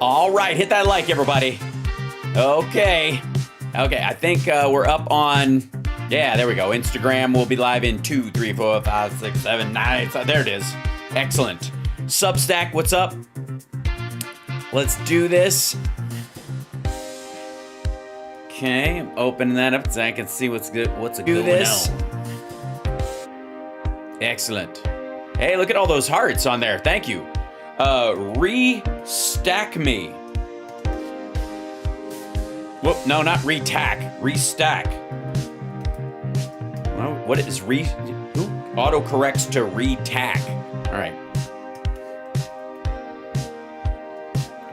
All right, hit that like, everybody. Okay, I think we're up on, yeah, there we go. Instagram will be live in 2, 3, 4, 5, 6, 7, 9. There it is. Excellent. Substack, what's up? Let's do this. Okay, I'm opening that up so I can see what's good. What's going on. Excellent. Hey, look at all those hearts on there. Thank you. Restack me. Whoop, no, not retack. Restack. Well, what is who autocorrects to retack? All right.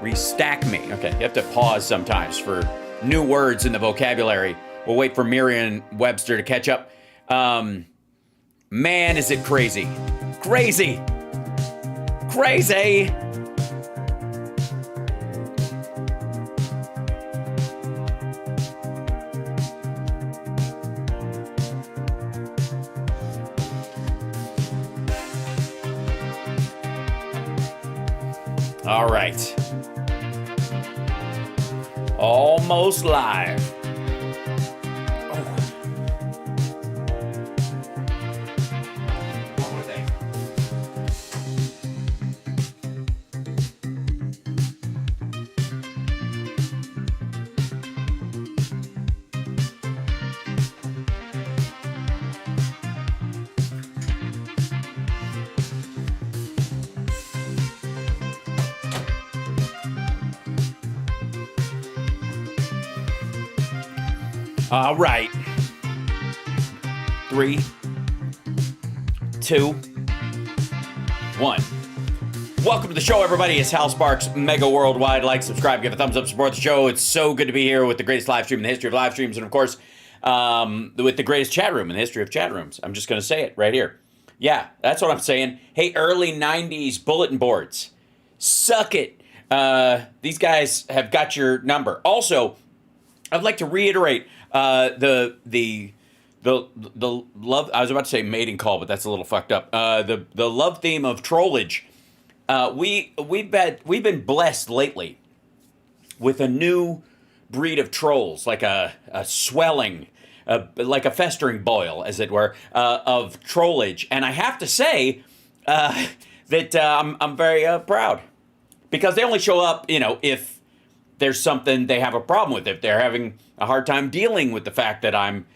Restack me. Okay, you have to pause sometimes for new words in the vocabulary. We'll wait for Merriam-Webster to catch up. Man, is it crazy. Crazy. Crazy. All right. Almost live. All right. 3, 2, 1. Welcome to the show, everybody. It's Hal Sparks, Mega Worldwide. Like, subscribe, give a thumbs up, support the show. It's so good to be here with the greatest live stream in the history of live streams, and of course, with the greatest chat room in the history of chat rooms. I'm just going to say it right here. Yeah, that's what I'm saying. Hey, early 90s bulletin boards. Suck it. These guys have got your number. Also, I'd like to reiterate the love. I was about to say mating call, but that's a little fucked up. The love theme of trollage. We've been blessed lately with a new breed of trolls, like a swelling, like a festering boil, as it were, of trollage. And I have to say that I'm very proud, because they only show up, if there's something they have a problem with, if they're having a hard time dealing with the fact that I'm,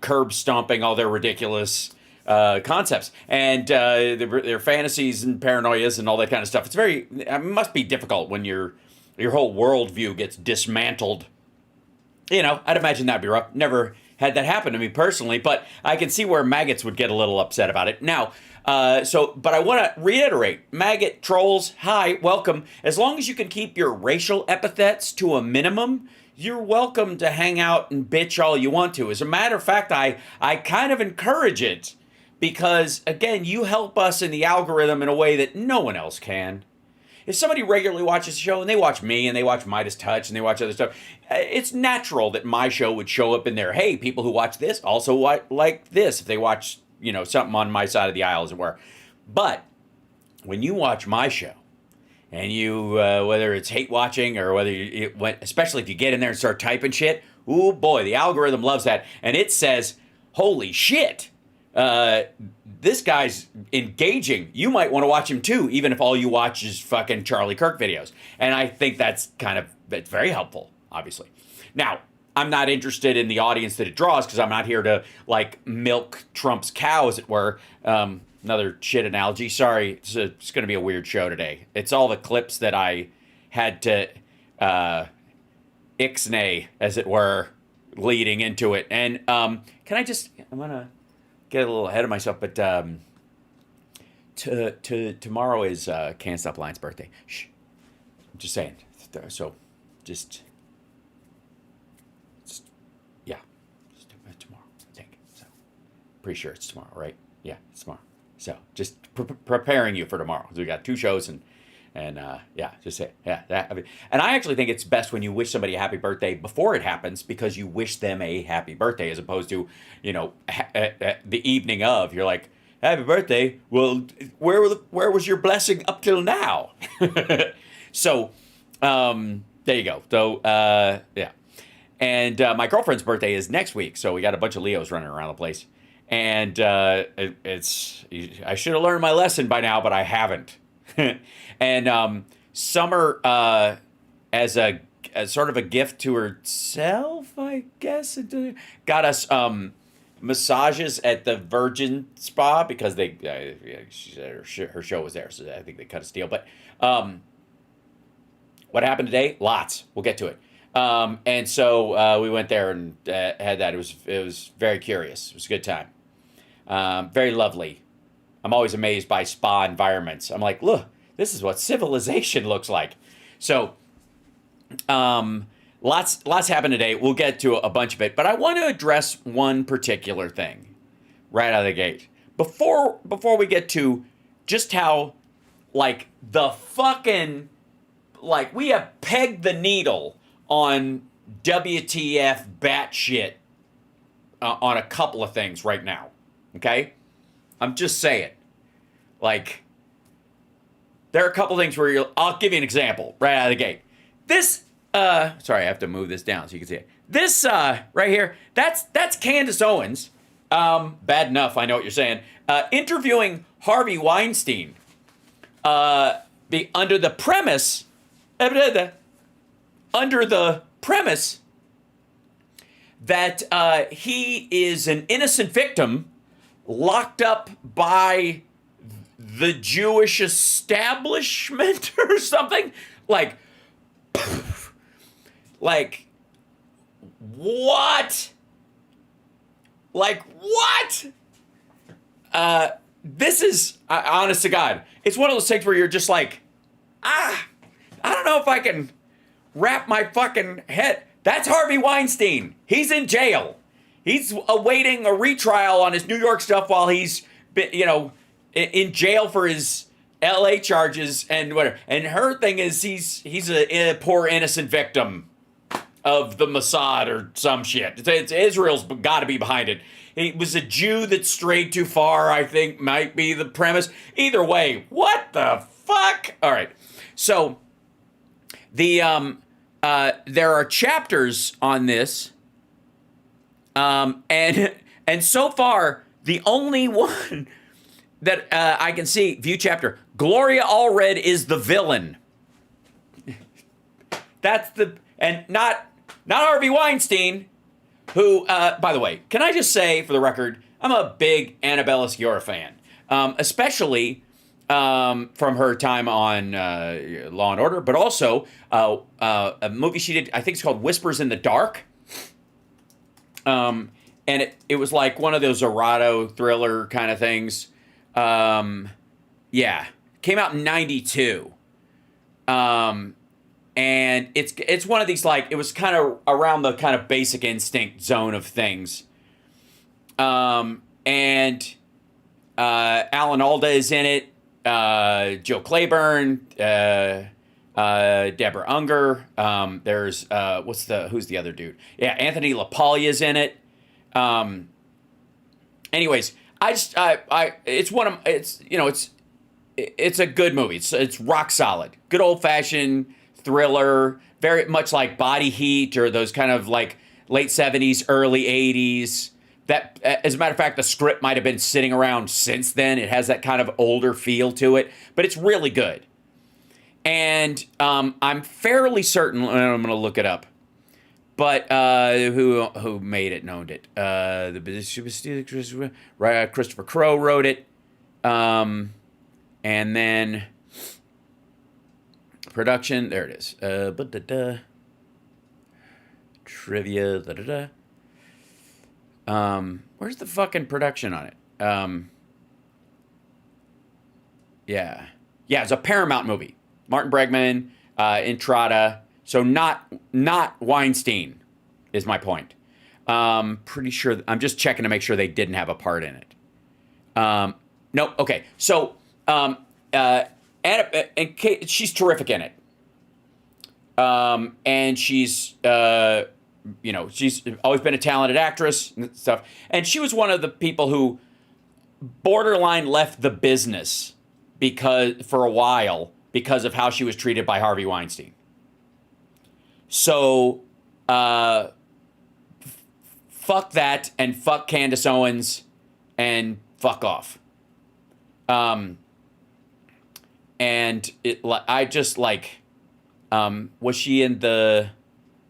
curb stomping all their ridiculous concepts and their fantasies and paranoias and all that kind of stuff. It must be difficult when your whole worldview gets dismantled. I'd imagine that'd be rough. Never had that happen to me personally, but I can see where maggots would get a little upset about it. Now, but I want to reiterate, maggot trolls, hi, welcome. As long as you can keep your racial epithets to a minimum, you're welcome to hang out and bitch all you want to. As a matter of fact, I kind of encourage it, because, again, you help us in the algorithm in a way that no one else can. If somebody regularly watches the show, and they watch me, and they watch Midas Touch, and they watch other stuff, it's natural that my show would show up in there. Hey, people who watch this also like this, if they watch, something on my side of the aisle, as it were. But when you watch my show, and you, whether it's hate watching or whether especially if you get in there and start typing shit, ooh boy, the algorithm loves that. And it says, holy shit, this guy's engaging. You might want to watch him too, even if all you watch is fucking Charlie Kirk videos. And I think that's very helpful, obviously. Now, I'm not interested in the audience that it draws, because I'm not here to, milk Trump's cow, as it were. Another shit analogy. Sorry, it's going to be a weird show today. It's all the clips that I had to ixnay, as it were, leading into it. And I'm going to get a little ahead of myself, but tomorrow is Can't Stop Lion's birthday. Shh. I'm just saying. So, tomorrow, I think. So, pretty sure it's tomorrow, right? Yeah, it's tomorrow. So, just preparing you for tomorrow. We got 2 shows, and just say, and I actually think it's best when you wish somebody a happy birthday before it happens, because you wish them a happy birthday, as opposed to, the evening of, you're like, happy birthday. Well, where was your blessing up till now? So, There you go. So, yeah. And my girlfriend's birthday is next week, so we got a bunch of Leos running around the place. And it's I should have learned my lesson by now, but I haven't. And Summer, as sort of a gift to herself, I guess, got us massages at the Virgin Spa because she said her show was there, so I think they cut a deal. But what happened today? Lots. We'll get to it. And so we went there and had that. It was very curious. It was a good time. Very lovely. I'm always amazed by spa environments. I'm like, look, this is what civilization looks like. So, lots happened today. We'll get to a bunch of it, but I want to address one particular thing right out of the gate before we get to just how, like, the fucking, like, we have pegged the needle on WTF batshit on a couple of things right now. Okay? I'm just saying. Like, there are a couple things where I'll give you an example right out of the gate. This, sorry, I have to move this down so you can see it. This, right here, that's Candace Owens. Bad enough, I know what you're saying. Interviewing Harvey Weinstein. Under the premise that he is an innocent victim locked up by the Jewish establishment or something. Like what? Like what? This is, honest to God, it's one of those things where you're just like, I don't know if I can wrap my fucking head. That's Harvey Weinstein. He's in jail. He's awaiting a retrial on his New York stuff while he's, in jail for his LA charges and whatever. And her thing is he's a poor innocent victim of the Mossad or some shit. It's Israel's got to be behind it. He was a Jew that strayed too far, I think, might be the premise. Either way, what the fuck? All right. So there are chapters on this, and so far the only one that I can see, view chapter, Gloria Allred is the villain. That's not Harvey Weinstein, who, by the way, can I just say for the record, I'm a big Annabelle Sciorra fan, especially from her time on Law and Order, but also a movie she did, I think it's called Whispers in the Dark. And it was like one of those errato thriller kind of things. Yeah, came out in 92. And it's one of these, like, it was kind of around the kind of Basic Instinct zone of things. And Alan Alda is in it. Joe Claiborne, Deborah Unger. There's who's the other dude? Yeah, Anthony LaPaglia's in it. Anyways, it's a good movie. It's rock solid. Good old fashioned thriller, very much like Body Heat or those kind of like late 70s, early 80s. That, as a matter of fact, the script might have been sitting around since then. It has that kind of older feel to it, but it's really good. And I'm fairly certain, and I'm going to look it up, but who made it and owned it? Christopher Crowe wrote it, and then production. There it is. Trivia. Where's the fucking production on it? Yeah, it's a Paramount movie. Martin Bregman, Entrada. So not Weinstein is my point. Pretty sure. I'm just checking to make sure they didn't have a part in it. No. Okay. So, and Kate, she's terrific in it. And she's, she's always been a talented actress and stuff. And she was one of the people who borderline left the business for a while because of how she was treated by Harvey Weinstein. So, fuck that, and fuck Candace Owens, and fuck off. And I just like, was she in the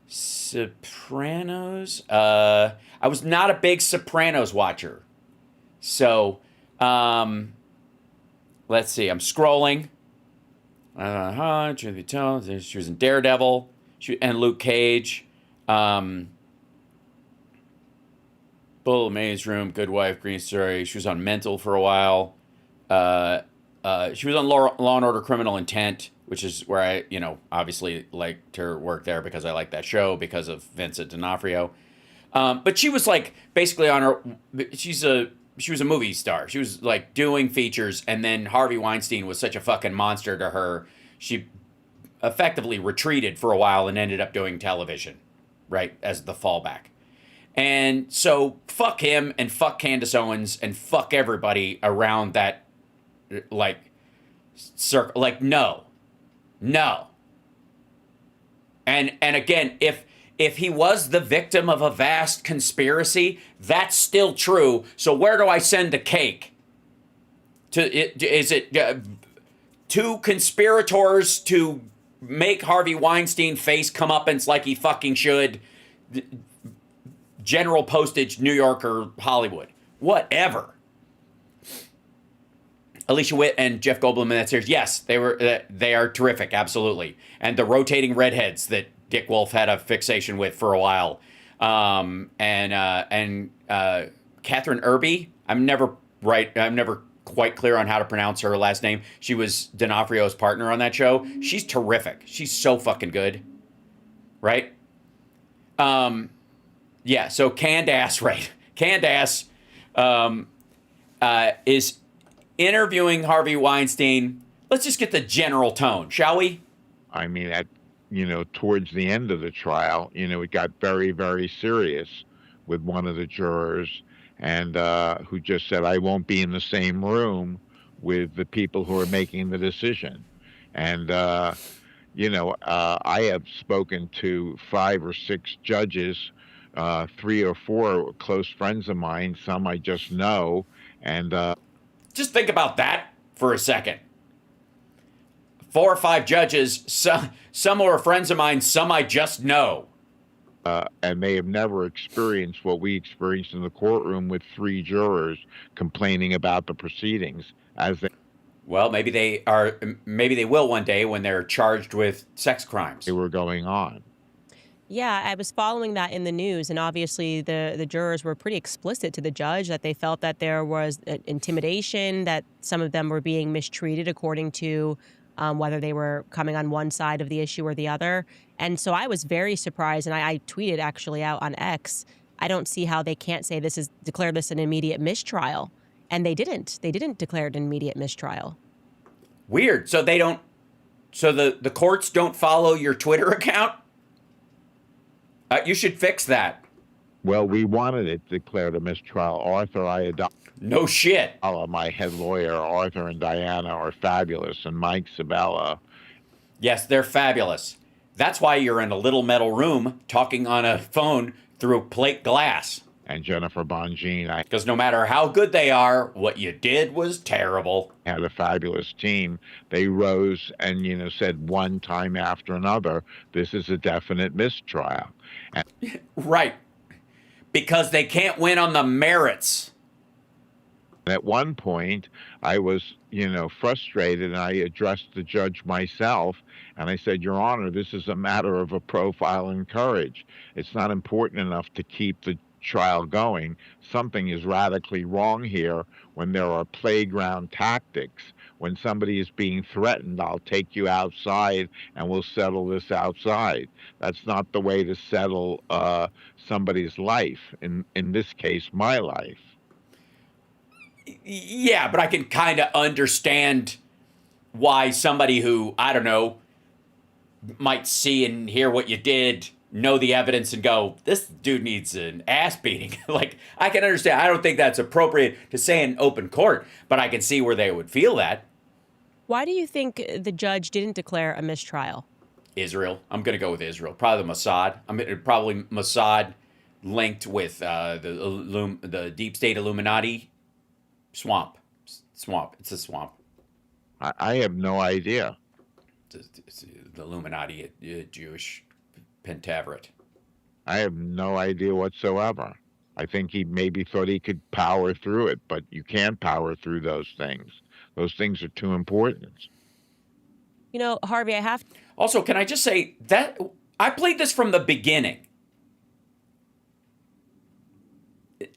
Sopranos? I was not a big Sopranos watcher. So, let's see. I'm scrolling. Truth be told, she was in Daredevil, and Luke Cage. Bull, Maze Room, Good Wife, Green Story. She was on Mental for a while. She was on Law and Order: Criminal Intent, which is where I, obviously liked her work there because I like that show because of Vincent D'Onofrio. But she was like basically on her. She was a movie star. She was like doing features, and then Harvey Weinstein was such a fucking monster to her. She effectively retreated for a while and ended up doing television, right, as the fallback. And so fuck him and fuck Candace Owens and fuck everybody around that, like, circle. Like, no. And again, if he was the victim of a vast conspiracy, that's still true. So where do I send the cake? Is it two conspirators to make Harvey Weinstein face comeuppance like he fucking should? General Postage, New York or Hollywood. Whatever. Alicia Witt and Jeff Goldblum in that series. Yes, they are terrific, absolutely. And the rotating redheads that Dick Wolf had a fixation with for a while. And Catherine Irby. I'm never quite clear on how to pronounce her last name. She was D'Onofrio's partner on that show. She's terrific. She's so fucking good. Right? Yeah, so Candace, right? Candace is interviewing Harvey Weinstein. Let's just get the general tone, shall we? I mean, towards the end of the trial, it got very, very serious with one of the jurors, and who just said, I won't be in the same room with the people who are making the decision. And, I have spoken to 5 or 6 judges, 3 or 4 close friends of mine, some I just know, and... Just think about that for a second. 4 or 5 judges, some are friends of mine, some I just know. And they have never experienced what we experienced in the courtroom with 3 jurors complaining about the proceedings. Well, maybe they will one day when they're charged with sex crimes. They were going on. Yeah, I was following that in the news, and obviously the jurors were pretty explicit to the judge that they felt that there was intimidation, that some of them were being mistreated according to whether they were coming on one side of the issue or the other. And so I was very surprised, and I tweeted actually out on X, I don't see how they can't say declare this an immediate mistrial. And they didn't. They didn't declare it an immediate mistrial. Weird. So they don't, so the courts don't follow your Twitter account? You should fix that. Well, we wanted it declared a mistrial. Arthur, I adopted. No shit. My head lawyer, Arthur and Diana, are fabulous, and Mike Sabella. Yes, they're fabulous. That's why you're in a little metal room talking on a phone through plate glass. And Jennifer Bongine. Because no matter how good they are, what you did was terrible. Had a fabulous team. They rose and, said one time after another, this is a definite mistrial. And right. Because they can't win on the merits. at one point, I was, frustrated, and I addressed the judge myself, and I said, Your Honor, this is a matter of a profile in courage. It's not important enough to keep the trial going. Something is radically wrong here when there are playground tactics. When somebody is being threatened, I'll take you outside and we'll settle this outside. That's not the way to settle somebody's life, in this case, my life. Yeah, but I can kind of understand why somebody who, I don't know, might see and hear what you did, know the evidence and go, this dude needs an ass beating. Like, I can understand. I don't think that's appropriate to say in open court, but I can see where they would feel that. Why do you think the judge didn't declare a mistrial? Israel. I'm going to go with Israel. Probably the Mossad. Probably Mossad linked with the deep state Illuminati swamp. Swamp. It's a swamp. I have no idea. It's the Illuminati, Jewish pentaveret. I have no idea whatsoever. I think he maybe thought he could power through it, but you can't power through those things. Those things are too important. You know, Harvey, I have. Also, can I just say that I played this from the beginning.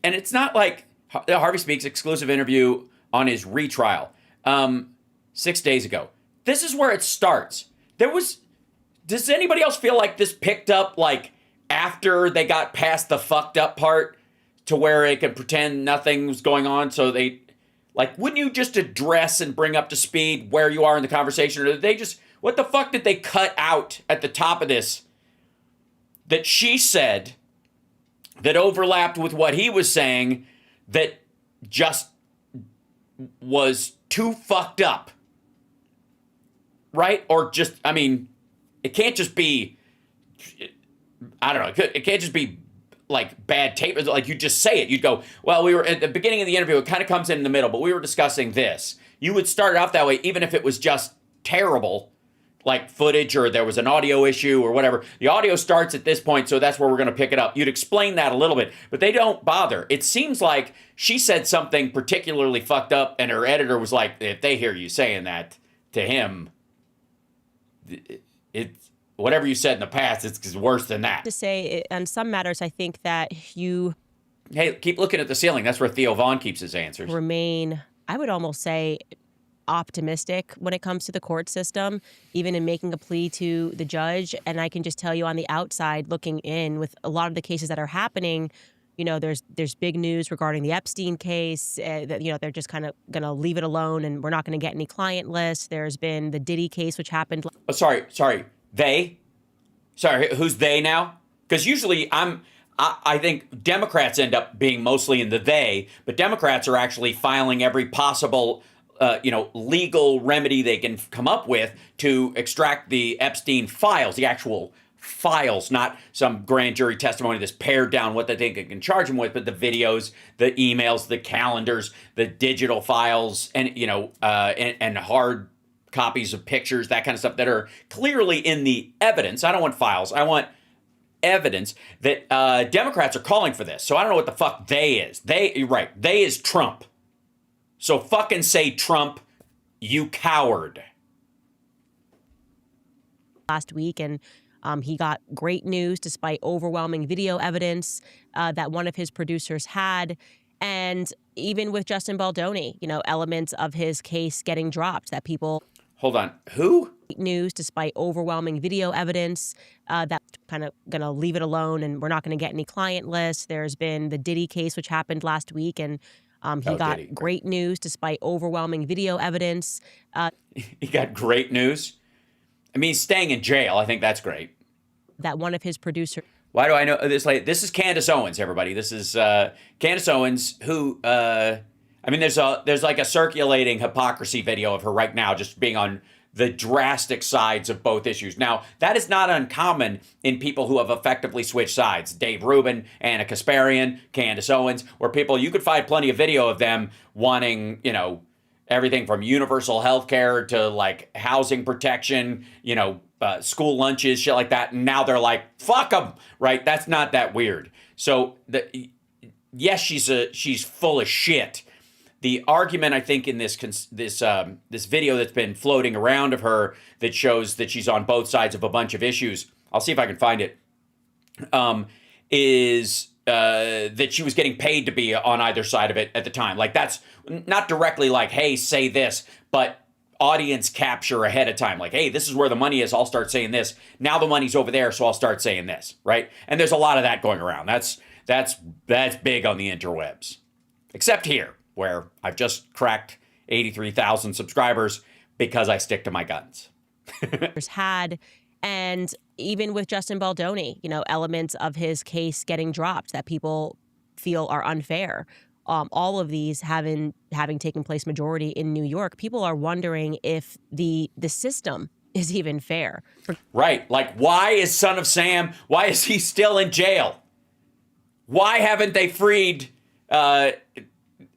And it's not like Harvey Speaks exclusive interview on his retrial 6 days ago. This is where it starts. Does anybody else feel like this picked up like after they got past the fucked up part to where they could pretend nothing was going on? So they, like, wouldn't you just address and bring up to speed where you are in the conversation? Or did they just, what the fuck did they cut out at the top of this that she said that overlapped with what he was saying that just was too fucked up? Right? Or just, I mean, it can't just be, I don't know, it can't just be like bad tape. Like you just say it. You'd go, well, we were at the beginning of the interview, it kind of comes in the middle, but we were discussing this. You would start it off that way, even if it was just terrible, like footage or there was an audio issue or whatever. The audio starts at this point, so that's where we're going to pick it up. You'd explain that a little bit, but they don't bother. It seems like she said something particularly fucked up, and her editor was like, if they hear you saying that to him, it's whatever you said in the past, it's worse than that. To say, on some matters, I think that you Hey, keep looking at the ceiling. That's where Theo Vaughn keeps his answers. remain, I would almost say, optimistic when it comes to the court system, even in making a plea to the judge. And I can just tell you on the outside, looking in with a lot of the cases that are happening, you know, there's big news regarding the Epstein case that, you know, they're just kind of going to leave it alone and we're not going to get any client lists. There's been the Diddy case, which happened. Oh, sorry. They? Sorry, who's they now? Because usually I think Democrats end up being mostly in the they, but Democrats are actually filing every possible legal remedy they can come up with to extract the Epstein files, the actual files, not some grand jury testimony that's pared down what they think it can charge him with, but the videos, the emails, the calendars, the digital files, and and hard copies of pictures, that kind of stuff that are clearly in the evidence. I don't want files. I want evidence that Democrats are calling for this. So I don't know what the fuck they is. You're right. They is Trump. So fucking say Trump, you coward. Last week, and he got great news despite overwhelming video evidence that one of his producers had. And even with Justin Baldoni, you know, elements of his case getting dropped that people... Hold on. Who? News despite overwhelming video evidence that kind of going to leave it alone and we're not going to get any client lists. There's been the Diddy case, which happened last week, and he got Diddy. Great news despite overwhelming video evidence. He got great news? I mean, he's staying in jail. I think that's great. That one of his producers... Why do I know this? Like, this is Candace Owens, everybody. This is Candace Owens, who... I mean, there's like a circulating hypocrisy video of her right now just being on the drastic sides of both issues. Now, that is not uncommon in people who have effectively switched sides. Dave Rubin, Anna Kasparian, Candace Owens, where people, you could find plenty of video of them wanting, everything from universal health care to like housing protection, school lunches, shit like that. And now they're like, fuck them, right? That's not that weird. So yes, she's full of shit. The argument, I think, in this video that's been floating around of her that shows that she's on both sides of a bunch of issues, I'll see if I can find it, is that she was getting paid to be on either side of it at the time. Like, that's not directly like, hey, say this, but audience capture ahead of time. Like, hey, this is where the money is. I'll start saying this. Now the money's over there, so I'll start saying this, right? And there's a lot of that going around. That's big on the interwebs. Except here, where I've just cracked 83,000 subscribers because I stick to my guns. had, and even with Justin Baldoni, elements of his case getting dropped that people feel are unfair. All of these having taken place majority in New York, people are wondering if the system is even fair. Right. Like, why is Son of Sam, why is he still in jail? Why haven't they freed David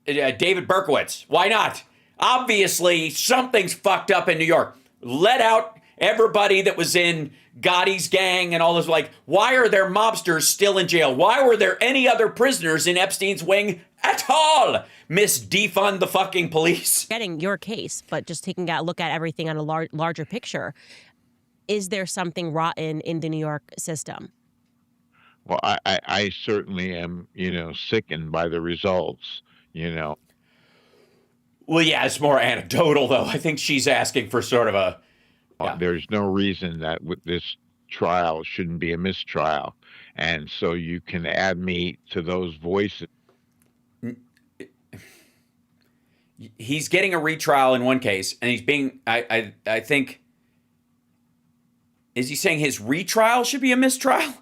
Berkowitz? Why not? Obviously, something's fucked up in New York. Let out everybody that was in Gotti's gang and all this. Like, why are there mobsters still in jail? Why were there any other prisoners in Epstein's wing at all? Miss Defund the fucking police. Getting your case, but just taking a look at everything on a larger picture. Is there something rotten in the New York system? Well, I certainly am, sickened by the results, Well, yeah, it's more anecdotal, though. I think she's asking for sort of a... Yeah. There's no reason that with this trial shouldn't be a mistrial. And so you can add me to those voices. He's getting a retrial in one case, and he's being... I think... Is he saying his retrial should be a mistrial?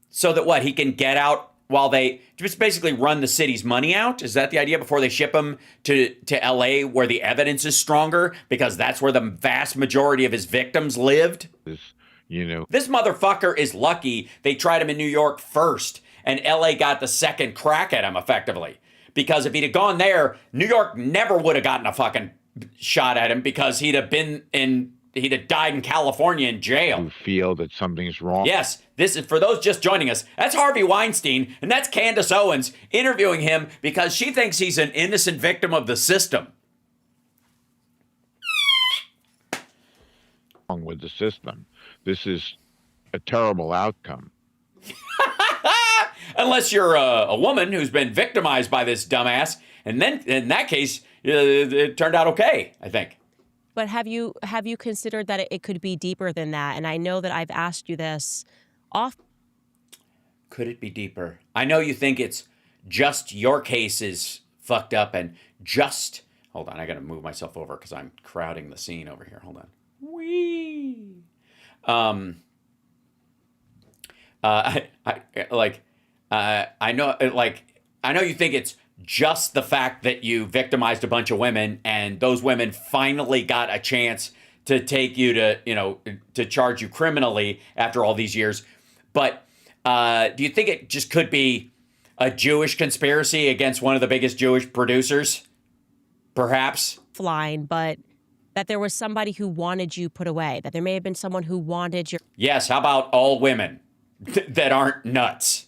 So that what? He can get out while they just basically run the city's money out? Is that the idea before they ship him to LA where the evidence is stronger? Because that's where the vast majority of his victims lived? This motherfucker is lucky they tried him in New York first and LA got the second crack at him effectively. Because if he'd have gone there, New York never would have gotten a fucking shot at him because he'd have died in California in jail. You feel that something's wrong. Yes, this is for those just joining us. That's Harvey Weinstein, and that's Candace Owens interviewing him because she thinks he's an innocent victim of the system. Wrong with the system. This is a terrible outcome. Unless you're a woman who's been victimized by this dumbass, and then in that case, it turned out okay, I think. But have you considered that it could be deeper than that? And I know that I've asked you this off. Could it be deeper? I know you think it's just your case is fucked up and just... Hold on, I got to move myself over because I'm crowding the scene over here. Hold on. Whee! I know you think it's just the fact that you victimized a bunch of women and those women finally got a chance to take you to charge you criminally after all these years. But do you think it just could be a Jewish conspiracy against one of the biggest Jewish producers? Perhaps. Fine, but that there was somebody who wanted you put away, that there may have been someone who wanted your... Yes, how about all women that aren't nuts?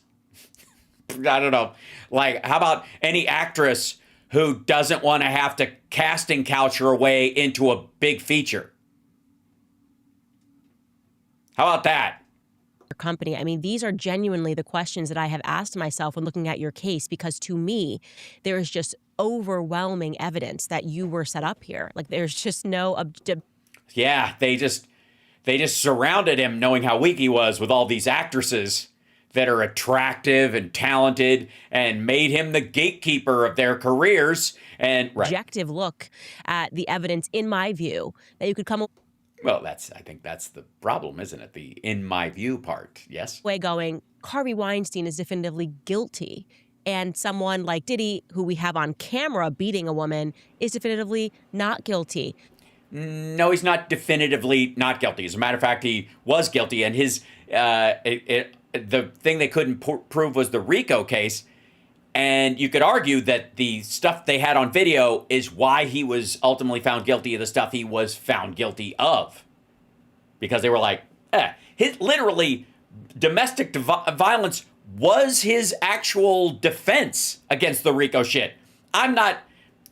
I don't know. Like, how about any actress who doesn't want to have to casting couch her way into a big feature? How about that? Company. I mean, these are genuinely the questions that I have asked myself when looking at your case, because to me, there is just overwhelming evidence that you were set up here. Like, there's just no... Yeah, they just surrounded him knowing how weak he was with all these actresses that are attractive and talented and made him the gatekeeper of their careers. And objective look at the evidence, in my view, that you could come... Well, I think that's the problem, isn't it? The in my view part, yes? Way going, Harvey Weinstein is definitively guilty. And someone like Diddy, who we have on camera beating a woman, is definitively not guilty. No, he's not definitively not guilty. As a matter of fact, he was guilty. And his the thing they couldn't prove was the RICO case. And you could argue that the stuff they had on video is why he was ultimately found guilty of the stuff he was found guilty of. Because they were like, literally, domestic violence was his actual defense against the RICO shit. I'm not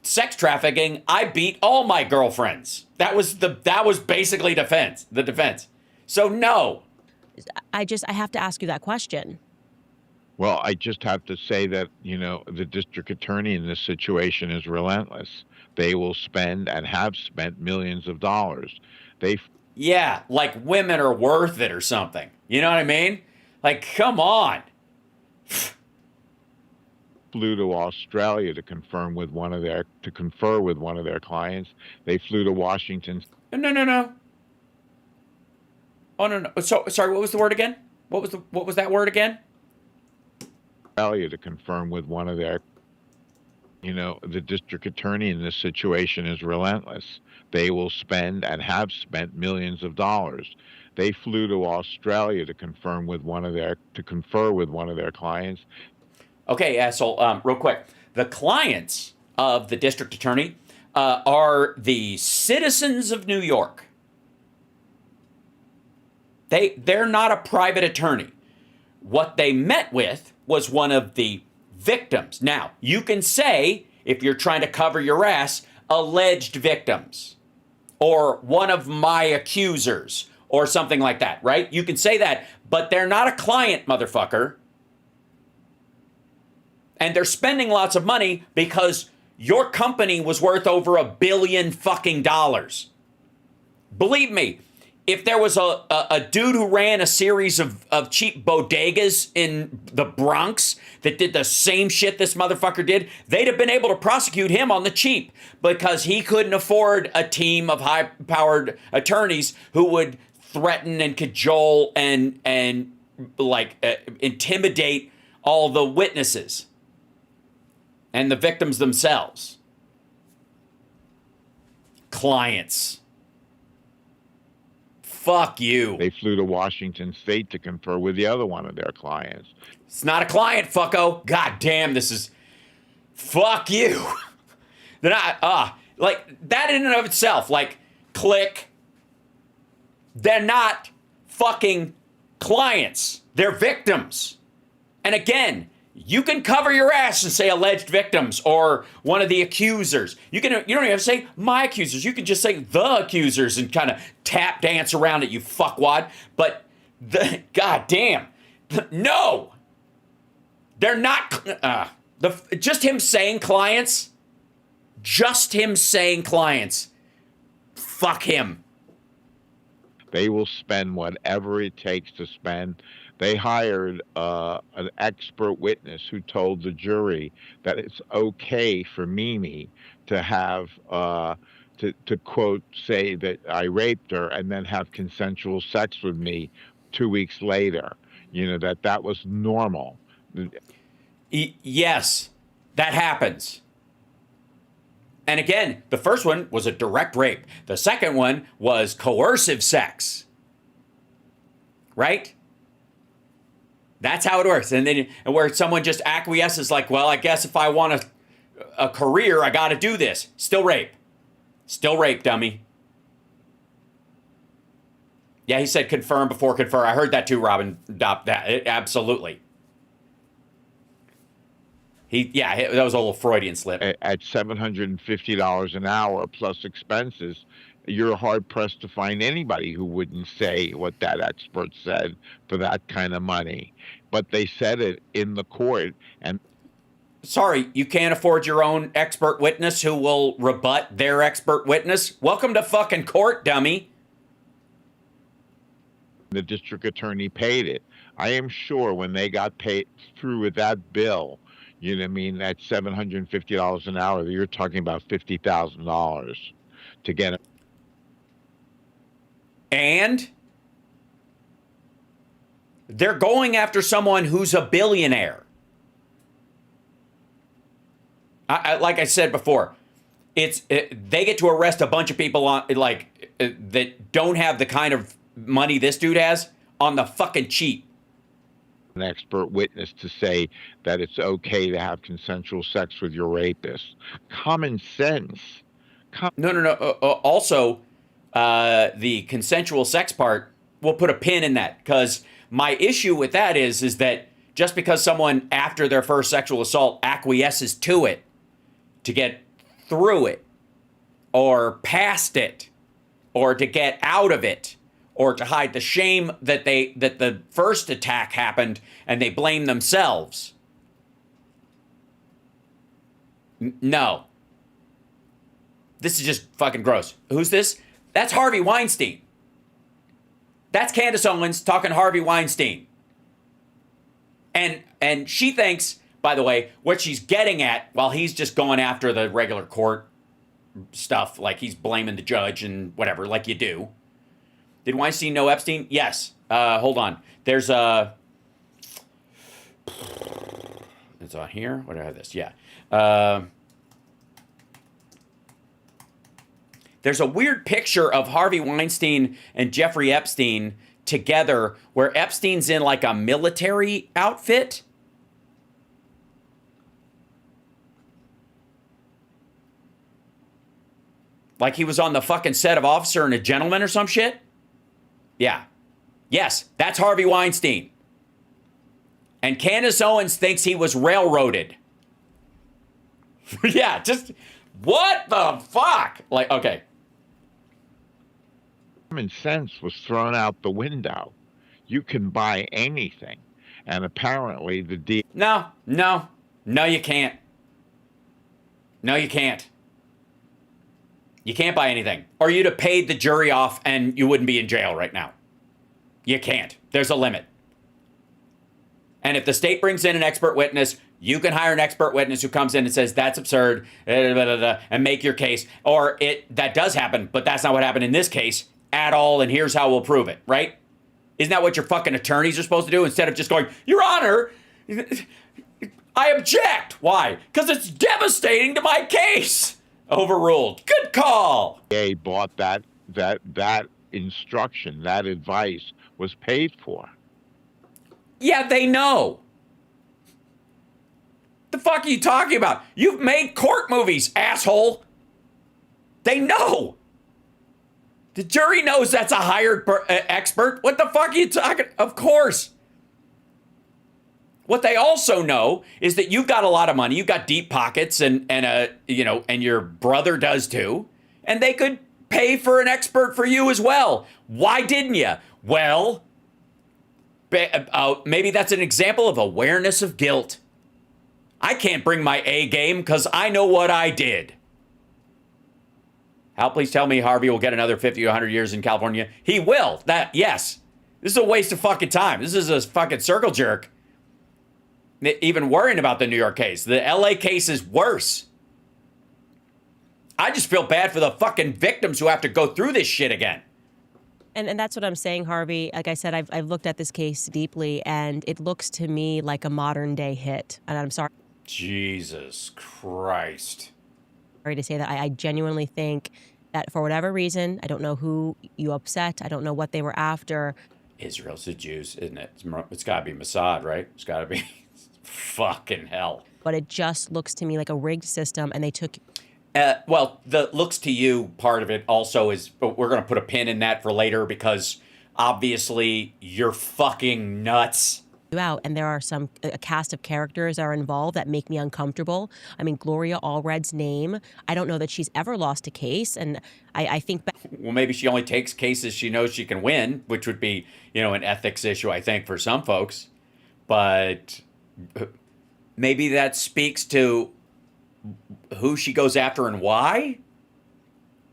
sex trafficking. I beat all my girlfriends. That was basically the defense. So no. I have to ask you that question. Well, I just have to say that, the district attorney in this situation is relentless. They will spend and have spent millions of dollars. Yeah, like women are worth it or something. You know what I mean? Like, come on. Flew to Australia to confer with one of their clients. They flew to Washington. No. Oh no. So sorry, what was the word again? What was that word again? To confirm with one of their... The district attorney in this situation is relentless. They will spend and have spent millions of dollars. They flew to Australia to confer with one of their clients. Okay, asshole. Real quick, the clients of the district attorney are the citizens of New York. They're not a private attorney. What they met with was one of the victims. Now, you can say, if you're trying to cover your ass, alleged victims or one of my accusers or something like that, right? You can say that, but they're not a client, motherfucker. And they're spending lots of money because your company was worth over $1 billion fucking dollars. Believe me, if there was a dude who ran a series of cheap bodegas in the Bronx that did the same shit this motherfucker did, they'd have been able to prosecute him on the cheap because he couldn't afford a team of high-powered attorneys who would threaten and cajole and intimidate all the witnesses and the victims themselves. Clients. Fuck you. They flew to Washington State to confer with the other one of their clients. It's not a client, fucko. God damn, this is... Fuck you. They're not... that in and of itself, click. They're not fucking clients. They're victims. And again, you can cover your ass and say alleged victims or one of the accusers. You don't even have to say my accusers. You can just say the accusers and kind of tap dance around it, you fuckwad. But goddamn, no, they're not. Just him saying clients. Fuck him. They will spend whatever it takes to spend. They hired an expert witness who told the jury that it's okay for Mimi to have, to quote, say that I raped her and then have consensual sex with me 2 weeks later. That was normal. Yes, that happens. And again, the first one was a direct rape. The second one was coercive sex. Right? That's how it works. And then where someone just acquiesces like, well, I guess if I want a career, I got to do this. Still rape. Still rape, dummy. Yeah, he said confirm before confer. I heard that too, Robin. Absolutely. That was a little Freudian slip. At $750 an hour plus expenses, you're hard-pressed to find anybody who wouldn't say what that expert said for that kind of money. But they said it in the court. And sorry, you can't afford your own expert witness who will rebut their expert witness? Welcome to fucking court, dummy. The district attorney paid it. I am sure when they got paid through with that bill, that's $750 an hour, you're talking about $50,000 to get it. And they're going after someone who's a billionaire. Like I said before, they get to arrest a bunch of people that don't have the kind of money this dude has on the fucking cheap. An expert witness to say that it's okay to have consensual sex with your rapist. Common sense. No. Also, the consensual sex part, we'll put a pin in that, because my issue with that is that just because someone after their first sexual assault acquiesces to it to get through it or past it or to get out of it or to hide the shame that the first attack happened and they blame themselves. No. This is just fucking gross. Who's this? That's Harvey Weinstein. That's Candace Owens talking Harvey Weinstein. And she thinks, by the way, what she's getting at, while he's just going after the regular court stuff, like he's blaming the judge and whatever, like you do. Did Weinstein know Epstein? Yes. Hold on. There's a... It's on here. What do I have this? Yeah. there's a weird picture of Harvey Weinstein and Jeffrey Epstein together where Epstein's in like a military outfit. Like he was on the fucking set of Officer and a Gentleman or some shit. Yeah. Yes, that's Harvey Weinstein. And Candace Owens thinks he was railroaded. Yeah, just what the fuck? Like, okay. Common sense was thrown out the window. You can buy anything. And apparently the deal. No, you can't. No, you can't. You can't buy anything. Or you'd have paid the jury off and you wouldn't be in jail right now. You can't. There's a limit. And if the state brings in an expert witness, you can hire an expert witness who comes in and says, that's absurd, and make your case. Or that does happen, but that's not what happened in this case at all, and here's how we'll prove it, right? Isn't that what your fucking attorneys are supposed to do instead of just going, Your Honor, I object. Why? Because it's devastating to my case. Overruled. Good call. DA bought that instruction, that advice was paid for. Yeah, they know. The fuck are you talking about? You've made court movies, asshole. They know. The jury knows that's a hired expert. What the fuck are you talking? Of course. What they also know is that you've got a lot of money. You've got deep pockets, and your brother does too. And they could pay for an expert for you as well. Why didn't you? Well, maybe that's an example of awareness of guilt. I can't bring my A game because I know what I did. Hal, please tell me Harvey will get another 50 to 100 years in California. He will. Yes. This is a waste of fucking time. This is a fucking circle jerk. Even worrying about the New York case. The LA case is worse. I just feel bad for the fucking victims who have to go through this shit again. And that's what I'm saying, Harvey. Like I said, I've looked at this case deeply, and it looks to me like a modern day hit. And I'm sorry. Jesus Christ. Sorry to say that. I genuinely think that for whatever reason, I don't know who you upset. I don't know what they were after. Israel's the Jews, isn't it? It's got to be Mossad, right? It's got to be fucking hell. But it just looks to me like a rigged system, and they took... Well, the looks to you part of it also is, but we're going to put a pin in that for later because obviously you're fucking nuts. Out, and there are a cast of characters that are involved that make me uncomfortable. I mean, Gloria Allred's name, I don't know that she's ever lost a case, and I think... Well, maybe she only takes cases she knows she can win, which would be, an ethics issue, I think, for some folks. But maybe that speaks to who she goes after and why.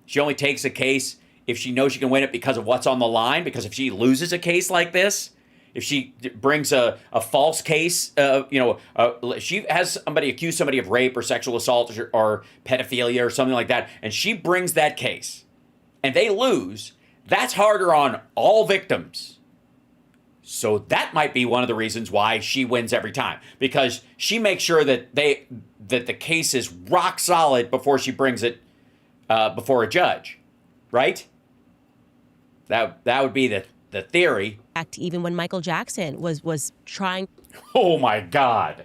She only takes a case if she knows she can win it because of what's on the line, because if she loses a case like this, if she brings a false case, she has somebody accuse somebody of rape or sexual assault or pedophilia or something like that, and she brings that case, and they lose, that's harder on all victims. So that might be one of the reasons why she wins every time, because she makes sure that the case is rock solid before she brings it before a judge, right? That would be the theory. Even when Michael Jackson was trying... Oh, my God.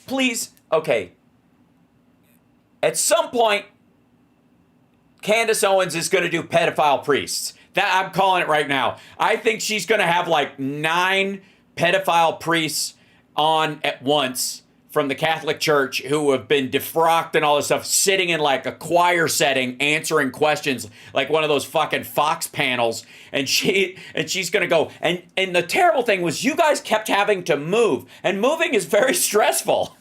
Please, okay. At some point, Candace Owens is going to do pedophile priests. I'm calling it right now. I think she's going to have like 9 pedophile priests on at once from the Catholic Church who have been defrocked and all this stuff, sitting in like a choir setting, answering questions like one of those fucking Fox panels. And she's going to go. And the terrible thing was you guys kept having to move, and moving is very stressful.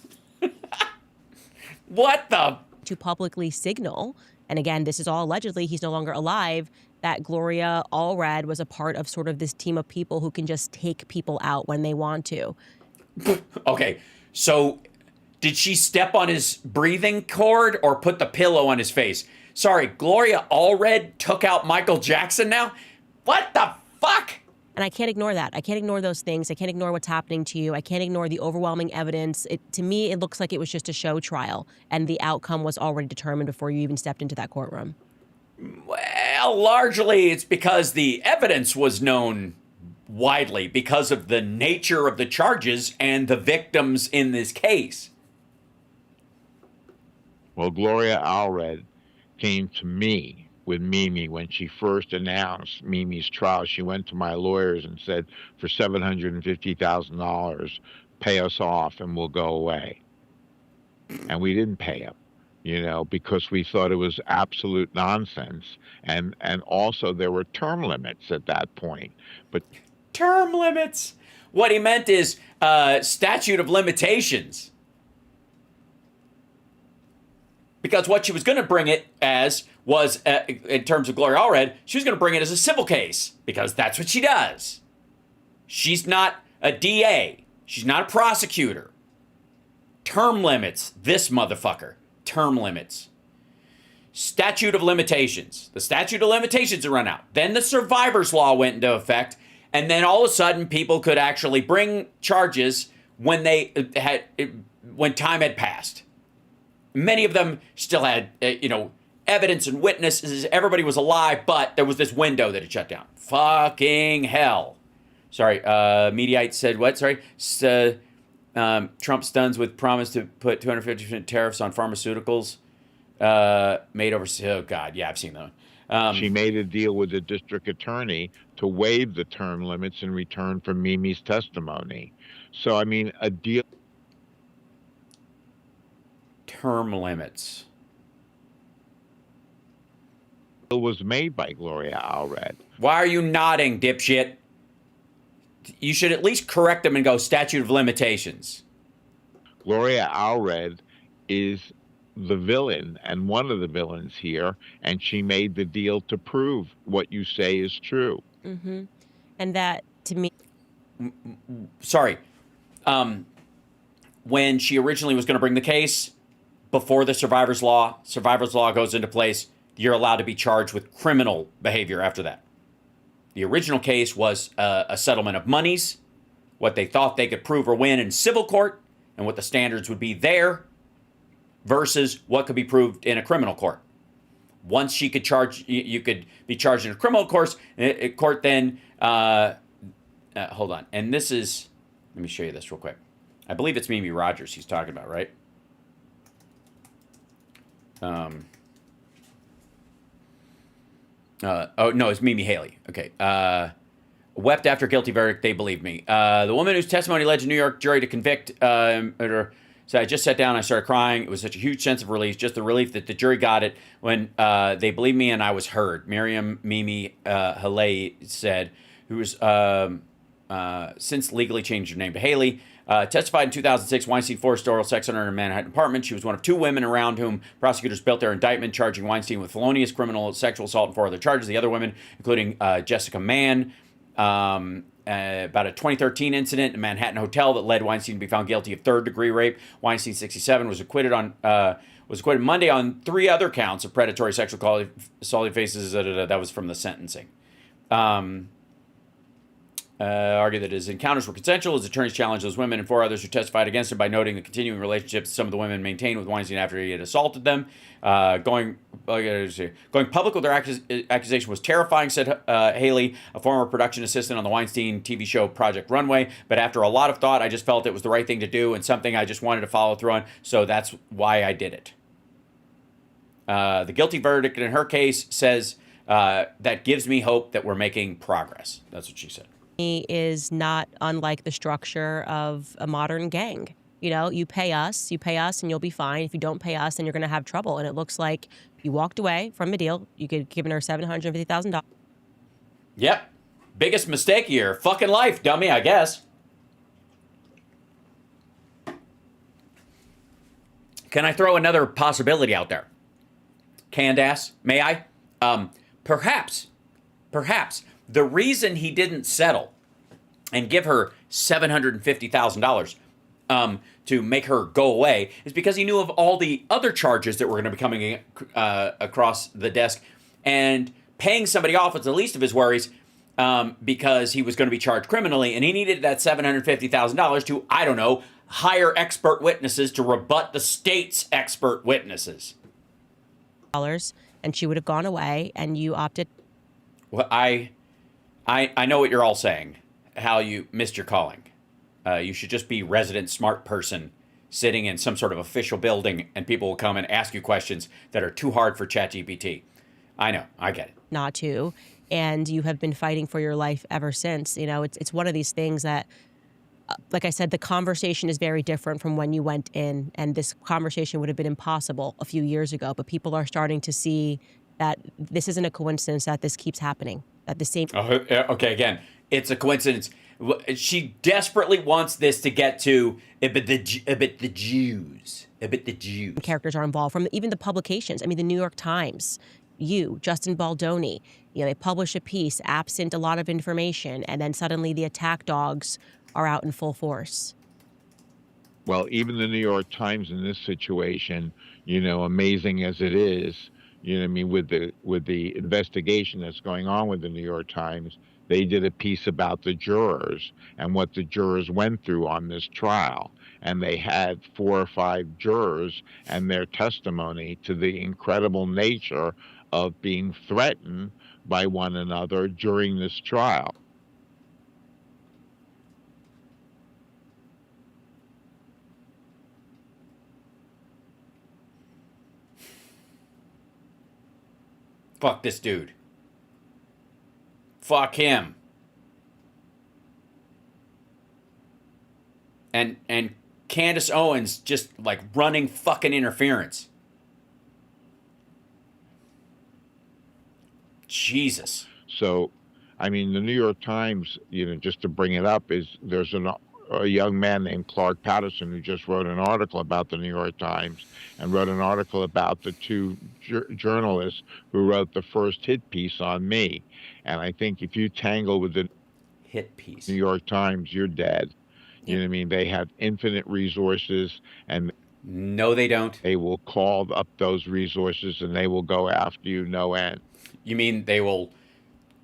What the? To publicly signal, and again, this is all allegedly, he's no longer alive, that Gloria Allred was a part of sort of this team of people who can just take people out when they want to. Okay. So, did she step on his breathing cord or put the pillow on his face? Sorry, Gloria Allred took out Michael Jackson now? What the fuck? And I can't ignore that. I can't ignore those things. I can't ignore what's happening to you. I can't ignore the overwhelming evidence. To me, it looks like it was just a show trial, and the outcome was already determined before you even stepped into that courtroom. Well, largely it's because the evidence was known widely because of the nature of the charges and the victims in this case. Well, Gloria Allred came to me with Mimi when she first announced Mimi's trial. She went to my lawyers and said, for $750,000, pay us off and we'll go away. And we didn't pay him, because we thought it was absolute nonsense. And also there were term limits at that point. But term limits? What he meant is statute of limitations. Because what she was going to bring it as was, in terms of Gloria Allred, she was going to bring it as a civil case because that's what she does. She's not a DA. She's not a prosecutor. Term limits, this motherfucker. Term limits. Statute of limitations. The statute of limitations had run out. Then the survivor's law went into effect, and then all of a sudden people could actually bring charges when time had passed. Many of them still had, evidence and witnesses. Everybody was alive, but there was this window that had shut down. Fucking hell. Sorry, Mediaite said what? Sorry. Trump stuns with promise to put 250% tariffs on pharmaceuticals. Made over. Oh, God. Yeah, I've seen that one. She made a deal with the district attorney to waive the term limits in return for Mimi's testimony. So, I mean, a deal. Term limits Was made by Gloria Allred. Why are you nodding, dipshit? You should at least correct them and go statute of limitations. Gloria Allred is the villain and one of the villains here, and she made the deal to prove what you say is true. Mm-hmm. And that, to me... Sorry. When she originally was going to bring the case, before the survivor's law goes into place, you're allowed to be charged with criminal behavior after that. The original case was a settlement of monies, what they thought they could prove or win in civil court, and what the standards would be there, versus what could be proved in a criminal court. Once she could charge, you could be charged in a criminal court, then, hold on. And this is, let me show you this real quick. I believe it's Mimi Rogers he's talking about, right? Oh, no, it's Mimi Haley. Okay. Wept after guilty verdict, they believe me. The woman whose testimony led to New York jury to convict her. So I just sat down, I started crying. It was such a huge sense of relief, just the relief that the jury got it when they believed me and I was heard. Miriam Mimi Haley said, who was since legally changed her name to Haley. Testified in 2006, Weinstein forced oral sex on her in a Manhattan apartment. She was one of two women around whom prosecutors built their indictment, charging Weinstein with felonious criminal sexual assault and four other charges. The other women, including Jessica Mann, about a 2013 incident in a Manhattan hotel that led Weinstein to be found guilty of third-degree rape. Weinstein, 67, was acquitted Monday on three other counts of predatory sexual assault faces. That was from the sentencing. Argued that his encounters were consensual. His attorneys challenged those women and four others who testified against him by noting the continuing relationships some of the women maintained with Weinstein after he had assaulted them. Going public with their accusation was terrifying, said Haley, a former production assistant on the Weinstein TV show Project Runway. But after a lot of thought, I just felt it was the right thing to do and something I just wanted to follow through on. So that's why I did it. The guilty verdict in her case says that gives me hope that we're making progress. That's what she said. Is not unlike the structure of a modern gang. You pay us and you'll be fine. If you don't pay us, then you're going to have trouble. And it looks like you walked away from the deal. You could have given her $750,000. Yep. Biggest mistake of your fucking life, dummy, I guess. Can I throw another possibility out there? Canned ass, may I? Perhaps the reason he didn't settle and give her $750,000 to make her go away is because he knew of all the other charges that were going to be coming across the desk, and paying somebody off was the least of his worries. because he was going to be charged criminally, and he needed that $750,000 to, I don't know, hire expert witnesses to rebut the state's expert witnesses. And she would have gone away, and you opted. Well, I know what you're all saying, how you missed your calling. You should just be resident smart person sitting in some sort of official building, and people will come and ask you questions that are too hard for ChatGPT. I know, I get it. Not to, and you have been fighting for your life ever since. You know, it's one of these things that, like I said, the conversation is very different from when you went in, and this conversation would have been impossible a few years ago. But people are starting to see that this isn't a coincidence that this keeps happening. That the same. Okay, again, it's a coincidence. She desperately wants this to get to a bit the Jews. Characters are involved from even the publications. I mean, the New York Times, Justin Baldoni, they publish a piece absent a lot of information, and then suddenly the attack dogs are out in full force. Well, even the New York Times in this situation, amazing as it is, I mean, with the investigation that's going on with the New York Times, they did a piece about the jurors and what the jurors went through on this trial. And they had 4 or 5 jurors and their testimony to the incredible nature of being threatened by one another during this trial. Fuck this dude. Fuck him. And Candace Owens just like running fucking interference. Jesus. So, I mean, the New York Times, just to bring it up, there's a young man named Clark Patterson who just wrote an article about the New York Times and wrote an article about the 2 journalists who wrote the first hit piece on me. And I think if you tangle with the hit piece New York Times, you're dead. You know what I mean? They have infinite resources, and no, they don't. They will call up those resources and they will go after you no end. You mean they will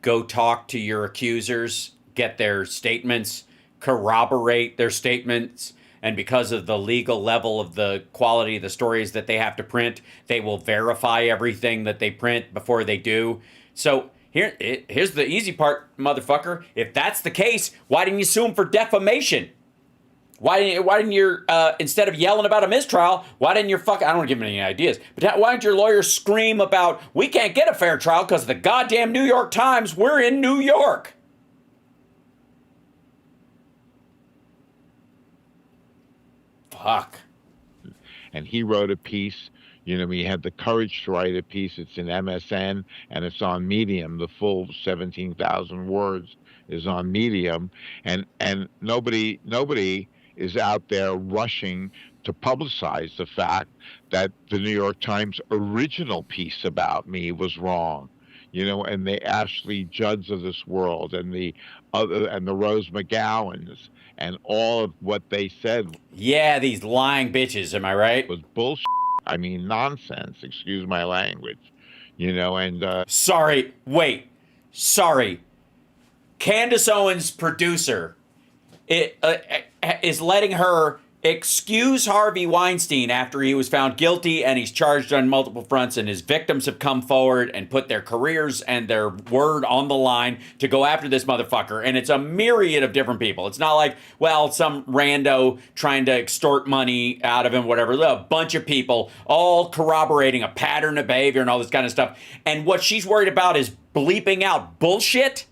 go talk to your accusers, get their statements, corroborate their statements, and because of the legal level of the quality of the stories that they have to print, they will verify everything that they print before they do. So here's the easy part, motherfucker. If that's the case, why didn't you sue them for defamation? Why didn't you, instead of yelling about a mistrial, why didn't your I don't want to give him any ideas, but why didn't your lawyer scream about, we can't get a fair trial because of the goddamn New York Times, we're in New York? Fuck. And he wrote a piece, he had the courage to write a piece. It's in MSN and it's on Medium. The full 17,000 words is on Medium. And nobody is out there rushing to publicize the fact that the New York Times original piece about me was wrong. And the Ashley Judds of this world and the Rose McGowans and all of what they said. Yeah, these lying bitches, am I right? Was bullshit. I mean, nonsense, excuse my language. Sorry. Candace Owens' producer is letting her excuse Harvey Weinstein after he was found guilty and he's charged on multiple fronts, and his victims have come forward and put their careers and their word on the line to go after this motherfucker. And it's a myriad of different people. It's not like, well, some rando trying to extort money out of him, whatever. A bunch of people all corroborating a pattern of behavior and all this kind of stuff. And what she's worried about is bleeping out bullshit.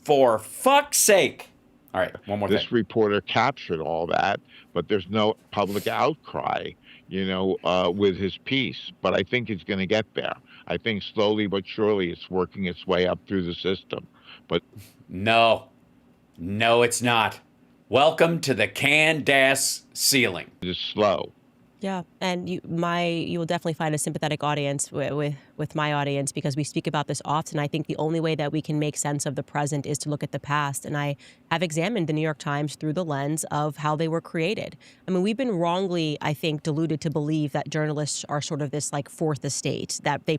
For fuck's sake. All right, one more thing. This reporter captured all that, but there's no public outcry, with his piece. But I think it's going to get there. I think slowly but surely it's working its way up through the system. But no, it's not. Welcome to the Candace ceiling. It's slow. Yeah, and you will definitely find a sympathetic audience with my audience, because we speak about this often. I think the only way that we can make sense of the present is to look at the past, and I have examined the New York Times through the lens of how they were created. I mean, we've been wrongly, I think, deluded to believe that journalists are sort of this like fourth estate, that they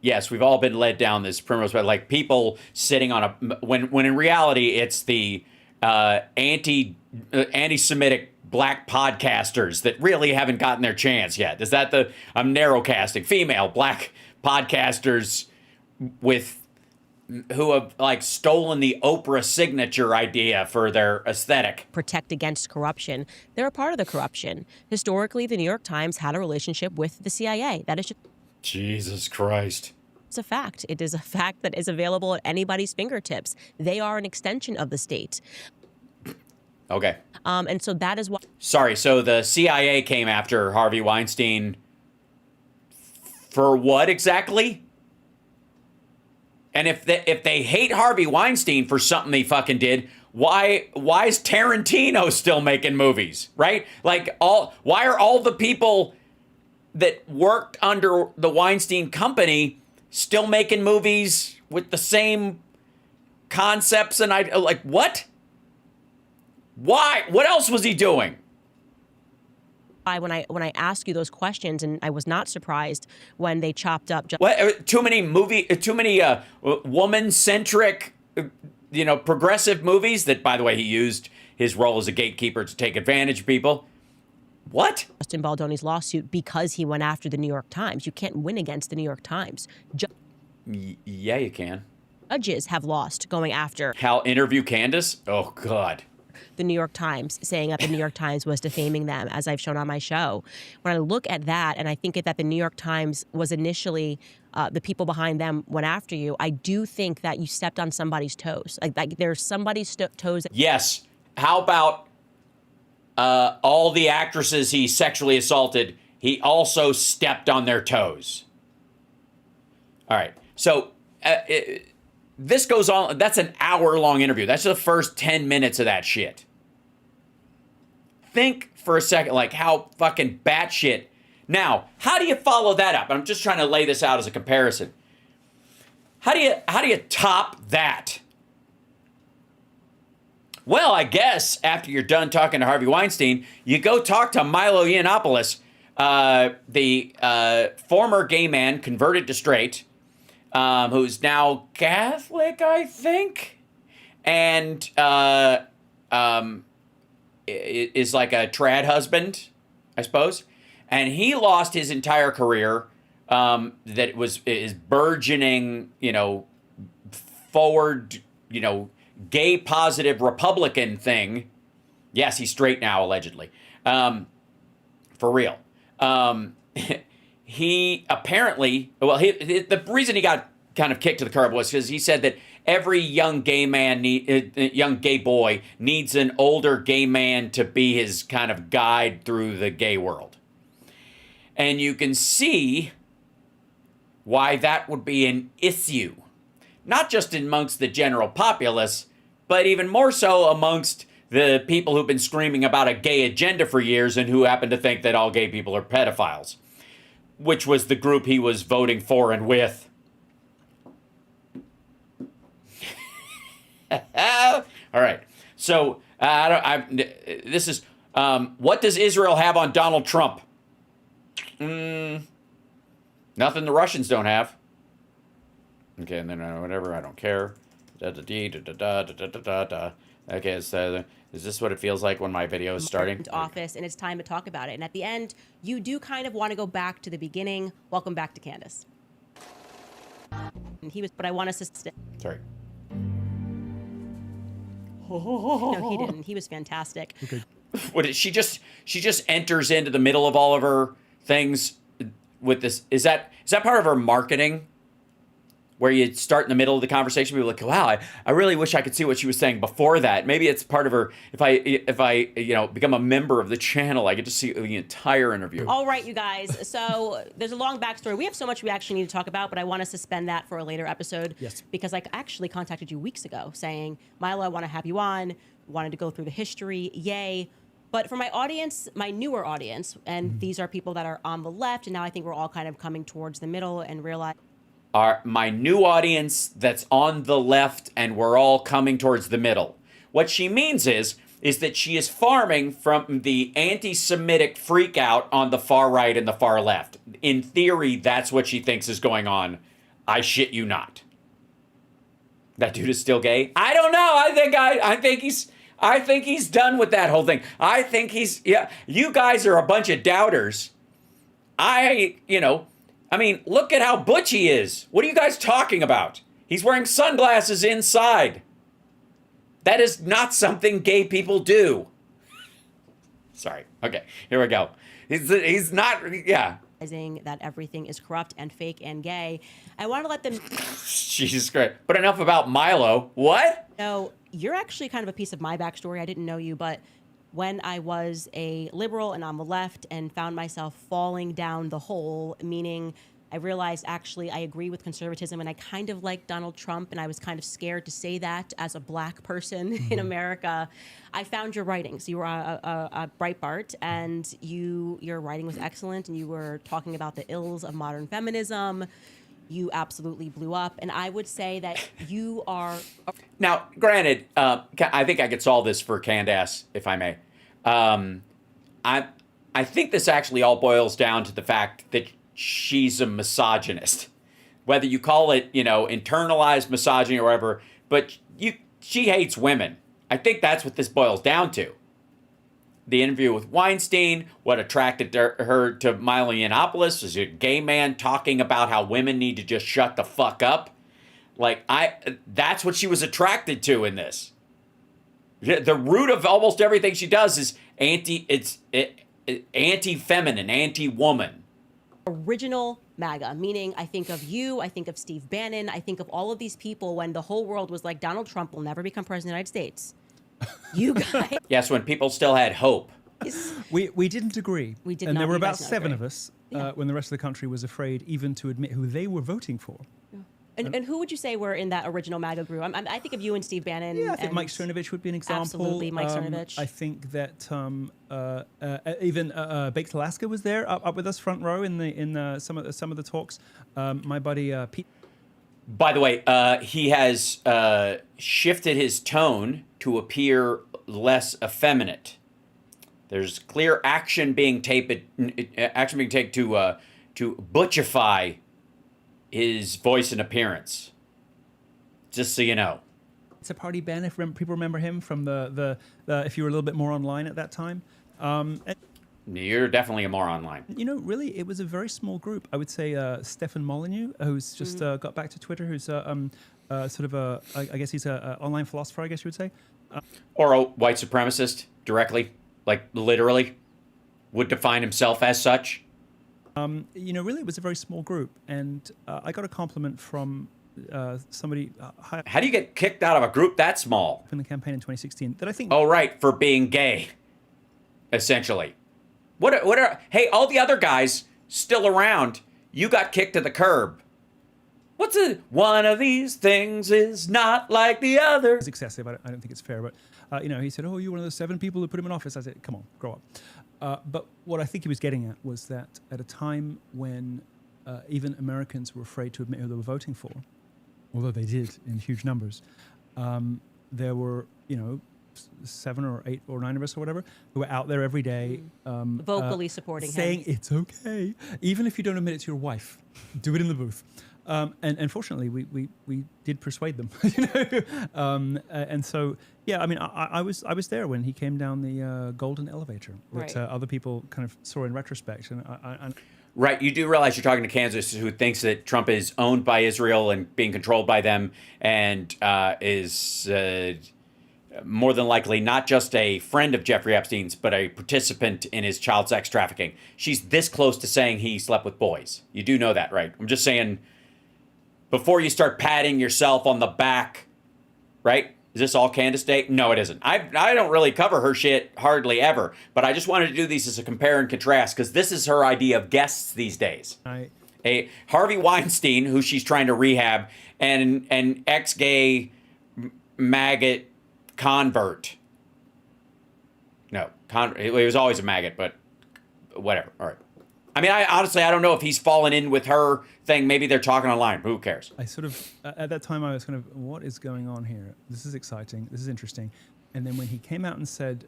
Yes, we've all been led down this primrose path, like people sitting on a when in reality it's the anti-Semitic black podcasters that really haven't gotten their chance yet. Is that the I'm narrowcasting female black podcasters with who have like stolen the Oprah signature idea for their aesthetic. Protect against corruption. They're a part of the corruption. Historically, the New York Times had a relationship with the CIA. That is just Jesus Christ. it's a fact. It is a fact that is available at anybody's fingertips. They are an extension of the state. Okay. And so that is why. Sorry, so the CIA came after Harvey Weinstein for what exactly? And if they hate Harvey Weinstein for something he fucking did, why is Tarantino still making movies, right? Like why are all the people that worked under the Weinstein Company still making movies with the same concepts and like what? Why? What else was he doing? When I ask you those questions, and I was not surprised when they chopped up. What? Too many woman-centric, progressive movies that, by the way, he used his role as a gatekeeper to take advantage of people. What? Justin Baldoni's lawsuit because he went after the New York Times. You can't win against the New York Times. Yeah, you can. Judges have lost going after. Hal interview Candace? Oh, God. The New York Times, saying that the New York Times was defaming them, as I've shown on my show. When I look at that, and I think that the New York Times was initially the people behind them went after you, I do think that you stepped on somebody's toes. Like there's somebody's toes. Yes. How about all the actresses he sexually assaulted? He also stepped on their toes. All right. So this goes on. That's an hour-long interview. That's the first 10 minutes of that shit. Think for a second, like how fucking batshit. Now, how do you follow that up? I'm just trying to lay this out as a comparison. How do you top that? Well, I guess after you're done talking to Harvey Weinstein, you go talk to Milo Yiannopoulos, the former gay man converted to straight, who's now Catholic, I think, and is like a trad husband, I suppose. And he lost his entire career that is burgeoning, forward, gay positive Republican thing. Yes, he's straight now, allegedly. For real. He apparently, the reason he got kind of kicked to the curb was because he said that every young gay man, young gay boy needs an older gay man to be his kind of guide through the gay world. And you can see why that would be an issue. Not just amongst the general populace, but even more so amongst the people who've been screaming about a gay agenda for years and who happen to think that all gay people are pedophiles, which was the group he was voting for and with. All right. So, this is, what does Israel have on Donald Trump? Nothing the Russians don't have. Okay, and then whatever, I don't care. Okay, so is this what it feels like when my video is starting? Office, and it's time to talk about it. And at the end, you do kind of want to go back to the beginning. Welcome back to Candace. And but I want us to Sorry. No, he didn't. He was fantastic. Okay. What is she just enters into the middle of all of her things with this? Is that part of her marketing? Where you start in the middle of the conversation, people are like, wow, I really wish I could see what she was saying before that. Maybe it's part of her. If I become a member of the channel, I get to see the entire interview. All right, you guys. So there's a long backstory. We have so much we actually need to talk about, but I want to suspend that for a later episode. Yes. Because I actually contacted you weeks ago saying, Milo, I want to have you on. Wanted to go through the history. Yay. But for my audience, my newer audience, and these are people that are on the left, and now I think we're all kind of coming towards the middle and realize. My new audience that's on the left and we're all coming towards the middle. What she means is is that she is farming from the anti-Semitic freakout on the far right and the far left. In theory, that's what she thinks is going on. I shit you not. That dude is still gay? I don't know. I think he's done with that whole thing. I think you guys are a bunch of doubters. Look at how butch he is. What are you guys talking about? He's wearing sunglasses inside. That is not something gay people do. Sorry. Okay, here we go. He's not, yeah. That everything is corrupt and fake and gay. I want to let them Jesus Christ. But enough about Milo. What? know you're actually kind of a piece of my backstory. I didn't know you, but when I was a liberal and on the left and found myself falling down the hole, meaning I realized actually I agree with conservatism and I kind of like Donald Trump, and I was kind of scared to say that as a black person in America. I found your writings. You were a Breitbart, and your writing was excellent, and you were talking about the ills of modern feminism. You absolutely blew up, and I would say that you are... Now, granted, I think I could solve this for Candace, if I may. I think this actually all boils down to the fact that she's a misogynist. Whether you call it, internalized misogyny or whatever, but she hates women. I think that's what this boils down to. The interview with Weinstein, what attracted her to Milo Yiannopoulos is a gay man talking about how women need to just shut the fuck up. That's what she was attracted to in this. The root of almost everything she does is anti-feminine, anti-woman. Original MAGA, meaning I think of you, I think of Steve Bannon, I think of all of these people when the whole world was like, Donald Trump will never become president of the United States. You guys... Yes, when people still had hope. We didn't agree. We did and not. there were You about guys not 7 agree. of us when the rest of the country was afraid even to admit who they were voting for. And who would you say were in that original MAGA group? I think of you and Steve Bannon. Yeah, I think and Mike Cernovich would be an example. Absolutely, Mike Cernovich. I think that even Baked Alaska was there, up with us, front row in some of the talks. My buddy Pete. By the way, he has shifted his tone to appear less effeminate. There's clear action being taken to butchify his voice and appearance. Just so you know. It's a party ban. If people remember him from the if you were a little bit more online at that time. You're definitely a more online. Really, it was a very small group. I would say Stefan Molyneux, who's just got back to Twitter, who's sort of I guess he's an online philosopher, I guess you would say. Or a white supremacist, directly, literally, would define himself as such. Really, it was a very small group, and I got a compliment from somebody. How do you get kicked out of a group that small? In the campaign in 2016, that I think. Oh, right, for being gay, essentially. Hey, all the other guys still around. You got kicked to the curb. One of these things is not like the other. It's excessive. I don't think it's fair, but he said, "Oh, you're one of the 7 people who put him in office." I said, "Come on, grow up." But what I think he was getting at was that at a time when even Americans were afraid to admit who they were voting for, although they did in huge numbers, there were 7 or 8 or 9 of us or whatever who were out there every day vocally supporting saying him. it's okay, even if you don't admit it to your wife, do it in the booth. And fortunately, we did persuade them, and so I was there when he came down the golden elevator that other people kind of saw in retrospect, and Right, you do realize you're talking to Kansas, who thinks that Trump is owned by Israel and being controlled by them, and is more than likely not just a friend of Jeffrey Epstein's, but a participant in his child sex trafficking. She's this close to saying he slept with boys. You do know that, right? I'm just saying, before you start patting yourself on the back, right? Is this all Candace Day? No, it isn't. I don't really cover her shit hardly ever, but I just wanted to do these as a compare and contrast, because this is her idea of guests these days. A Harvey Weinstein, who she's trying to rehab, and an ex-gay maggot convert. No, he was always a maggot, but whatever. All right. I mean, I honestly, I don't know if he's fallen in with her thing. Maybe they're talking online. Who cares? I sort of, at that time, I was kind of, what is going on here? This is exciting. This is interesting. And then when he came out and said,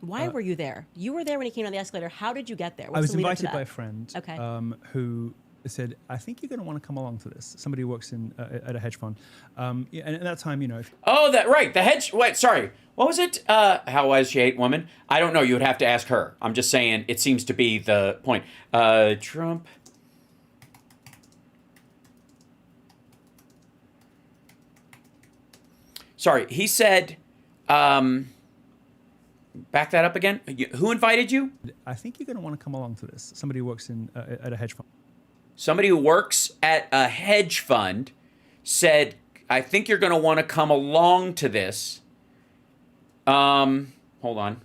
Why were you there? You were there when he came down the escalator. How did you get there? What's I was the lead up to invited by a that? friend Okay. who said, I think you're going to want to come along to this. Somebody who works in at a hedge fund. Yeah, and at that time, you know, Oh, that right. The hedge. Wait, sorry. What was it? How wise she ate woman? I don't know. You would have to ask her. I'm just saying. It seems to be the point. Trump. Sorry, he said. Back that up again. Who invited you? I think you're going to want to come along to this. Somebody who works in at a hedge fund. Somebody who works at a hedge fund said, I think you're going to want to come along to this. Hold on.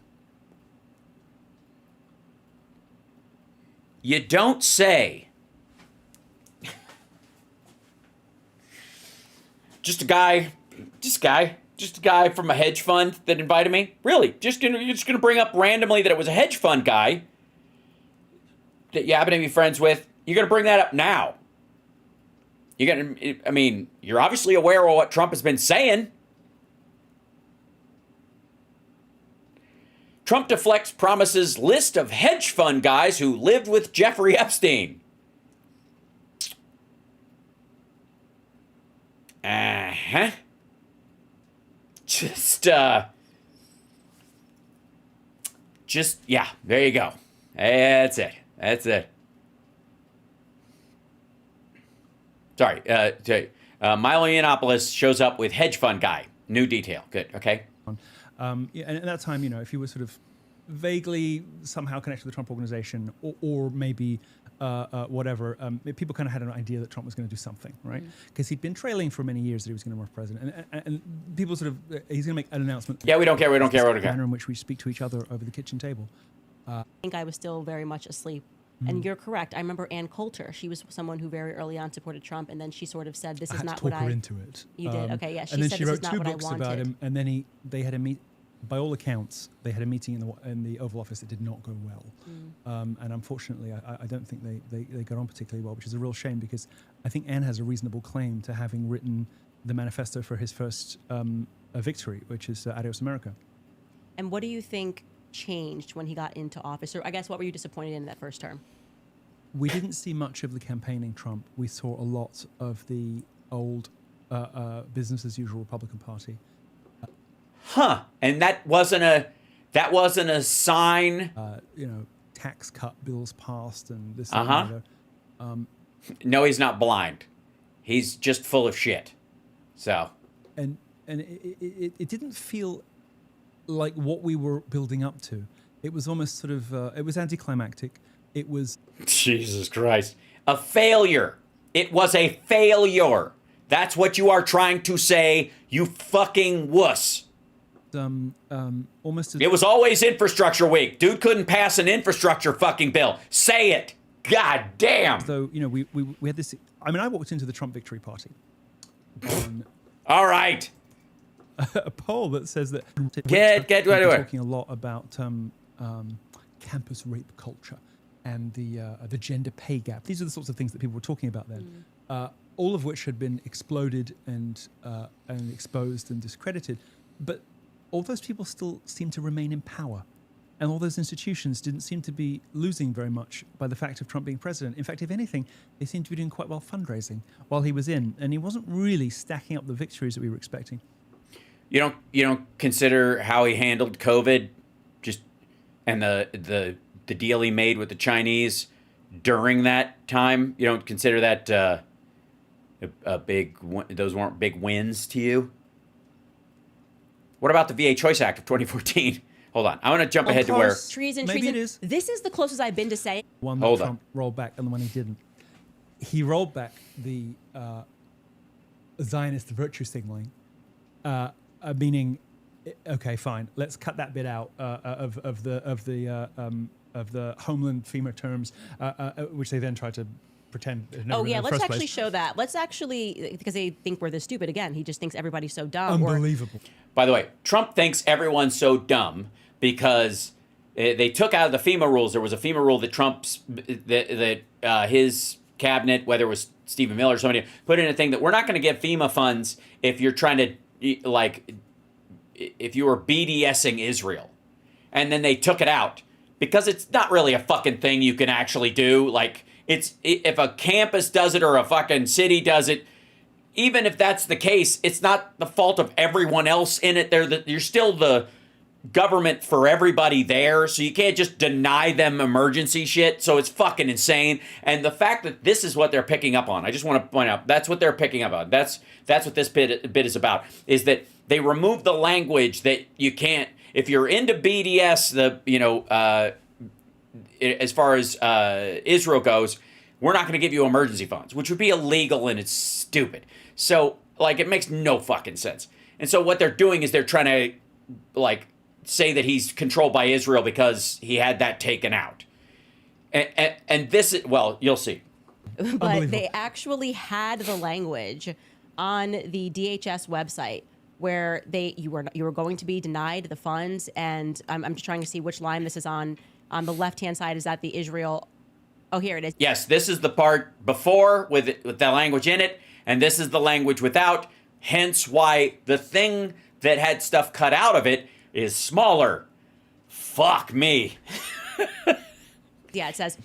You don't say. Just a guy from a hedge fund that invited me. Really? You're just gonna bring up randomly that it was a hedge fund guy that you happen to be friends with. You're gonna bring that up now. I mean, you're obviously aware of what Trump has been saying. Trump deflects promises list of hedge fund guys who lived with Jeffrey Epstein. Uh-huh. Yeah, there you go. That's it. Sorry, Milo Yiannopoulos shows up with hedge fund guy. New detail. Good, okay. Yeah, and at that time, you know, if you were sort of vaguely somehow connected to the Trump organization, or maybe whatever, people kind of had an idea that Trump was going to do something, right? Because he'd been trailing for many years that he was going to run for president, and people sort of, he's going to make an announcement. Yeah, we don't care. The manner in which we speak to each other over the kitchen table. I think I was still very much asleep. And you're correct. I remember Ann Coulter. She was someone who very early on supported Trump, and then she sort of said, "This is not what I." I had to talk her into it. You did, okay, yeah. She and then said, she "This wrote is not two what I books wanted." about him, and then they had a meet. By all accounts, they had a meeting in the Oval Office that did not go well, and unfortunately, I don't think they got on particularly well, which is a real shame because I think Ann has a reasonable claim to having written the manifesto for his first victory, which is Adios America. And what do you think changed when he got into office, or I guess what were you disappointed in that first term? We didn't see much of the campaigning Trump. We saw a lot of the old business as usual Republican Party. Huh? And that wasn't a sign. You know, tax cut bills passed and this and that. No, he's not blind. He's just full of shit. So. And it didn't feel like what we were building up to. It was almost sort of it was anticlimactic. It was Jesus Christ. A failure. It was a failure. That's what you are trying to say, you fucking wuss. Almost. It was always infrastructure week. Dude couldn't pass an infrastructure fucking bill. Say it. God damn. So, you know, we had this. I mean, I walked into the Trump Victory Party. All right. A poll that says that Get right away. Talking a lot about campus rape culture and the gender pay gap. These are the sorts of things that people were talking about then. All of which had been exploded and exposed and discredited, but all those people still seem to remain in power. And all those institutions didn't seem to be losing very much by the fact of Trump being president. In fact, if anything, they seemed to be doing quite well fundraising while he was in. And he wasn't really stacking up the victories that we were expecting. You don't consider how he handled COVID, just and the deal he made with the Chinese during that time? You don't consider that those weren't big wins to you? What about the VA Choice Act of 2014? Hold on. I want to jump ahead to where... Treason. Maybe it is. This is the closest I've been to saying... One that Trump rolled back and the one he didn't. He rolled back the Zionist virtue signaling, meaning, okay, fine, let's cut that bit out of the Homeland FEMA terms, which they then tried to pretend. Oh yeah, let's actually show that. Let's actually, because they think we're this stupid again. He just thinks everybody's so dumb. Unbelievable. By the way, Trump thinks everyone's so dumb because they took out the FEMA rules. There was a FEMA rule that Trump's that his cabinet, whether it was Stephen Miller or somebody, put in a thing that we're not going to give FEMA funds if you're trying to, like, if you were BDSing Israel. And then they took it out because it's not really a fucking thing you can actually do. Like, if a campus does it or a fucking city does it, even if that's the case, it's not the fault of everyone else in it. You're still the government for everybody there, so you can't just deny them emergency shit. So it's fucking insane. And the fact that this is what they're picking up on, I just want to point out, that's what they're picking up on. That's what this bit is about, is that they remove the language that you can't, if you're into BDS, as far as Israel goes, we're not going to give you emergency funds, which would be illegal and it's stupid. So, like, it makes no fucking sense. And so what they're doing is they're trying to, like, say that he's controlled by Israel because he had that taken out. And this is, well, you'll see. But they actually had the language on the DHS website where you were going to be denied the funds, and I'm just trying to see which line this is on. On the left-hand side, is that the Israel? Oh, here it is. Yes, this is the part before with the language in it, and this is the language without. Hence why the thing that had stuff cut out of it is smaller. Fuck me. Yeah, it says,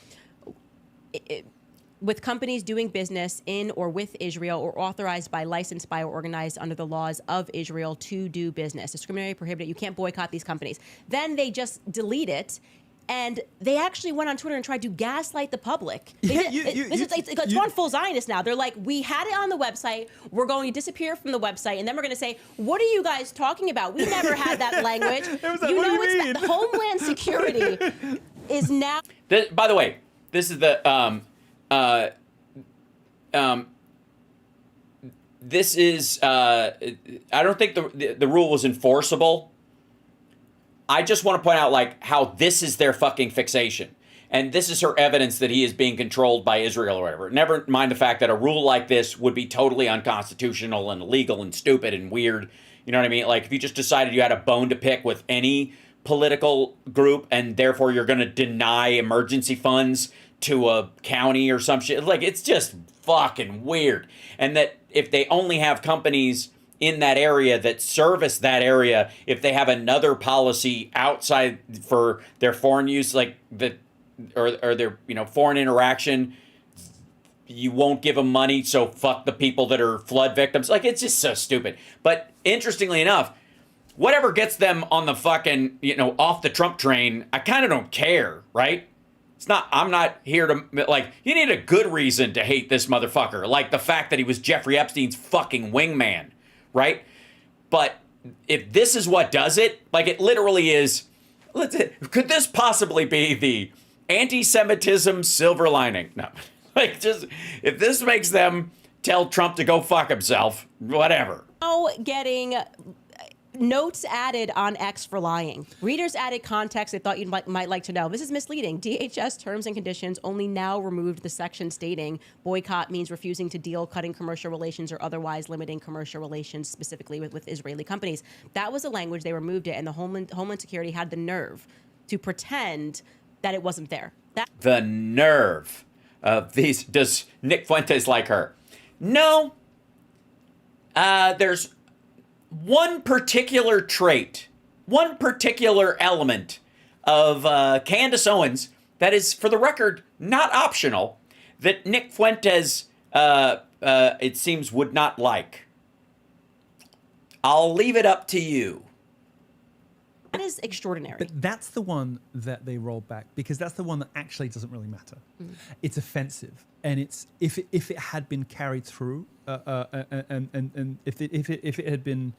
with companies doing business in or with Israel or authorized by, licensed by, or organized under the laws of Israel to do business. Discriminatory, prohibited. You can't boycott these companies. Then they just delete it. And they actually went on Twitter and tried to gaslight the public. It's gone full Zionist now. They're like, we had it on the website. We're going to disappear from the website. And then we're going to say, what are you guys talking about? We never had that language. The Homeland Security is now. By the way, this is the this is I don't think the rule was enforceable. I just want to point out, like, how this is their fucking fixation. And this is her evidence that he is being controlled by Israel or whatever. Never mind the fact that a rule like this would be totally unconstitutional and illegal and stupid and weird. You know what I mean? Like, if you just decided you had a bone to pick with any political group and therefore you're going to deny emergency funds to a county or some shit. Like, it's just fucking weird. And that if they only have companies in that area that service that area, if they have another policy outside for their foreign use, like the or their foreign interaction, you won't give them money. So fuck the people that are flood victims. Like, it's just so stupid. But interestingly enough, whatever gets them on the fucking off the Trump train, I kind of don't care, right? It's not. I'm not here to, like, you need a good reason to hate this motherfucker, like the fact that he was Jeffrey Epstein's fucking wingman. Right? But if this is what does it, like, it literally is, could this possibly be the anti-Semitism silver lining? No. Like, just, if this makes them tell Trump to go fuck himself, whatever. Now getting notes added on X for lying. Readers added context they thought you might like to know. This is misleading. DHS terms and conditions only now removed the section stating boycott means refusing to deal, cutting commercial relations, or otherwise limiting commercial relations, specifically with Israeli companies. That was the language. They removed it, and the Homeland Security had the nerve to pretend that it wasn't there. The nerve of these. Does Nick Fuentes like her? No. There's one particular trait, one particular element of Candace Owens that is, for the record, not optional, that Nick Fuentes, it seems, would not like. I'll leave it up to you. That is extraordinary. But that's the one that they rolled back, because that's the one that actually doesn't really matter. It's offensive, and it's if it had been carried through, and if it had been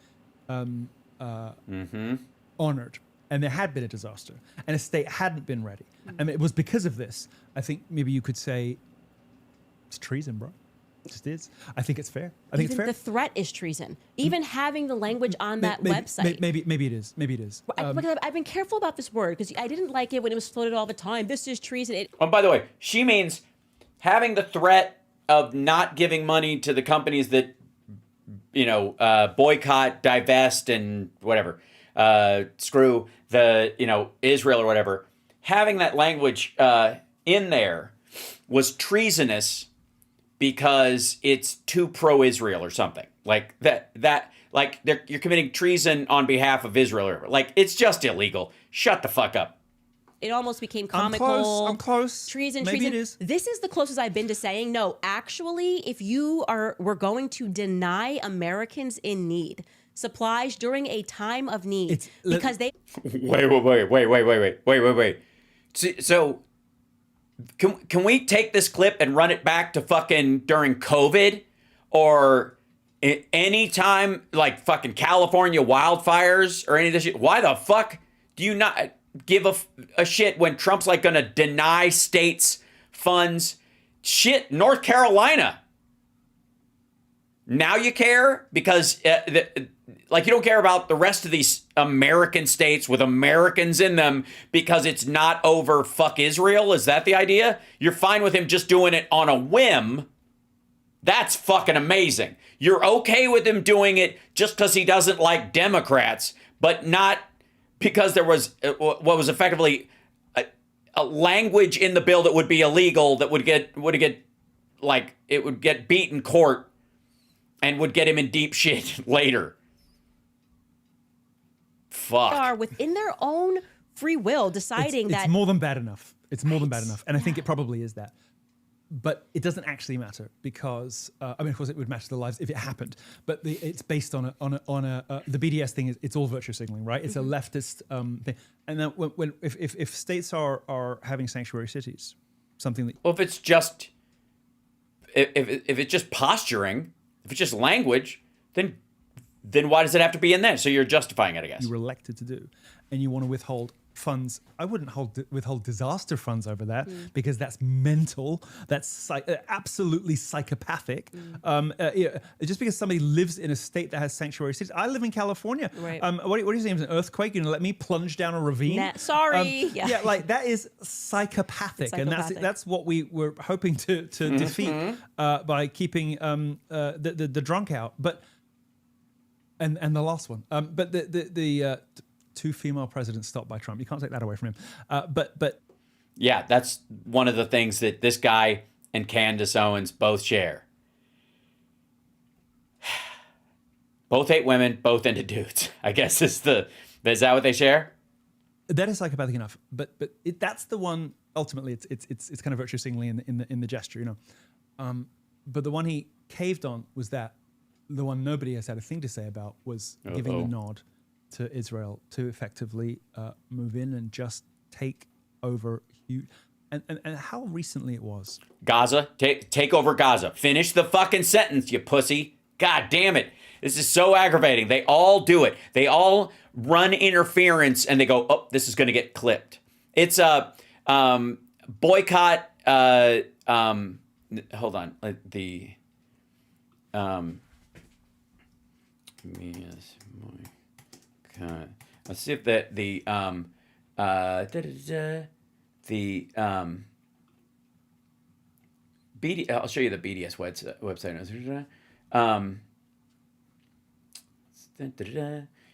honored, and there had been a disaster, and a state hadn't been ready, and it was because of this, I think maybe you could say it's treason, bro. It just is. I think it's fair. I think it's fair. The threat is treason. Even having the language on that website. Maybe it is. Maybe it is. I've been careful about this word because I didn't like it when it was floated all the time. This is treason. Oh, by the way, she means having the threat of not giving money to the companies that, boycott, divest, and whatever. screw the, Israel or whatever. Having that language in there was treasonous because it's too pro-Israel or something. Like you're committing treason on behalf of Israel. Or, like, it's just illegal. Shut the fuck up. It almost became comical. I'm close. Treason. Maybe it is. This is the closest I've been to saying, no, actually, if we're going to deny Americans in need supplies during a time of need because they... Wait. So can we take this clip and run it back to fucking during COVID or any time, like fucking California wildfires or any of this shit? Why the fuck do you not give a shit when Trump's like gonna deny states funds? Shit, North Carolina. Now you care because you don't care about the rest of these American states with Americans in them because it's not over fuck Israel. Is that the idea? You're fine with him just doing it on a whim. That's fucking amazing. You're okay with him doing it just because he doesn't like Democrats, but not because there was what was effectively a language in the bill that would be illegal that would get beat in court and would get him in deep shit later. Fuck. Are within their own free will deciding that it's more than bad enough. It's more than bad enough, and I think it probably is that. But it doesn't actually matter because of course, it would matter to the lives if it happened. But it's based on the BDS thing. It's all virtue signaling, right? It's a leftist thing. And then if states are having sanctuary cities, something that if it's just if it's just posturing, if it's just language, then why does it have to be in there? So you're justifying it, I guess. You were elected to do, and you want to withhold funds. I wouldn't withhold disaster funds over that because that's mental. That's absolutely psychopathic. Just because somebody lives in a state that has sanctuary cities. I live in California. Right. What do you say? It was an earthquake. You're gonna let me plunge down a ravine? Sorry. Yeah, like that is psychopathic, and that's what we were hoping to defeat by keeping the drunk out. But and the last one. But the 2 female presidents stopped by Trump. You can't take that away from him. But yeah, that's one of the things that this guy and Candace Owens both share. Both hate women, both into dudes. I guess is that what they share? That is psychopathic enough. But that's the one. Ultimately, it's kind of virtue signaling in the gesture, But the one he caved on was that. The one nobody has had a thing to say about was giving the nod to Israel to effectively move in and just take over huge. And how recently it was. Gaza, take over Gaza. Finish the fucking sentence, you pussy. God damn it. This is so aggravating. They all do it. They all run interference and they go, oh, this is going to get clipped. It's a boycott. Hold on. Yes, let's see if the BD. I'll show you the BDS website.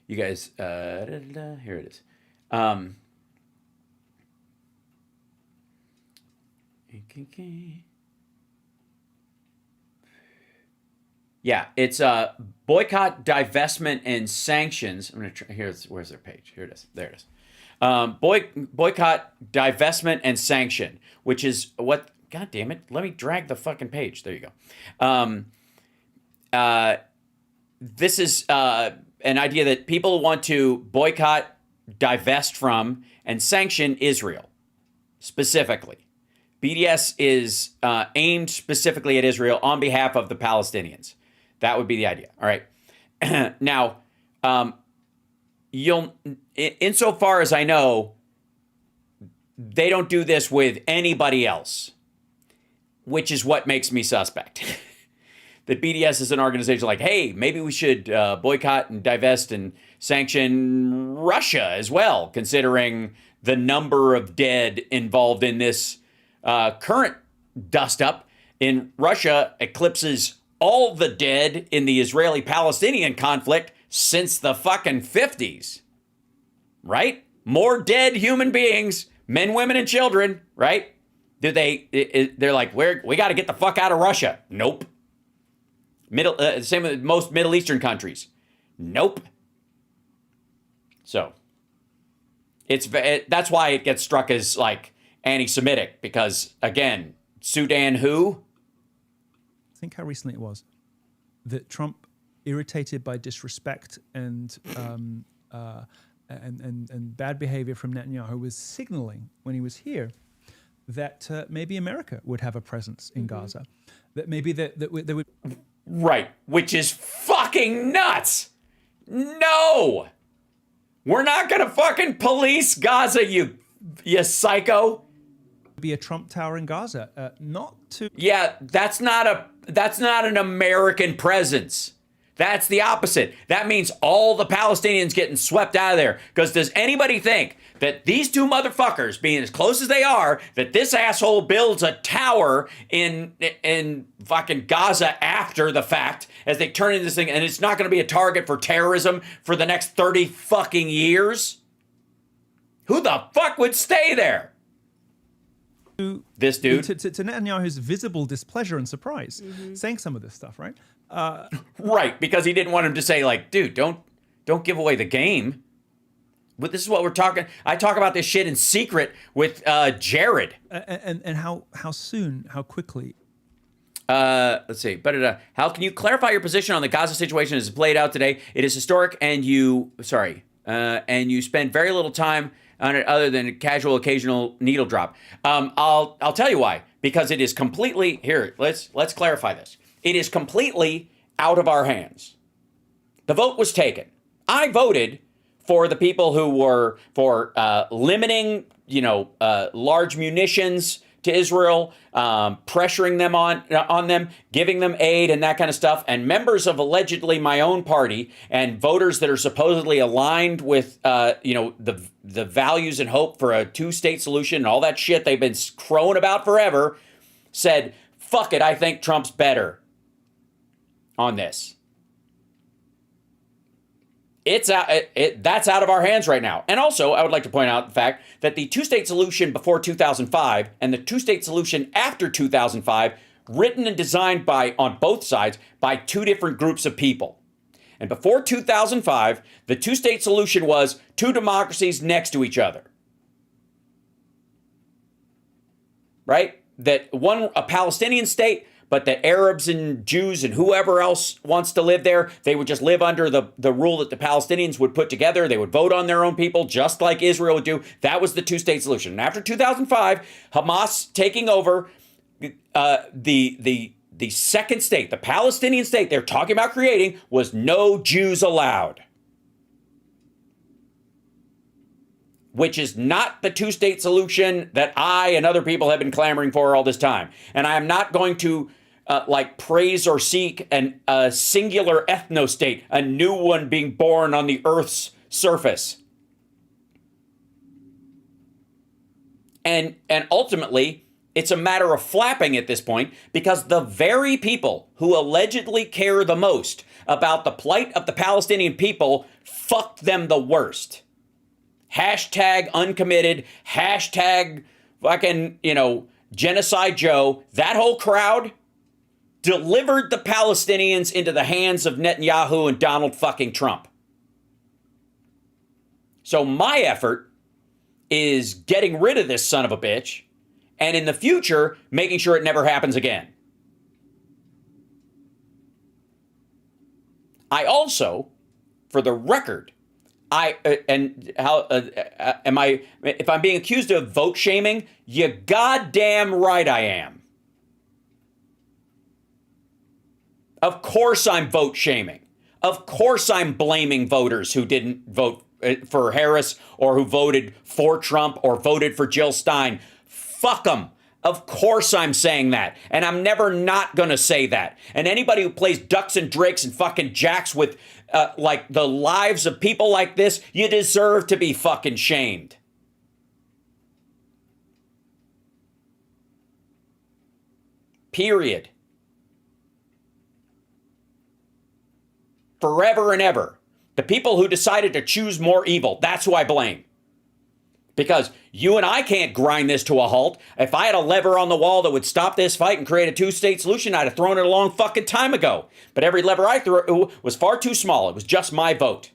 You guys, here it is. Yeah, it's boycott, divestment, and sanctions. I'm gonna try. Where's their page? Here it is. There it is. Boycott, divestment, and sanction, which is what? God damn it! Let me drag the fucking page. There you go. This is an idea that people want to boycott, divest from, and sanction Israel specifically. BDS is aimed specifically at Israel on behalf of the Palestinians. That would be the idea. All right. Now, insofar as I know, they don't do this with anybody else, which is what makes me suspect. That BDS is an organization like, hey, maybe we should boycott and divest and sanction Russia as well, considering the number of dead involved in this current dust-up in Russia eclipses all the dead in the Israeli-Palestinian conflict since the fucking 50s. right? More dead human beings, men, women, and children, right? They're like, we got to get the fuck out of Russia. Nope. Same with most Middle Eastern countries. Nope. So that's why it gets struck as like anti-Semitic, because again, Sudan who? Think how recently it was that Trump, irritated by disrespect and bad behavior from Netanyahu, was signaling when he was here that maybe America would have a presence in Gaza, that maybe there would. Right, which is fucking nuts. No, we're not gonna fucking police Gaza, you psycho. Be a Trump Tower in Gaza, not to. Yeah, that's not an American presence. That's the opposite. That means all the Palestinians getting swept out of there. Because does anybody think that these two motherfuckers, being as close as they are, that this asshole builds a tower in fucking Gaza after the fact as they turn into this thing, and it's not going to be a target for terrorism for the next 30 fucking years? Who the fuck would stay there? This dude. To Netanyahu's visible displeasure and surprise, saying some of this stuff, right? Right, because he didn't want him to say, like, dude, don't give away the game. But this is what we're talking. I talk about this shit in secret with Jared. And how soon, how quickly. Let's see. But how can you clarify your position on the Gaza situation as played out today? It is historic, and you spend very little time on it other than a casual, occasional needle drop. I'll tell you why. Because it is completely here. Let's clarify this. It is completely out of our hands. The vote was taken. I voted for the people who were for limiting, large munitions to Israel, pressuring them on them, giving them aid and that kind of stuff. And members of allegedly my own party and voters that are supposedly aligned with, the values and hope for a two-state solution and all that shit they've been crowing about forever, said, fuck it, I think Trump's better on this. That's out of our hands right now. And also, I would like to point out the fact that the two-state solution before 2005 and the two-state solution after 2005, written and designed on both sides by two different groups of people. And before 2005, the two-state solution was two democracies next to each other. Right? That one, a Palestinian state, but that Arabs and Jews and whoever else wants to live there, they would just live under the rule that the Palestinians would put together. They would vote on their own people, just like Israel would do. That was the two-state solution. And after 2005, Hamas taking over the second state, the Palestinian state they're talking about creating, was no Jews allowed. Which is not the two-state solution that I and other people have been clamoring for all this time. And I am not going to praise or seek a singular ethno-state, a new one being born on the Earth's surface. And ultimately, it's a matter of flapping at this point, because the very people who allegedly care the most about the plight of the Palestinian people fucked them the worst. Hashtag uncommitted, hashtag fucking, Genocide Joe. That whole crowd delivered the Palestinians into the hands of Netanyahu and Donald fucking Trump. So my effort is getting rid of this son of a bitch, and in the future, making sure it never happens again. I also, for the record, if I'm being accused of vote shaming, you goddamn right I am. Of course I'm vote shaming. Of course I'm blaming voters who didn't vote for Harris or who voted for Trump or voted for Jill Stein. Fuck them. Of course I'm saying that. And I'm never not going to say that. And anybody who plays ducks and drakes and fucking jacks with the lives of people like this, you deserve to be fucking shamed. Period. Forever and ever. The people who decided to choose more evil, that's who I blame. Because you and I can't grind this to a halt. If I had a lever on the wall that would stop this fight and create a two-state solution, I'd have thrown it a long fucking time ago. But every lever I threw was far too small. It was just my vote.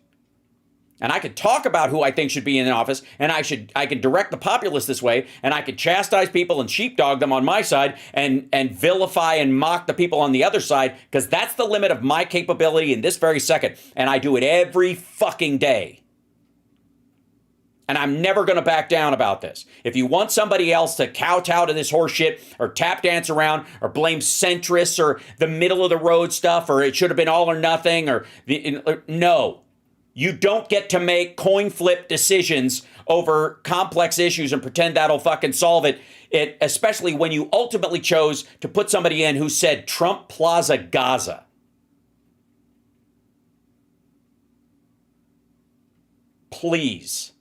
And I could talk about who I think should be in office, and I could direct the populace this way, and I could chastise people and sheepdog them on my side and vilify and mock the people on the other side, because that's the limit of my capability in this very second. And I do it every fucking day. And I'm never going to back down about this. If you want somebody else to kowtow to this horse shit or tap dance around or blame centrists or the middle of the road stuff or it should have been all or nothing no. You don't get to make coin flip decisions over complex issues and pretend that'll fucking solve it. Especially when you ultimately chose to put somebody in who said Trump Plaza Gaza. Please.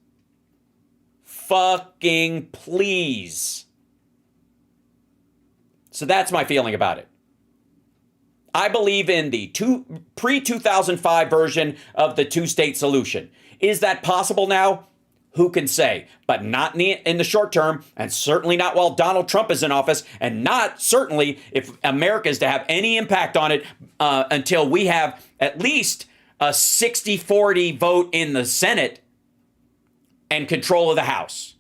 Fucking please. So that's my feeling about it. I believe in the pre-2005 version of the two-state solution. Is that possible now? Who can say? But not in the short term, and certainly not while Donald Trump is in office, and not certainly if America is to have any impact on it until we have at least a 60-40 vote in the Senate and control of the House.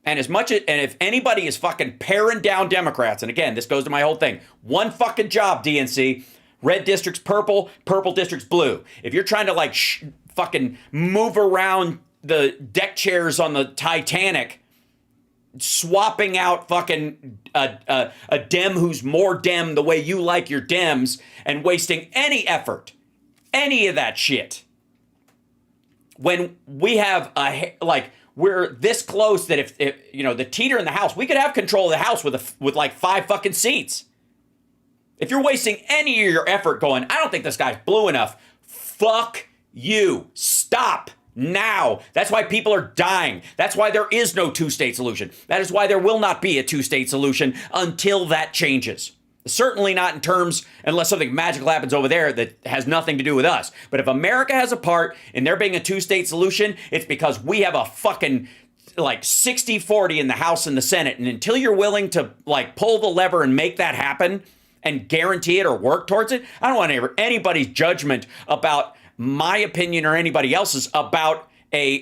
And if anybody is fucking paring down Democrats, and again, this goes to my whole thing, one fucking job, DNC, red district's purple, purple district's blue. If you're trying to fucking move around the deck chairs on the Titanic, swapping out fucking a Dem who's more Dem the way you like your Dems, and wasting any effort, any of that shit, when we have we're this close that if the teeter in the House, we could have control of the House with like 5 fucking seats. If you're wasting any of your effort going, I don't think this guy's blue enough, fuck you. Stop now. That's why people are dying. That's why there is no two-state solution. That is why there will not be a two-state solution until that changes. Certainly not in terms, unless something magical happens over there that has nothing to do with us. But if America has a part in there being a two-state solution, it's because we have a fucking 60-40 in the House and the Senate. And until you're willing to pull the lever and make that happen and guarantee it or work towards it, I don't want to hear anybody's judgment about my opinion or anybody else's about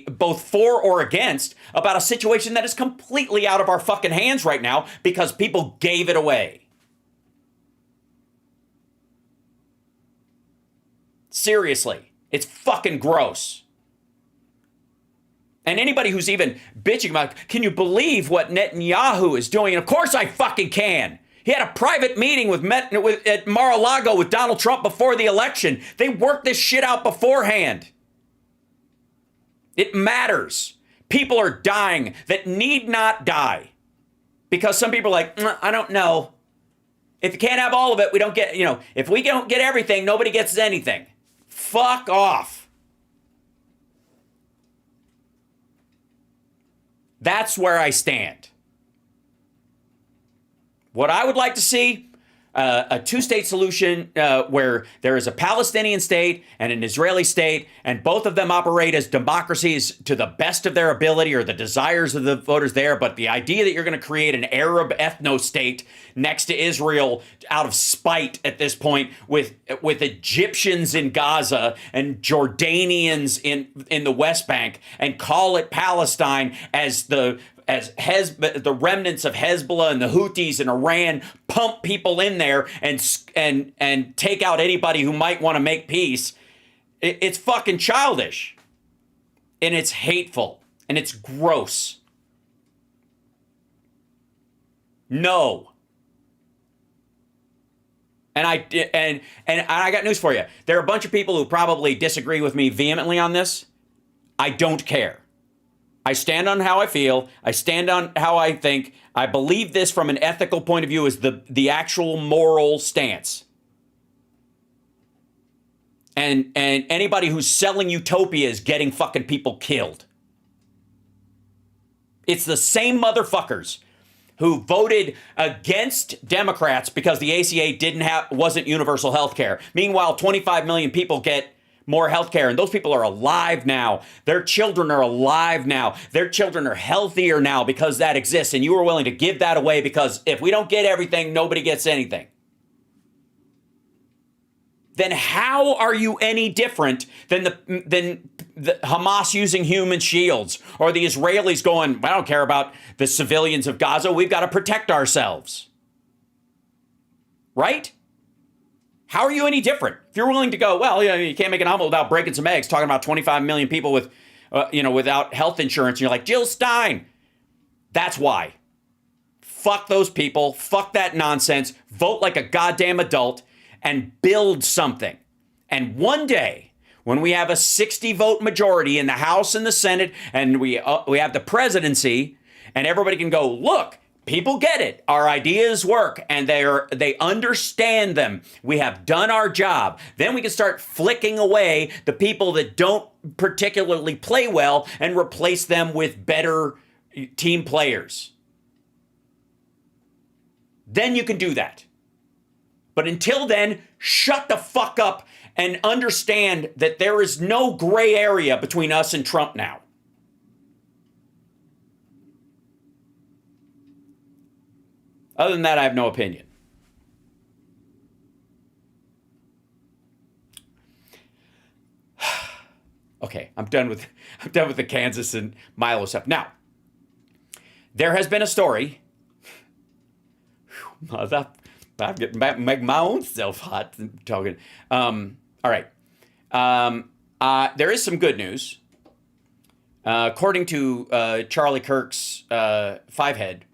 both for or against about a situation that is completely out of our fucking hands right now because people gave it away. Seriously, it's fucking gross. And anybody who's even bitching about, can you believe what Netanyahu is doing? And of course I fucking can. He had a private meeting at Mar-a-Lago with Donald Trump before the election. They worked this shit out beforehand. It matters. People are dying that need not die. Because some people are like, I don't know. If you can't have all of it, we don't get, if we don't get everything, nobody gets anything. Fuck off. That's where I stand. What I would like to see, a two-state solution where there is a Palestinian state and an Israeli state, and both of them operate as democracies to the best of their ability or the desires of the voters there. But the idea that you're going to create an Arab ethno-state next to Israel out of spite at this point with Egyptians in Gaza and Jordanians in the West Bank and call it Palestine as the remnants of Hezbollah and the Houthis and Iran pump people in there and take out anybody who might want to make peace. It's fucking childish. And it's hateful. And it's gross. No. And I got news for you. There are a bunch of people who probably disagree with me vehemently on this. I don't care. I stand on how I feel. I stand on how I think. I believe this from an ethical point of view is the actual moral stance. And anybody who's selling utopia is getting fucking people killed. It's the same motherfuckers who voted against Democrats because the ACA wasn't universal health care. Meanwhile, 25 million people get more health care. And those people are alive now. Their children are alive now. Their children are healthier now because that exists. And you were willing to give that away because if we don't get everything, nobody gets anything. Then how are you any different than the Hamas using human shields or the Israelis going, I don't care about the civilians of Gaza. We've got to protect ourselves. Right? How are you any different? If you're willing to go, well, you can't make an omelet without breaking some eggs, talking about 25 million people with, without health insurance. And you're like, Jill Stein. That's why. Fuck those people. Fuck that nonsense. Vote like a goddamn adult. And build something. And one day, when we have a 60-vote majority in the House and the Senate, and we have the presidency, and everybody can go, look, people get it. Our ideas work, and they understand them. We have done our job. Then we can start flicking away the people that don't particularly play well and replace them with better team players. Then you can do that. But until then, shut the fuck up and understand that there is no gray area between us and Trump now. Other than that, I have no opinion. Okay, I'm done with the Kansas and Milo stuff. Now, there has been a story. I'm getting back, make my own self hot talking. All right. There is some good news. According to Charlie Kirk's five-head,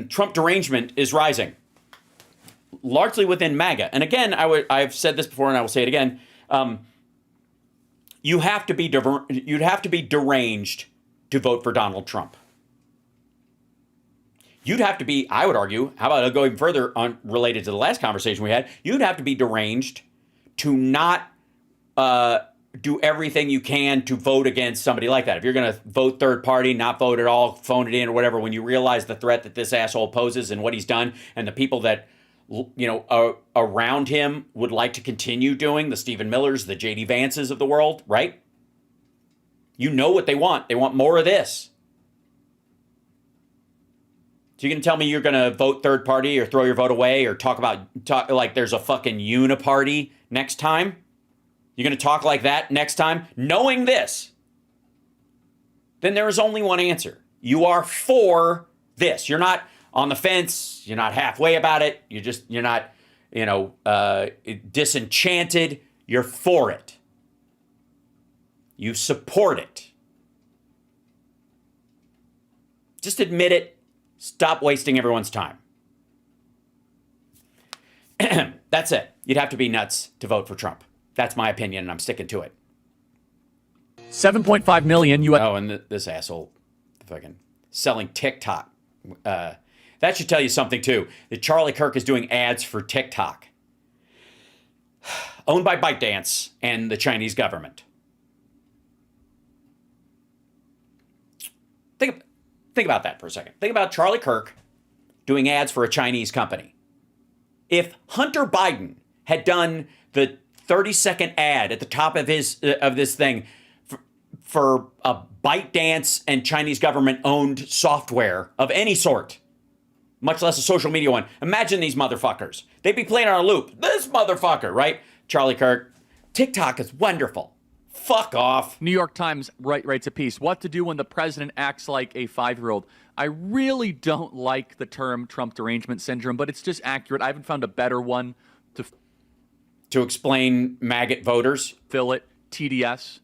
Trump derangement is rising, largely within MAGA. And again, I've said this before, and I will say it again. You'd have to be deranged to vote for Donald Trump. You'd have to be, I would argue, how about go even further on related to the last conversation we had, you'd have to be deranged to not do everything you can to vote against somebody like that. If you're going to vote third party, not vote at all, phone it in or whatever, when you realize the threat that this asshole poses and what he's done and the people that, around him would like to continue doing, the Stephen Millers, the J.D. Vances of the world, right? You know what they want. They want more of this. So you're going to tell me you're going to vote third party or throw your vote away or talk like there's a fucking uniparty next time? You're going to talk like that next time? Knowing this, then there is only one answer. You are for this. You're not on the fence. You're not halfway about it. You're not, disenchanted. You're for it. You support it. Just admit it. Stop wasting everyone's time. That's it. You'd have to be nuts to vote for Trump. That's my opinion, and I'm sticking to it. 7.5 million U.S. Oh, and this asshole fucking selling TikTok. That should tell you something, too. That Charlie Kirk is doing ads for TikTok. Owned by ByteDance and the Chinese government. Think about that for a second. Think about Charlie Kirk doing ads for a Chinese company. If Hunter Biden had done the 30-second ad at the top of this thing for a ByteDance and Chinese government-owned software of any sort, much less a social media one, imagine these motherfuckers. They'd be playing on a loop. This motherfucker, right? Charlie Kirk. TikTok is wonderful. Fuck off. New York Times writes a piece. What to do when the president acts like a 5-year-old. I really don't like the term Trump derangement syndrome, but it's just accurate. I haven't found a better one to explain maggot voters. Fill it. TDS.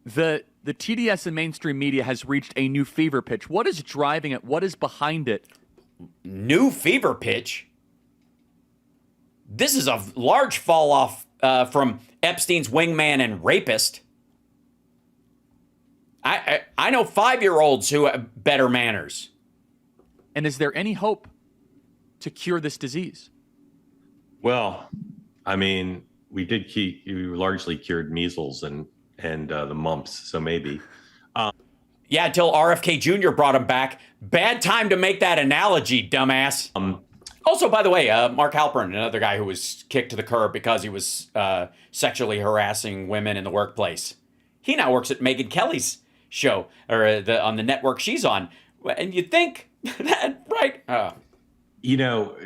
The TDS in mainstream media has reached a new fever pitch. What is driving it? What is behind it? New fever pitch? This is a large fall off from Epstein's wingman and rapist. I know 5-year-olds who have better manners. And is there any hope to cure this disease? Well, I mean, we largely cured measles and the mumps, so maybe. Yeah, until RFK Jr. brought him back. Bad time to make that analogy, dumbass. Also, by the way, Mark Halpern, another guy who was kicked to the curb because he was sexually harassing women in the workplace. He now works at Megyn Kelly's show, or on the network she's on. And you'd think that, right?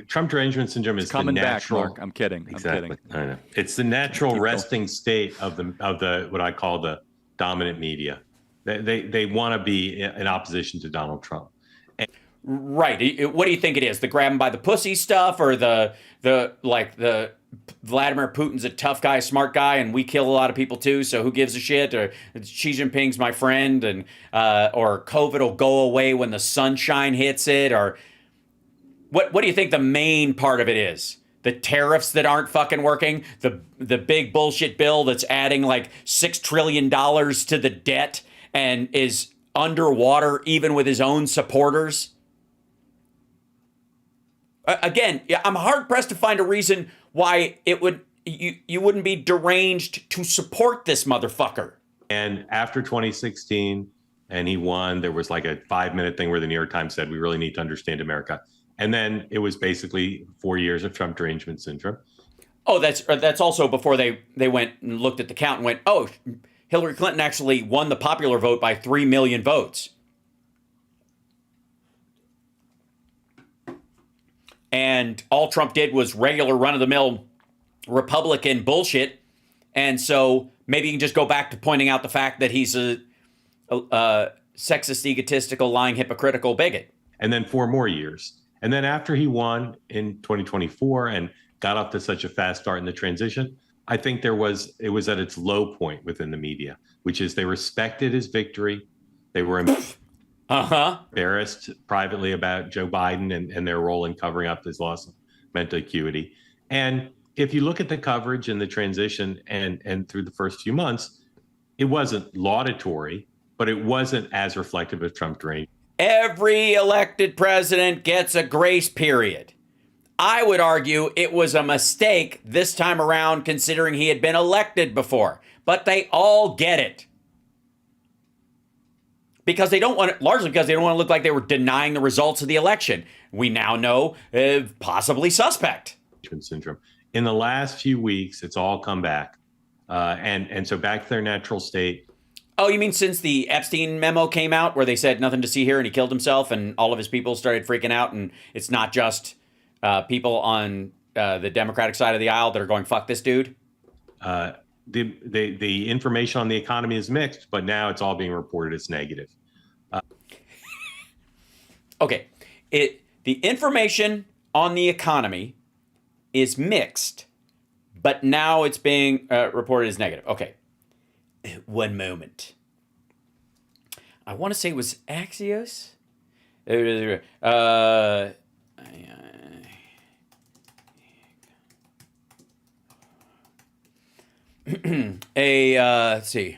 Trump derangement syndrome is Coming the natural. back, Mark. I'm kidding. Exactly. I'm kidding. I know. It's the natural resting state of the what I call the dominant media. They want to be in opposition to Donald Trump. Right. What do you think it is? The grab him by the pussy stuff, or the Vladimir Putin's a tough guy, smart guy, and we kill a lot of people too, so who gives a shit? Or Xi Jinping's my friend, and or COVID will go away when the sunshine hits it, or what do you think the main part of it is? The tariffs that aren't fucking working, the big bullshit bill that's adding like $6 trillion to the debt and is underwater even with his own supporters. Again, I'm hard pressed to find a reason why you wouldn't be deranged to support this motherfucker. And after 2016, and he won, there was like a 5-minute thing where the New York Times said, we really need to understand America. And then it was basically 4 years of Trump derangement syndrome. Oh, that's also before they went and looked at the count and went, oh, Hillary Clinton actually won the popular vote by 3 million votes. And all Trump did was regular run-of-the-mill Republican bullshit. And so maybe you can just go back to pointing out the fact that he's a sexist, egotistical, lying, hypocritical bigot. And then 4 more years. And then after he won in 2024 and got off to such a fast start in the transition, I think it was at its low point within the media, which is they respected his victory. They were embarrassed privately about Joe Biden and their role in covering up his loss of mental acuity. And if you look at the coverage in the transition and through the first few months, it wasn't laudatory, but it wasn't as reflective of Trump derangement. Every elected president gets a grace period. I would argue it was a mistake this time around, considering he had been elected before. But they all get it. Because they don't want to, largely because they don't want to look like they were denying the results of the election. We now know possibly suspect. Syndrome. In the last few weeks, it's all come back. And so back to their natural state. Oh, you mean since the Epstein memo came out where they said nothing to see here and he killed himself and all of his people started freaking out, and it's not just people on the Democratic side of the aisle that are going, fuck this dude? The information on the economy is mixed, but now it's all being reported as negative. Okay. The information on the economy is mixed, but now it's being reported as negative. Okay. One moment. I want to say it was Axios. Let's see.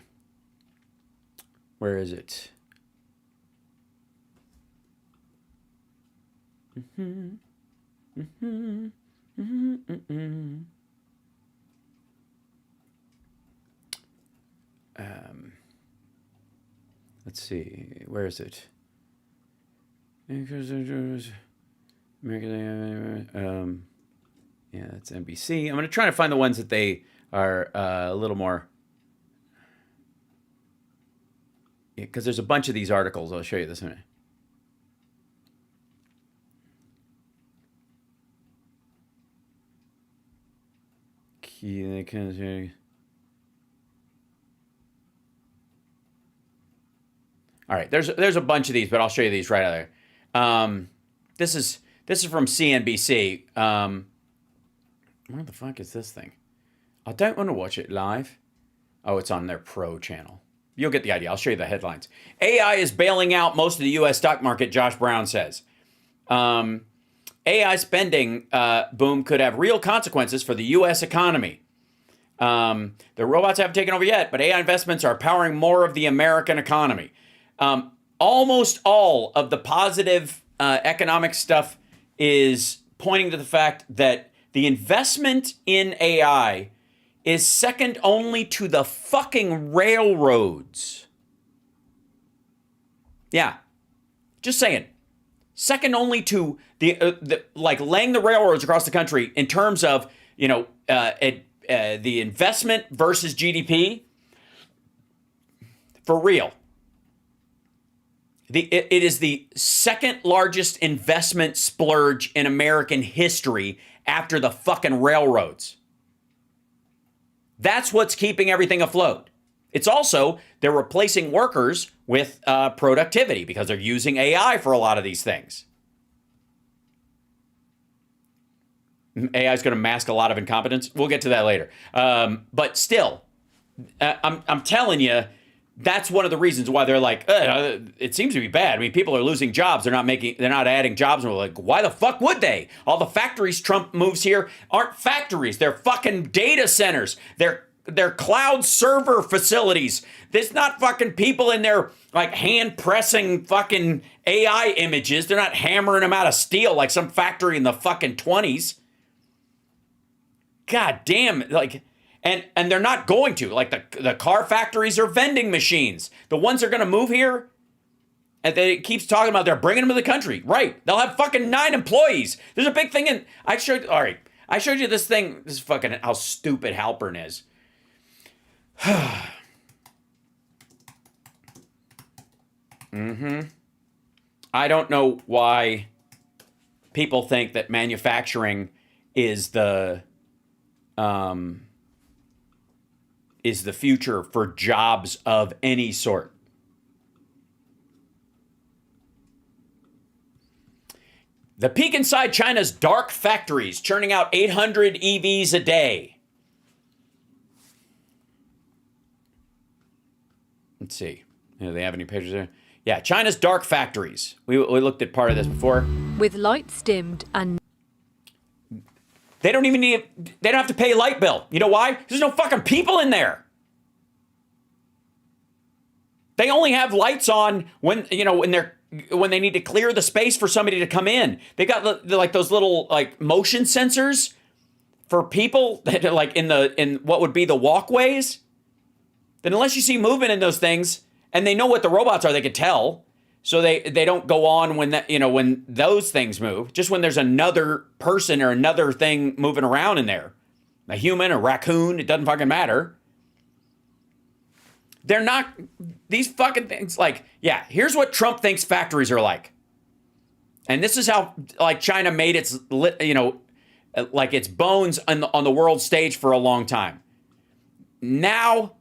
Where is it? Let's see. Where is it? Yeah, that's NBC. I'm going to try to find the ones that they are a little more. Yeah, because there's a bunch of these articles. I'll show you this in a minute. All right, there's a bunch of these, but I'll show you these right out there. This is from CNBC. Where the fuck is this thing? I don't want to watch it live. Oh, it's on their pro channel. You'll get the idea. I'll show you the headlines. AI is bailing out most of the U.S. stock market, Josh Brown says. AI spending boom could have real consequences for the U.S. economy. The robots haven't taken over yet, but AI investments are powering more of the American economy. Almost all of the positive economic stuff is pointing to the fact that the investment in AI is second only to the fucking railroads. Yeah, just saying. second only to the like laying the railroads across the country in terms of, you know, the investment versus GDP. For real. It is the second largest investment splurge in American history after the fucking railroads. That's what's keeping everything afloat. It's also, they're replacing workers with productivity because they're using AI for a lot of these things. AI is going to mask a lot of incompetence. We'll get to that later. But still, I'm telling you, that's one of the reasons why they're like, it seems to be bad. I mean, people are losing jobs. They're not adding jobs. And we're like, why the fuck would they? All the factories Trump moves here aren't factories. They're fucking data centers. They're cloud server facilities. There's not fucking people in there like hand pressing fucking AI images. They're not hammering them out of steel like some factory in the fucking 20s. God damn, like, and they're not going to. Like the car factories are vending machines. The ones that are going to move here, and they keeps talking about they're bringing them to the country. Right. They'll have fucking 9 employees. There's a big thing in, I showed you this thing. This is fucking how stupid Halpern is. I don't know why people think that manufacturing is the future for jobs of any sort. The peak inside China's dark factories, churning out 800 EVs a day. Let's see. Do they have any pictures there? Yeah, China's dark factories. We looked at part of this before. With lights dimmed and... They don't have to pay a light bill. You know why? There's no fucking people in there. They only have lights on when they need to clear the space for somebody to come in. They got like those little like motion sensors for people that are like in what would be the walkways. Then unless you see movement in those things and they know what the robots are, they can tell. So they don't go on when those things move. Just when there's another person or another thing moving around in there. A human, a raccoon, it doesn't fucking matter. They're not, these fucking things, like, yeah, here's what Trump thinks factories are like. And this is how, like, China made its, like its bones on the world stage for a long time. Now,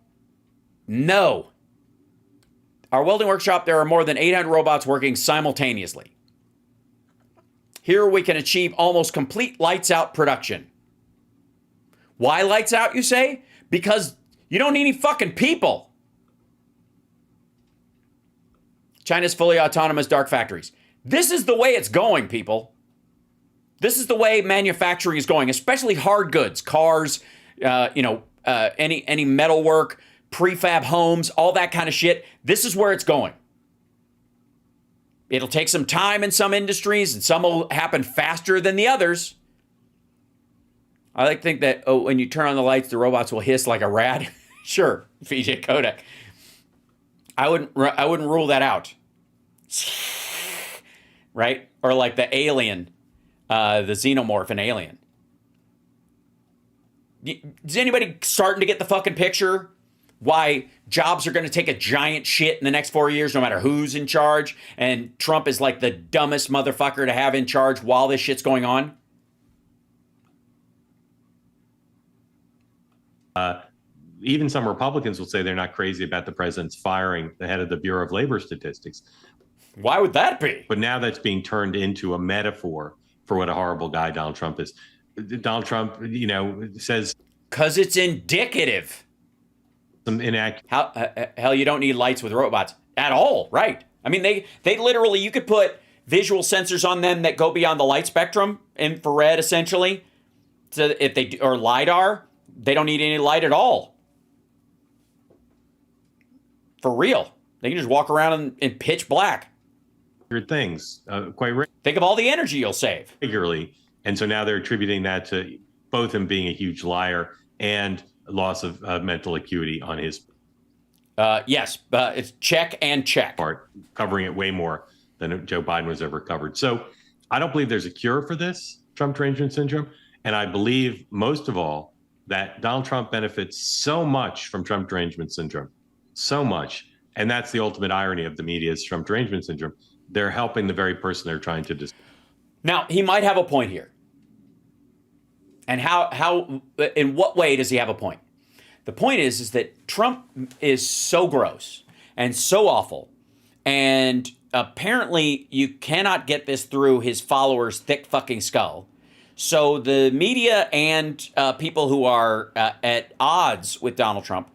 no. Our welding workshop, there are more than 800 robots working simultaneously. Here we can achieve almost complete lights out production. Why lights out, you say? Because you don't need any fucking people. China's fully autonomous dark factories. This is the way it's going, people. This is the way manufacturing is going, especially hard goods, cars, any metalwork, prefab homes, all that kind of shit. This is where it's going. It'll take some time in some industries, and some will happen faster than the others. I like to think that when you turn on the lights, the robots will hiss like a rat. Sure, VJ Kodak. I wouldn't rule that out. Right? Or like the alien, the xenomorph in Alien. Is anybody starting to get the fucking picture? Why jobs are going to take a giant shit in the next 4 years, no matter who's in charge, and Trump is like the dumbest motherfucker to have in charge while this shit's going on? Even some Republicans will say they're not crazy about the president's firing the head of the Bureau of Labor Statistics. Why would that be? But now that's being turned into a metaphor for what a horrible guy Donald Trump is. Donald Trump, says... Because it's indicative. Some inaccurate. Hell, you don't need lights with robots at all, right? I mean, they literally, you could put visual sensors on them that go beyond the light spectrum, infrared essentially. So if or LiDAR, they don't need any light at all. For real, they can just walk around in pitch black. Things quite think of all the energy you'll save regularly, and so now they're attributing that to both him being a huge liar and loss of mental acuity on his yes, it's check and check part, covering it way more than Joe Biden was ever covered. So I don't believe there's a cure for this Trump derangement syndrome. And I believe most of all that Donald Trump benefits so much from Trump derangement syndrome, so much. And that's the ultimate irony of the media's Trump derangement syndrome. They're helping the very person they're trying to Now, he might have a point here. And in what way does he have a point? The point is that Trump is so gross and so awful. And apparently you cannot get this through his followers' thick fucking skull. So the media and people who are at odds with Donald Trump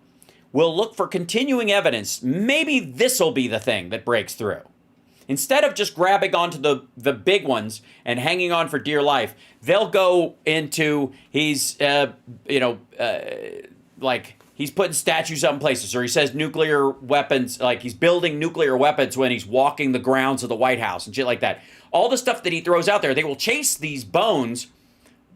will look for continuing evidence. Maybe this will be the thing that breaks through. Instead of just grabbing onto the big ones and hanging on for dear life, they'll go into like he's putting statues up in places, or he says nuclear weapons, like he's building nuclear weapons when he's walking the grounds of the White House and shit like that. All the stuff that he throws out there, they will chase these bones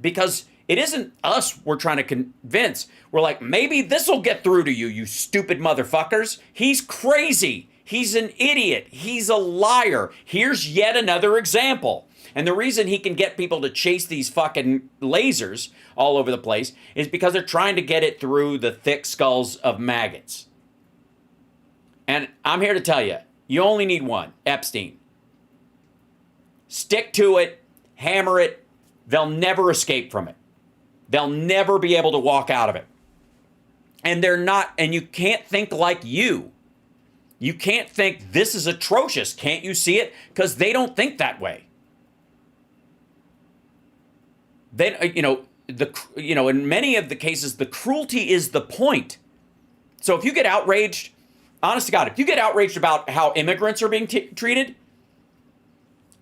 because it isn't us we're trying to convince. We're like, maybe this will get through to you, you stupid motherfuckers. He's crazy. He's an idiot. He's a liar. Here's yet another example. And the reason he can get people to chase these fucking lasers all over the place is because they're trying to get it through the thick skulls of maggots. And I'm here to tell you, you only need one, Epstein. Stick to it, hammer it. They'll never escape from it. They'll never be able to walk out of it. And they're not, and you can't think like you. You can't think this is atrocious. Can't you see it? Because they don't think that way. Then, in many of the cases, the cruelty is the point. So if you get outraged, honest to God, if you get outraged about how immigrants are being treated,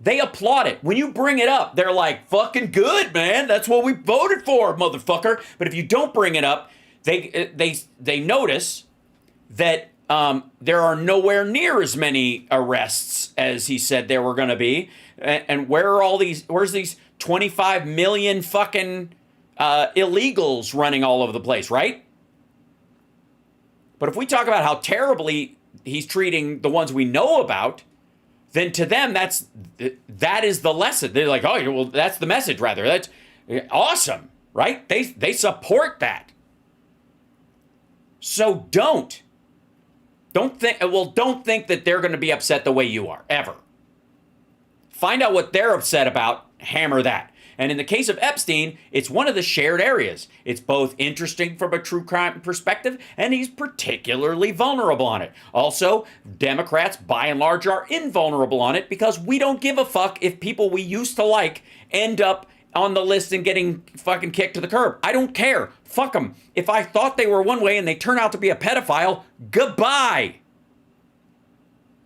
they applaud it. When you bring it up, they're like, fucking good, man. That's what we voted for, motherfucker. But if you don't bring it up, they notice that there are nowhere near as many arrests as he said there were going to be. And where's these 25 million fucking illegals running all over the place, right? But if we talk about how terribly he's treating the ones we know about, then to them, that is the lesson. They're like, oh, well, that's the message, rather. That's awesome, right? They support that. So don't think that they're going to be upset the way you are, ever. Find out what they're upset about, hammer that. And in the case of Epstein, it's one of the shared areas. It's both interesting from a true crime perspective, and he's particularly vulnerable on it. Also, Democrats, by and large, are invulnerable on it because we don't give a fuck if people we used to like end up on the list and getting fucking kicked to the curb. I don't care. Fuck them. If I thought they were one way and they turn out to be a pedophile, goodbye.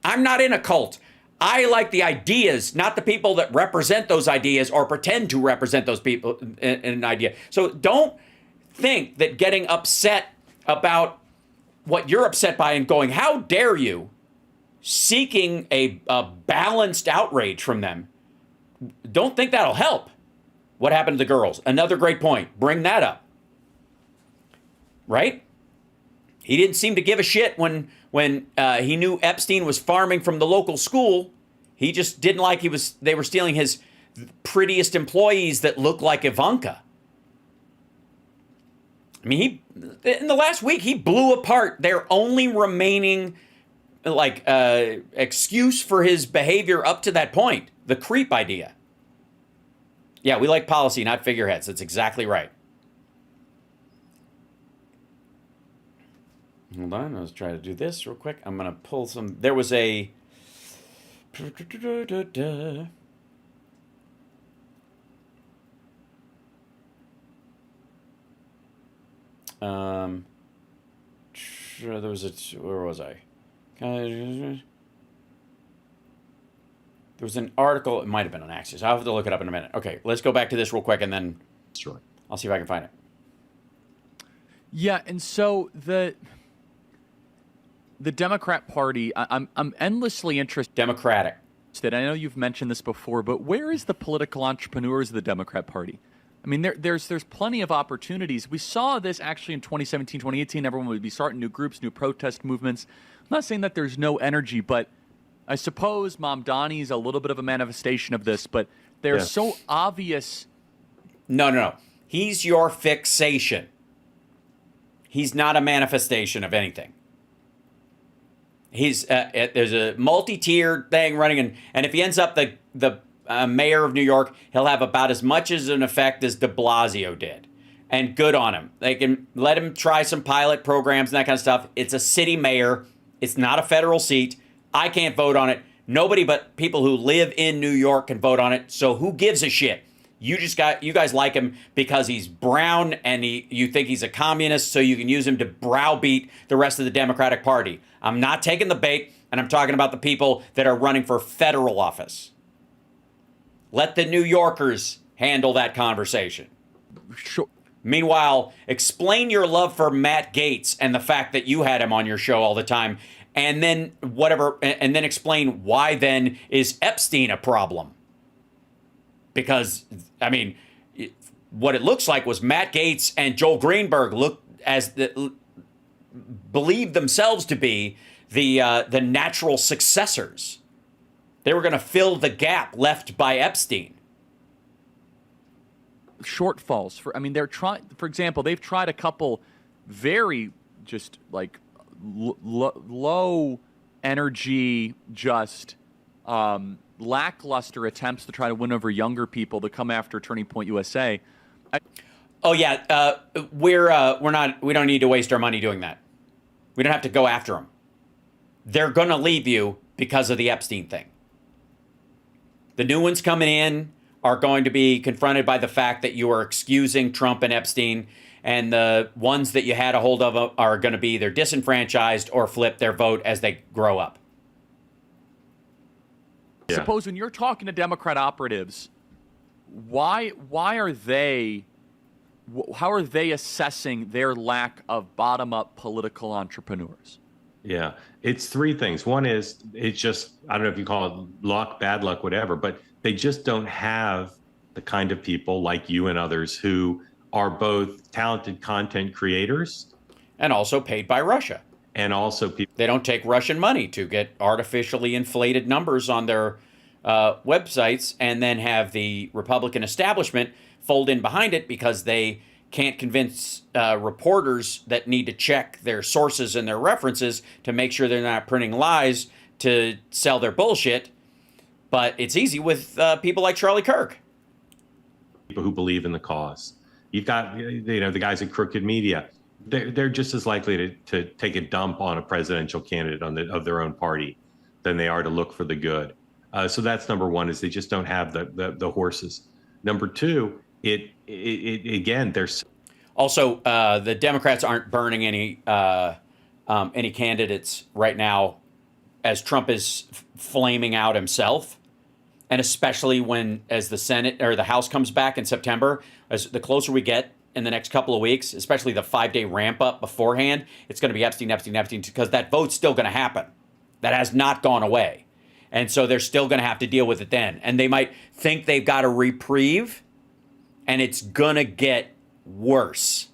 I'm not in a cult. I like the ideas, not the people that represent those ideas or pretend to represent those people in an idea. So don't think that getting upset about what you're upset by and going, how dare you, seeking a balanced outrage from them, don't think that'll help. What happened to the girls? Another great point. Bring that up. Right? He didn't seem to give a shit when he knew Epstein was farming from the local school. He just didn't like they were stealing his prettiest employees that looked like Ivanka. I mean, in the last week, he blew apart their only remaining excuse for his behavior up to that point, the creep idea. Yeah, we like policy, not figureheads. That's exactly right. Hold on, let's try to do this real quick. I'm going to pull some... There was a... There was a... Where was I? There was an article. It might have been on Axios. I'll have to look it up in a minute. Okay, let's go back to this real quick, and then Sure. I'll see if I can find it. Yeah, and so the Democrat Party, I'm endlessly interested. Democratic. I know you've mentioned this before, but where is the political entrepreneurs of the Democrat Party? I mean, there's plenty of opportunities. We saw this actually in 2017, 2018. Everyone would be starting new groups, new protest movements. I'm not saying that there's no energy, but I suppose Mamdani's a little bit of a manifestation of this, but they're so obvious. No. He's your fixation. He's not a manifestation of anything. He's there's a multi-tiered thing running, and if he ends up the mayor of New York, he'll have about as much as an effect as de Blasio did. And good on him. They can let him try some pilot programs and that kind of stuff. It's a city mayor. It's not a federal seat. I can't vote on it. Nobody but people who live in New York can vote on it. So who gives a shit? You guys like him because he's brown and you think he's a communist, so you can use him to browbeat the rest of the Democratic Party. I'm not taking the bait, and I'm talking about the people that are running for federal office. Let the New Yorkers handle that conversation. Sure. Meanwhile, explain your love for Matt Gaetz and the fact that you had him on your show all the time, and then explain why then is Epstein a problem? Because, I mean, what it looks like was Matt Gaetz and Joel Greenberg believed themselves to be the natural successors. They were going to fill the gap left by Epstein. Shortfalls they're trying. For example, they've tried a couple very just like low energy, just lackluster attempts to try to win over younger people to come after Turning Point USA. We don't need to waste our money doing that. We don't have to go after them. They're going to leave you because of the Epstein thing. The new ones coming in are going to be confronted by the fact that you are excusing Trump and Epstein, and the ones that you had a hold of are going to be either disenfranchised or flip their vote as they grow up. Yeah. Suppose when you're talking to Democrat operatives, how are they assessing their lack of bottom-up political entrepreneurs? Yeah, it's three things. One is it's just, I don't know if you call it luck, bad luck, whatever, but they just don't have the kind of people like you and others who are both talented content creators and also paid by Russia. And also people. They don't take Russian money to get artificially inflated numbers on their websites and then have the Republican establishment fold in behind it because they can't convince reporters that need to check their sources and their references to make sure they're not printing lies to sell their bullshit. But it's easy with people like Charlie Kirk. People who believe in the cause. You've got the guys at Crooked Media. They're just as likely to take a dump on a presidential candidate of their own party than they are to look for the good. So that's number one, is they just don't have the horses. Number two, again, there's also the Democrats aren't burning any candidates right now as Trump is flaming out himself, and especially as the Senate or the House comes back in September, as the closer we get in the next couple of weeks, especially the 5-day ramp up beforehand, it's going to be Epstein, because that vote's still going to happen. That has not gone away. And so they're still going to have to deal with it then. And they might think they've got a reprieve, and it's going to get worse.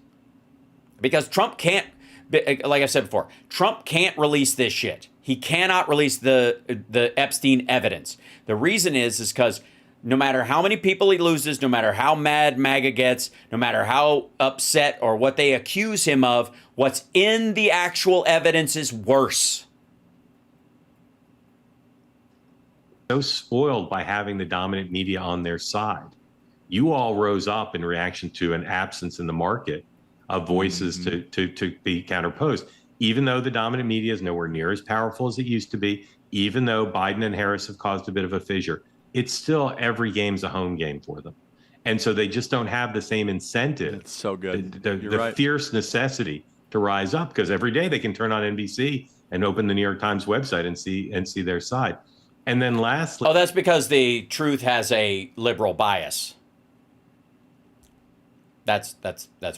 Because Trump can't, like I said before, Trump can't release this shit. He cannot release the Epstein evidence. The reason is because no matter how many people he loses, no matter how mad MAGA gets, no matter how upset or what they accuse him of, what's in the actual evidence is worse. So spoiled by having the dominant media on their side. You all rose up in reaction to an absence in the market of voices to be counterposed. Even though the dominant media is nowhere near as powerful as it used to be, even though Biden and Harris have caused a bit of a fissure, it's still every game's a home game for them. And so they just don't have the same incentive. It's so good. The right. Fierce necessity to rise up, because every day they can turn on NBC and open the New York Times website and see their side. And then lastly... Oh, that's because the truth has a liberal bias. That's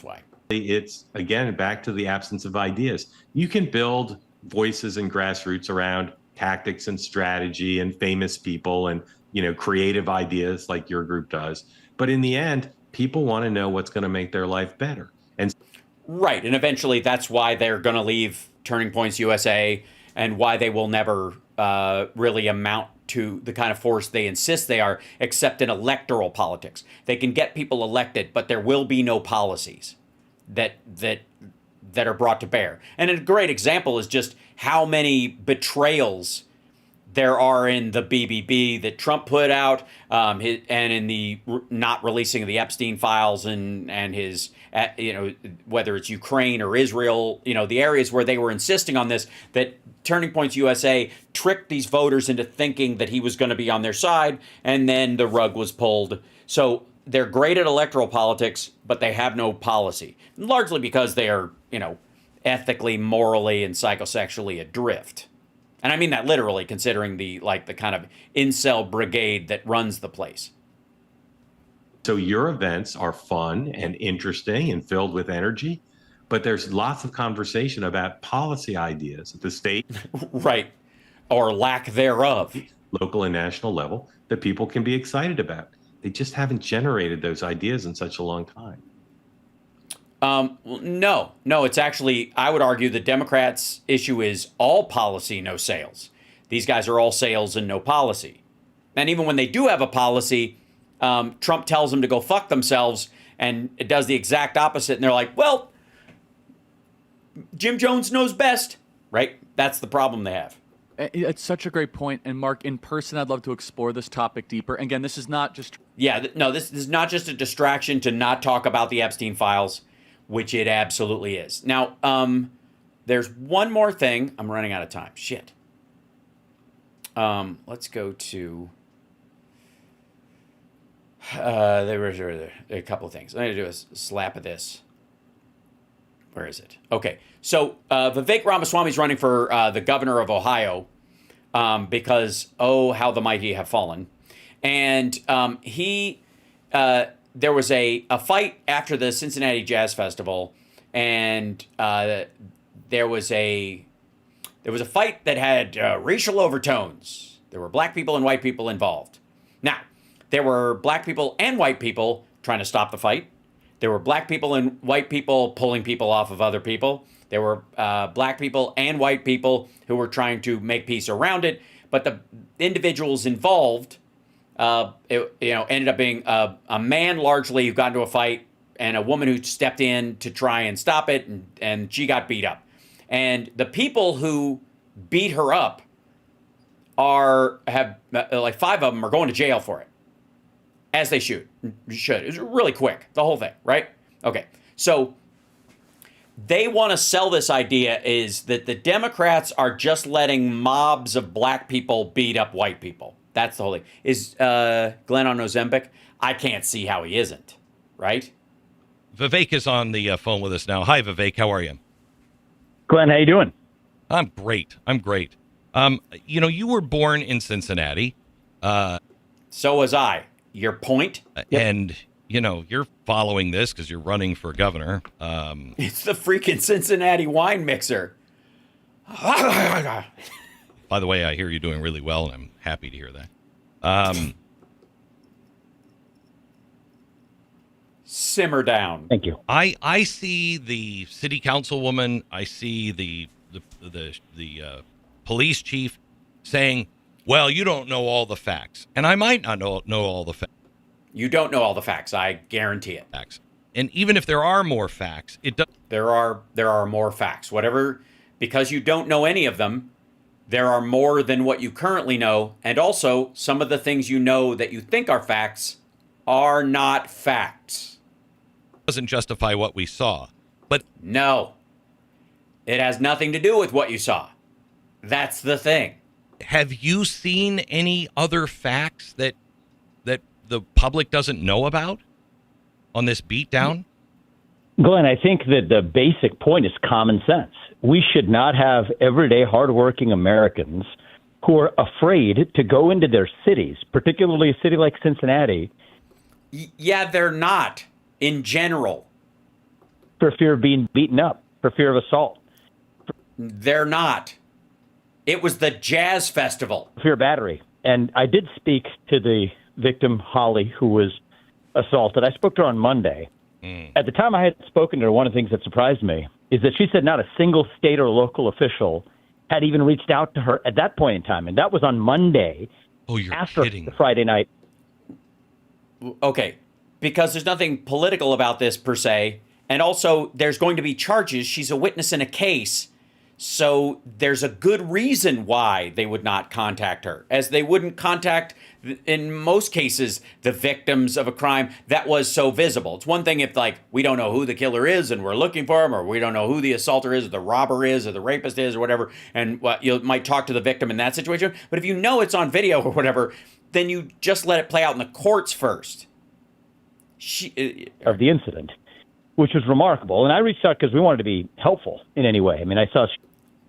why. It's, again, back to the absence of ideas. You can build voices and grassroots around tactics and strategy and famous people and, creative ideas like your group does. But in the end, people want to know what's going to make their life better. And right. And eventually that's why they're going to leave Turning Points USA and why they will never really amount to the kind of force they insist they are, except in electoral politics. They can get people elected, but there will be no policies that are brought to bear. And a great example is just how many betrayals there are in the BBB that Trump put out, and in the not releasing of the Epstein files and his, whether it's Ukraine or Israel, the areas where they were insisting on this, that Turning Points USA tricked these voters into thinking that he was going to be on their side, and then the rug was pulled. So they're great at electoral politics, but they have no policy, largely because they are, ethically, morally, and psychosexually adrift. And I mean that literally, considering the kind of incel brigade that runs the place. So your events are fun and interesting and filled with energy, but there's lots of conversation about policy ideas at the state, right, or lack thereof, local and national level that people can be excited about. They just haven't generated those ideas in such a long time. No, it's actually, I would argue the Democrats' issue is all policy, no sales. These guys are all sales and no policy. And even when they do have a policy, Trump tells them to go fuck themselves, and it does the exact opposite. And they're like, well, Jim Jones knows best, right? That's the problem they have. It's such a great point. And Mark, in person, I'd love to explore this topic deeper. Again, this is not just... Yeah, no, this is not just a distraction to not talk about the Epstein files, which it absolutely is. Now, there's one more thing. I'm running out of time. Shit. Let's go to... there were a couple of things. I'm going to do a slap of this. Where is it? Okay. So Vivek Ramaswamy's running for the governor of Ohio because, oh, how the mighty have fallen. And there was a fight after the Cincinnati Jazz Festival, and there was a fight that had racial overtones. There were black people and white people involved. Now, there were black people and white people trying to stop the fight. There were black people and white people pulling people off of other people. There were black people and white people who were trying to make peace around it. But the individuals involved, ended up being a man largely who got into a fight, and a woman who stepped in to try and stop it, and she got beat up. And the people who beat her up have like 5 of them are going to jail for it. As they should. It was really quick, the whole thing, right? Okay, so they want to sell this idea is that the Democrats are just letting mobs of black people beat up white people. That's the whole thing. Is Glenn on Ozempic? I can't see how he isn't, right? Vivek is on the phone with us now. Hi, Vivek. How are you? Glenn, how you doing? I'm great. You were born in Cincinnati. So was I. Your point? And, you're following this because you're running for governor. It's the freaking Cincinnati wine mixer. By the way, I hear you're doing really well, and I'm happy to hear that. Simmer down. Thank you. I see the city councilwoman. I see the police chief saying, well, you don't know all the facts. And I might not know all the facts. You don't know all the facts. I guarantee it. And even if there are more facts, there are more facts. Because you don't know any of them, there are more than what you currently know. And also, some of the things you know that you think are facts are not facts. Doesn't justify what we saw. But no, it has nothing to do with what you saw. That's the thing. Have you seen any other facts that the public doesn't know about on this beatdown? Glenn, I think that the basic point is common sense. We should not have everyday hardworking Americans who are afraid to go into their cities, particularly a city like Cincinnati. Yeah, they're not, in general. For fear of being beaten up, for fear of assault. They're not. It was the Jazz Festival. Fear of battery. And I did speak to the victim, Holly, who was assaulted. I spoke to her on Monday. At the time I had spoken to her, one of the things that surprised me is that she said not a single state or local official had even reached out to her at that point in time. And that was on Monday. Oh, you're after kidding. the Friday night. Okay, because there's nothing political about this per se. And also, there's going to be charges. She's a witness in a case. So there's a good reason why they would not contact her, as they wouldn't contact, in most cases, the victims of a crime that was so visible. It's one thing if, like, we don't know who the killer is and we're looking for him, or we don't know who the assaulter is, or the robber is, or the rapist is, or whatever, and you might talk to the victim in that situation. But if you know it's on video or whatever, then you just let it play out in the courts first. Of the incident, which was remarkable. And I reached out because we wanted to be helpful in any way. I mean, I saw...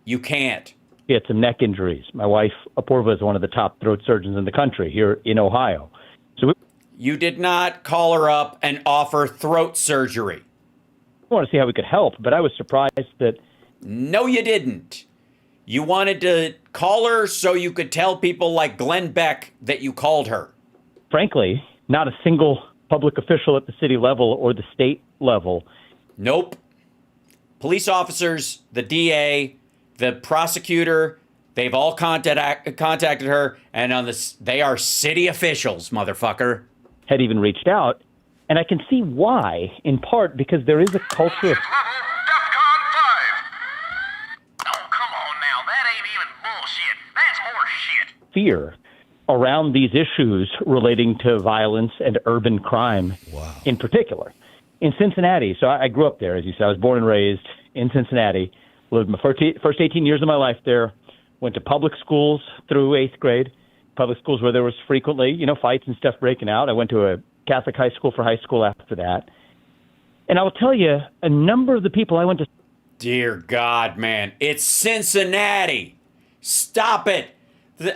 You can't. She had some neck injuries. My wife, Apurva, is one of the top throat surgeons in the country here in Ohio. So you did not call her up and offer throat surgery. I want to see how we could help, but I was surprised that... No, you didn't. You wanted to call her so you could tell people like Glenn Beck that you called her. Frankly, not a single public official at the city level or the state level. Nope. Police officers, the DA... the prosecutor, they've all contacted her, and they are city officials, motherfucker. Had even reached out, and I can see why, in part because there is a culture of... DEFCON 5! Oh, come on now, that ain't even bullshit. That's horse shit. Fear around these issues relating to violence and urban crime in particular. In Cincinnati, so I grew up there, as you said, I was born and raised in Cincinnati. Lived my first 18 years of my life there. Went to public schools through 8th grade. Public schools where there was frequently, fights and stuff breaking out. I went to a Catholic high school for high school after that. And I will tell you, a number of the people I went to... Dear God, man. It's Cincinnati. Stop it. They're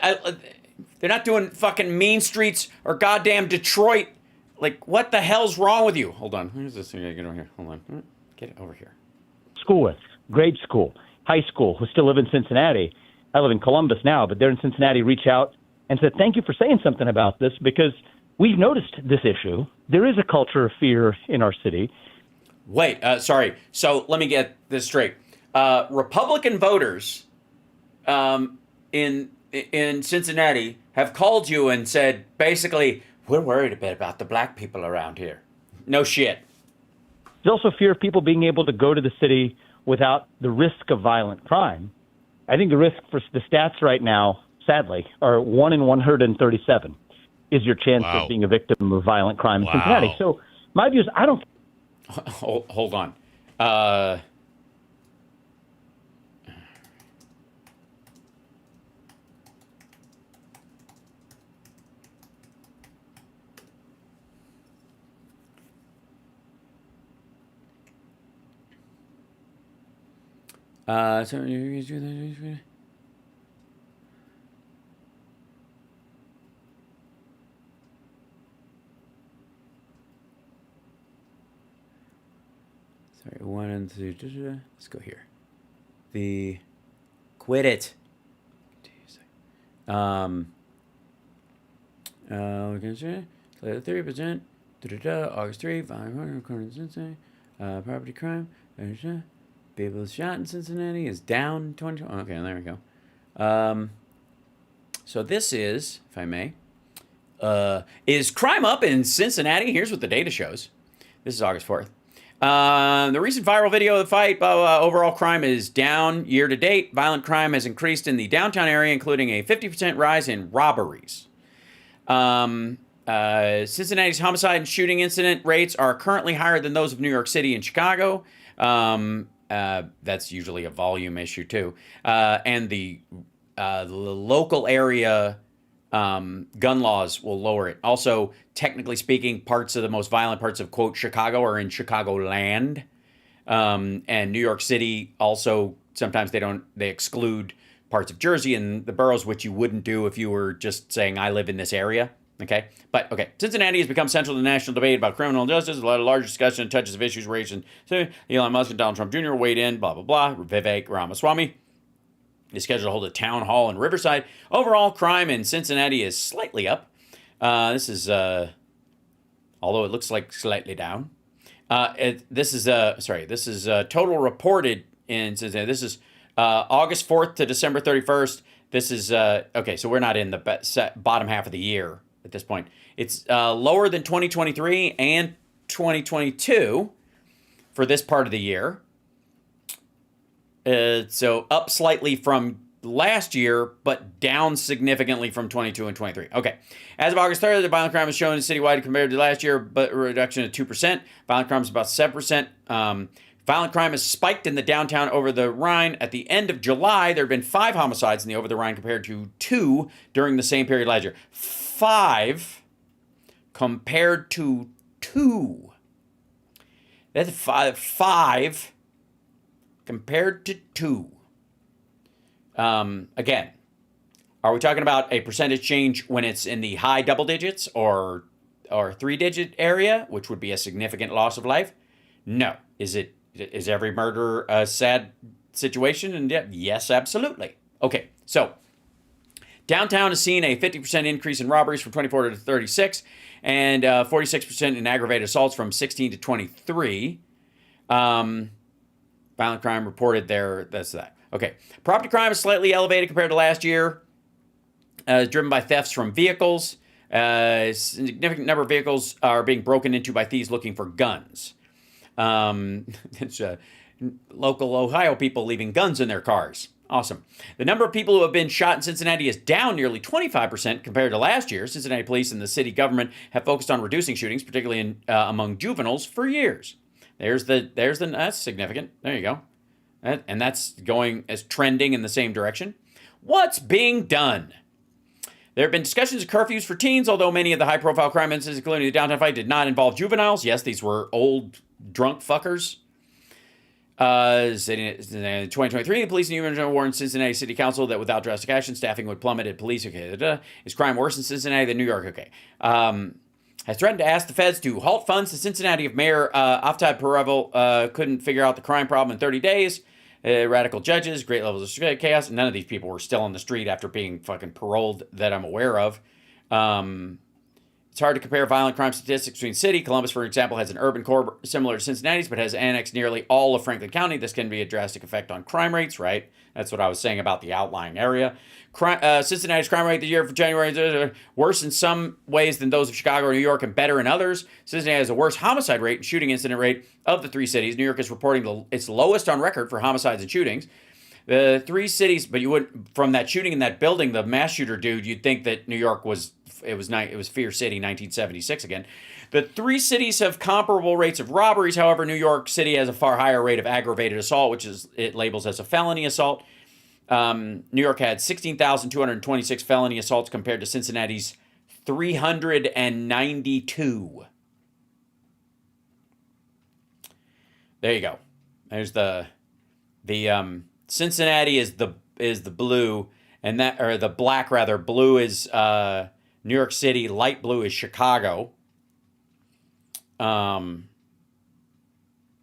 not doing fucking Mean Streets or goddamn Detroit. Like, what the hell's wrong with you? Hold on. Where's this thing? Get over here. Hold on. Get it over here. School with. Grade school, high school, who still live in Cincinnati. I live in Columbus now, but they're in Cincinnati, reach out and said, thank you for saying something about this because we've noticed this issue. There is a culture of fear in our city. Wait, sorry. So let me get this straight. Republican voters in Cincinnati have called you and said, basically, we're worried a bit about the black people around here. No shit. There's also fear of people being able to go to the city without the risk of violent crime. I think the risk for the stats right now, sadly, are 1 in 137 is your chance of being a victim of violent crime in Cincinnati. So my view is I don't... Hold on. Sorry, 1 and 2. Let's go here. The quit it. We can say 30%. August 3, 500 according to Cincinnati. Property crime. People shot in Cincinnati is down 20. Okay, there we go. So this is, if I may, is crime up in Cincinnati? Here's what the data shows. This is August 4th. The recent viral video of the fight, overall crime is down year to date. Violent crime has increased in the downtown area, including a 50% rise in robberies. Cincinnati's homicide and shooting incident rates are currently higher than those of New York City and Chicago. That's usually a volume issue too. And the local area gun laws will lower it. Also, technically speaking, parts of the most violent parts of, quote, Chicago are in Chicagoland. And New York City also, sometimes they exclude parts of Jersey and the boroughs, which you wouldn't do if you were just saying, I live in this area. Okay. But, okay. Cincinnati has become central to the national debate about criminal justice. A lot of large discussion touches of issues raised in Elon Musk and Donald Trump Jr. weighed in, blah, blah, blah. Vivek Ramaswamy is scheduled to hold a town hall in Riverside. Overall, crime in Cincinnati is slightly up. This is, although it looks like slightly down. This is total reported in Cincinnati. This is August 4th to December 31st. This is, okay, so we're not in the bottom half of the year at this point. It's lower than 2023 and 2022 for this part of the year. So up slightly from last year, but down significantly from 22 and 23. Okay. As of August 3rd, the violent crime is shown citywide compared to last year, but a reduction of 2%. Violent crime is about 7%. Violent crime has spiked in the downtown over the Rhine. At the end of July, there have been 5 homicides in the over the Rhine compared to 2 during the same period last year. 5 compared to 2. That's 5 compared to 2. Again, are we talking about a percentage change when it's in the high double digits or 3-digit area, which would be a significant loss of life? No. Is every murder a sad situation? And yes, absolutely. Okay, so downtown has seen a 50% increase in robberies from 24 to 36 and 46% in aggravated assaults from 16 to 23. Violent crime reported there. That's that. Okay. Property crime is slightly elevated compared to last year, driven by thefts from vehicles. A significant number of vehicles are being broken into by thieves looking for guns. It's local Ohio people leaving guns in their cars. Awesome. The number of people who have been shot in Cincinnati is down nearly 25% compared to last year. Cincinnati police and the city government have focused on reducing shootings, particularly among juveniles, for years. That's significant. There you go. And that's going as trending in the same direction. What's being done? There have been discussions of curfews for teens, although many of the high-profile crime incidents, including the downtown fight, did not involve juveniles. Yes, these were old, drunk fuckers. In 2023, the police and union warned Cincinnati City Council that without drastic action, staffing would plummet at police. Okay, is crime worse in Cincinnati than New York? Okay. Has threatened to ask the feds to halt funds to Cincinnati if Mayor Aftad Parevel couldn't figure out the crime problem in 30 days. Radical judges, great levels of chaos. None of these people were still on the street after being fucking paroled that I'm aware of. It's hard to compare violent crime statistics between city. Columbus, for example, has an urban core similar to Cincinnati's, but has annexed nearly all of Franklin County. This can be a drastic effect on crime rates, right? That's what I was saying about the outlying area. Cincinnati's crime rate this year for January, worse in some ways than those of Chicago or New York and better in others. Cincinnati has a worse homicide rate and shooting incident rate of the 3 cities. New York is reporting its lowest on record for homicides and shootings. The 3 cities, but you wouldn't, from that shooting in that building, the mass shooter dude, you'd think that New York was Fear City 1976 again. The 3 cities have comparable rates of robberies. However, New York City has a far higher rate of aggravated assault, which it labels as a felony assault. New York had 16,226 felony assaults compared to Cincinnati's 392. There you go. There's the Cincinnati is the blue, and that, or the black rather. Blue is New York City. Light blue is Chicago. And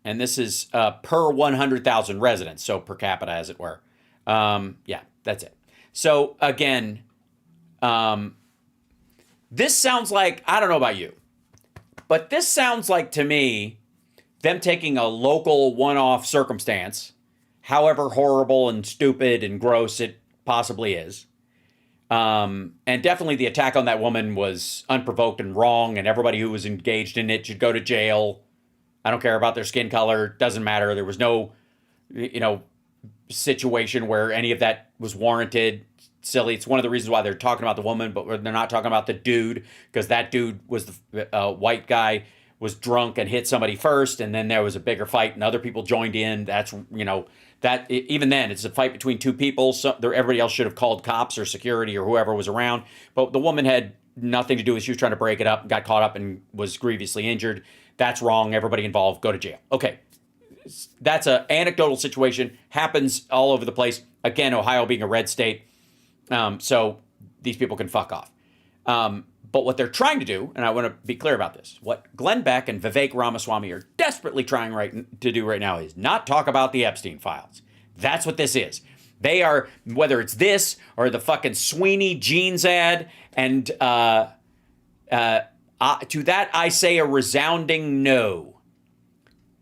this is per 100,000 residents, so per capita, as it were. Yeah, that's it. So again, this sounds like, I don't know about you, but this sounds like to me them taking a local one-off circumstance, however horrible and stupid and gross it possibly is. And definitely the attack on that woman was unprovoked and wrong, and everybody who was engaged in it should go to jail. I don't care about their skin color. Doesn't matter. There was no, situation where any of that was warranted. Silly. It's one of the reasons why they're talking about the woman, but they're not talking about the dude, because that dude was the white guy, was drunk and hit somebody first, and then there was a bigger fight and other people joined in. That's, that even then it's a fight between 2 people. So everybody else should have called cops or security or whoever was around. But the woman had nothing to do with it. She was trying to break it up, got caught up and was grievously injured. That's wrong. Everybody involved, go to jail. Okay. That's an anecdotal situation, happens all over the place. Again, Ohio being a red state, so these people can fuck off. But what they're trying to do, and I want to be clear about this, what Glenn Beck and Vivek Ramaswamy are desperately trying to do right now is not talk about the Epstein files. That's what this is. They are, whether it's this or the fucking Sweeney jeans ad, and to that I say a resounding no.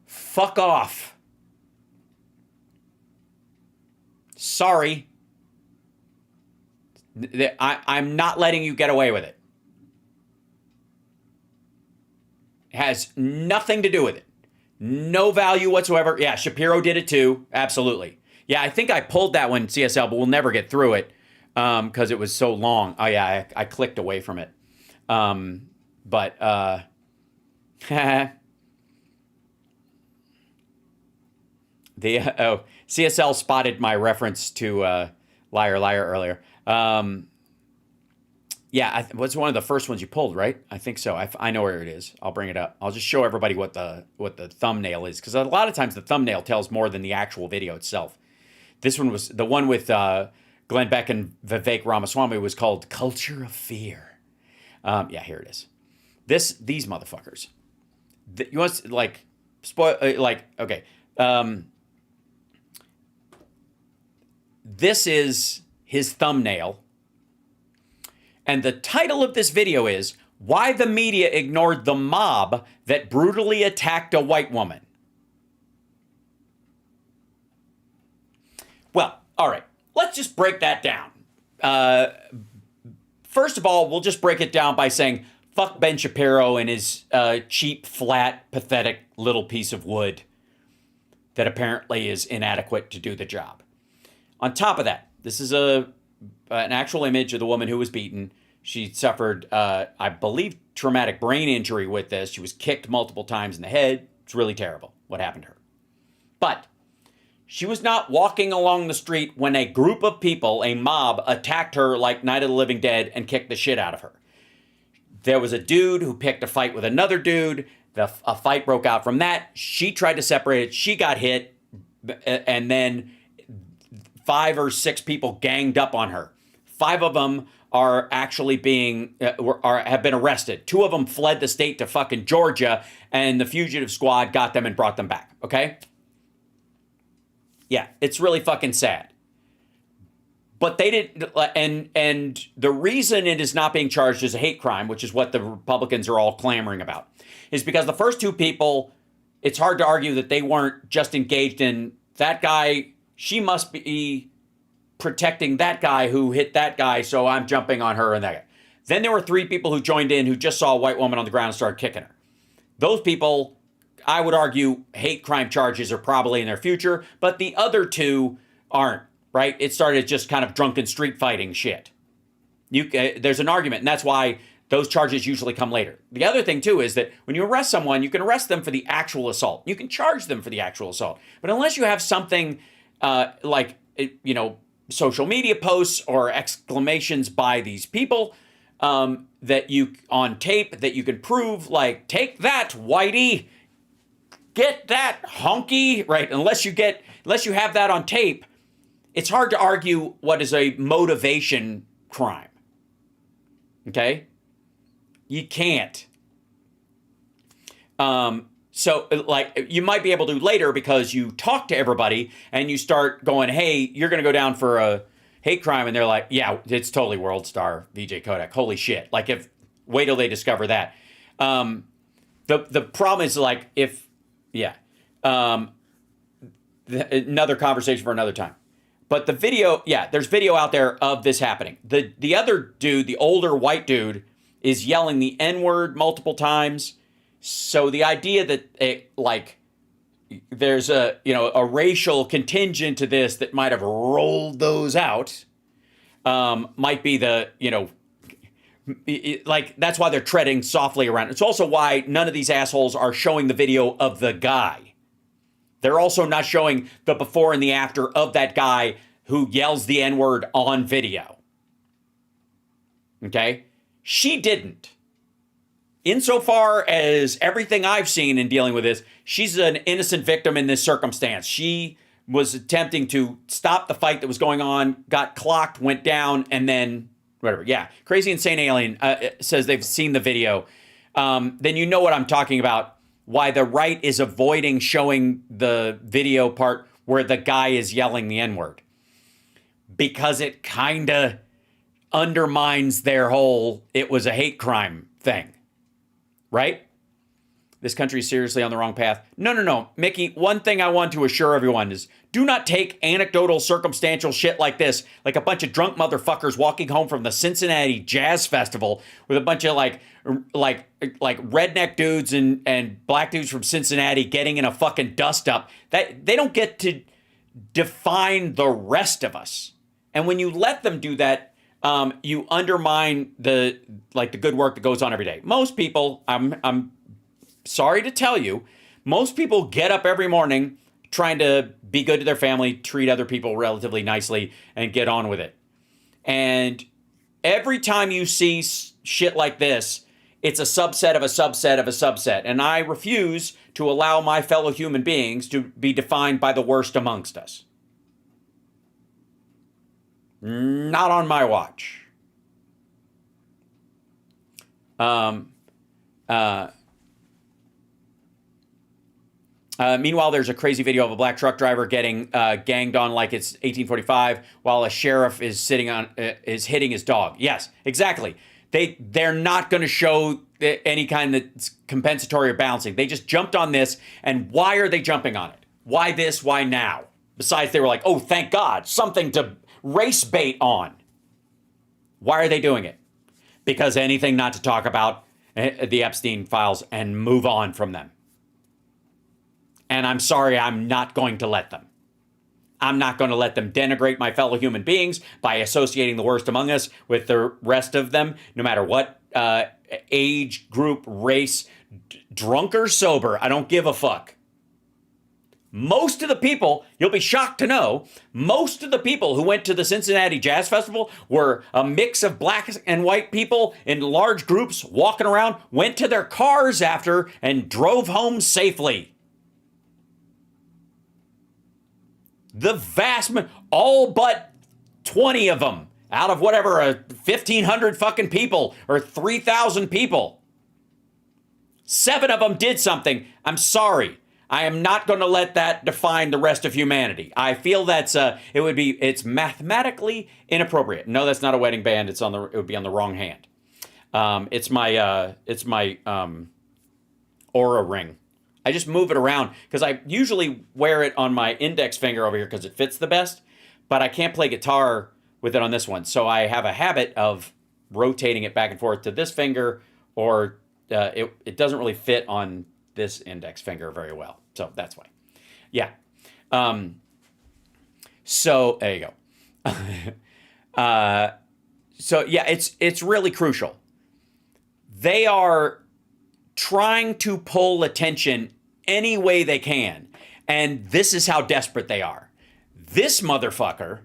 Fuck off. Sorry. I'm not letting you get away with it. It has nothing to do with it. No value whatsoever. Yeah, Shapiro did it too. Absolutely. Yeah, I think I pulled that one, CSL, but we'll never get through it because it was so long. Oh, yeah, I clicked away from it. CSL spotted my reference to Liar Liar earlier. Yeah, what's one of the first ones you pulled, right? I think so. I know where it is. I'll bring it up. I'll just show everybody what the thumbnail is, because a lot of times the thumbnail tells more than the actual video itself. This one was the one with Glenn Beck and Vivek Ramaswamy was called "Culture of Fear." Yeah, here it is. These motherfuckers. You want to, like spoil? Okay. This is his thumbnail. And the title of this video is "Why the Media Ignored the Mob That Brutally Attacked a White Woman." Well, all right, let's just break that down. First of all, we'll just break it down by saying, fuck Ben Shapiro and his cheap, flat, pathetic little piece of wood that apparently is inadequate to do the job. On top of that, this is an actual image of the woman who was beaten. She suffered, I believe, traumatic brain injury with this. She was kicked multiple times in the head. It's really terrible what happened to her. But she was not walking along the street when a group of people, a mob, attacked her like Night of the Living Dead and kicked the shit out of her. There was a dude who picked a fight with another dude. A fight broke out from that. She tried to separate it. She got hit. And then 5 or 6 people ganged up on her. 5 of them are actually have been arrested. 2 of them fled the state to fucking Georgia, and the fugitive squad got them and brought them back. Okay? Yeah, it's really fucking sad. But they didn't, and the reason it is not being charged as a hate crime, which is what the Republicans are all clamoring about, is because the first 2 people, it's hard to argue that they weren't just engaged in that guy. She must be protecting that guy who hit that guy, so I'm jumping on her and that guy. Then there were 3 people who joined in who just saw a white woman on the ground and started kicking her. Those people, I would argue, hate crime charges are probably in their future, but the other 2 aren't, right? It started just kind of drunken street fighting shit. There's an argument, and that's why those charges usually come later. The other thing, too, is that when you arrest someone, you can arrest them for the actual assault. You can charge them for the actual assault. But unless you have something social media posts or exclamations by these people that you on tape that you can prove, like, take that, whitey, get that, honky, right? Unless you have that on tape, it's hard to argue what is a motivation crime. Okay? You can't. So, like, you might be able to later because you talk to everybody and you start going, hey, you're going to go down for a hate crime. And they're like, yeah, it's totally World Star, VJ Kodak. Holy shit. Like, wait till they discover that. The problem is, like, another conversation for another time. But the video, there's video out there of this happening. The other dude, the older white dude, is yelling the N-word multiple times. So the idea that there's a racial contingent to this that might have rolled those out might be that's why they're treading softly around. It's also why none of these assholes are showing the video of the guy. They're also not showing the before and the after of that guy who yells the N-word on video. Okay? She didn't. Insofar as everything I've seen in dealing with this, she's an innocent victim in this circumstance. She was attempting to stop the fight that was going on, got clocked, went down, and then whatever. Yeah. Crazy Insane Alien says they've seen the video. Then you know what I'm talking about. Why the right is avoiding showing the video part where the guy is yelling the N-word. Because it kind of undermines their whole it was a hate crime thing. Right? This country is seriously on the wrong path. No. Mickey, one thing I want to assure everyone is do not take anecdotal, circumstantial shit like this, like a bunch of drunk motherfuckers walking home from the Cincinnati Jazz Festival with a bunch of like redneck dudes and black dudes from Cincinnati getting in a fucking dust up. That they don't get to define the rest of us. And when you let them do that, you undermine the good work that goes on every day. Most people, I'm sorry to tell you, most people get up every morning trying to be good to their family, treat other people relatively nicely, and get on with it. And every time you see shit like this, it's a subset of a subset of a subset. And I refuse to allow my fellow human beings to be defined by the worst amongst us. Not on my watch. Meanwhile, there's a crazy video of a black truck driver getting ganged on like it's 1845, while a sheriff is hitting his dog. Yes, exactly. They're not going to show any kind of compensatory or balancing. They just jumped on this, and why are they jumping on it? Why this? Why now? Besides, they were like, oh, thank God, something to race bait on. Why are they doing it? Because anything not to talk about the Epstein files and move on from them. And I'm sorry, I'm not going to let them. I'm not going to let them denigrate my fellow human beings by associating the worst among us with the rest of them, no matter what age, group, race, drunk or sober. I don't give a fuck. Most of the people, you'll be shocked to know, most of the people who went to the Cincinnati Jazz Festival were a mix of black and white people in large groups walking around, went to their cars after, and drove home safely. All but 20 of them out of whatever, 1,500 fucking people or 3,000 people. 7 of them did something. I'm sorry. I am not going to let that define the rest of humanity. I feel it's mathematically inappropriate. No, that's not a wedding band. It would be on the wrong hand. It's my aura ring. I just move it around because I usually wear it on my index finger over here because it fits the best, but I can't play guitar with it on this one. So I have a habit of rotating it back and forth to this finger, or it doesn't really fit on this index finger very well. So that's why. Yeah. So there you go. So yeah, it's really crucial. They are trying to pull attention any way they can. And this is how desperate they are. This motherfucker,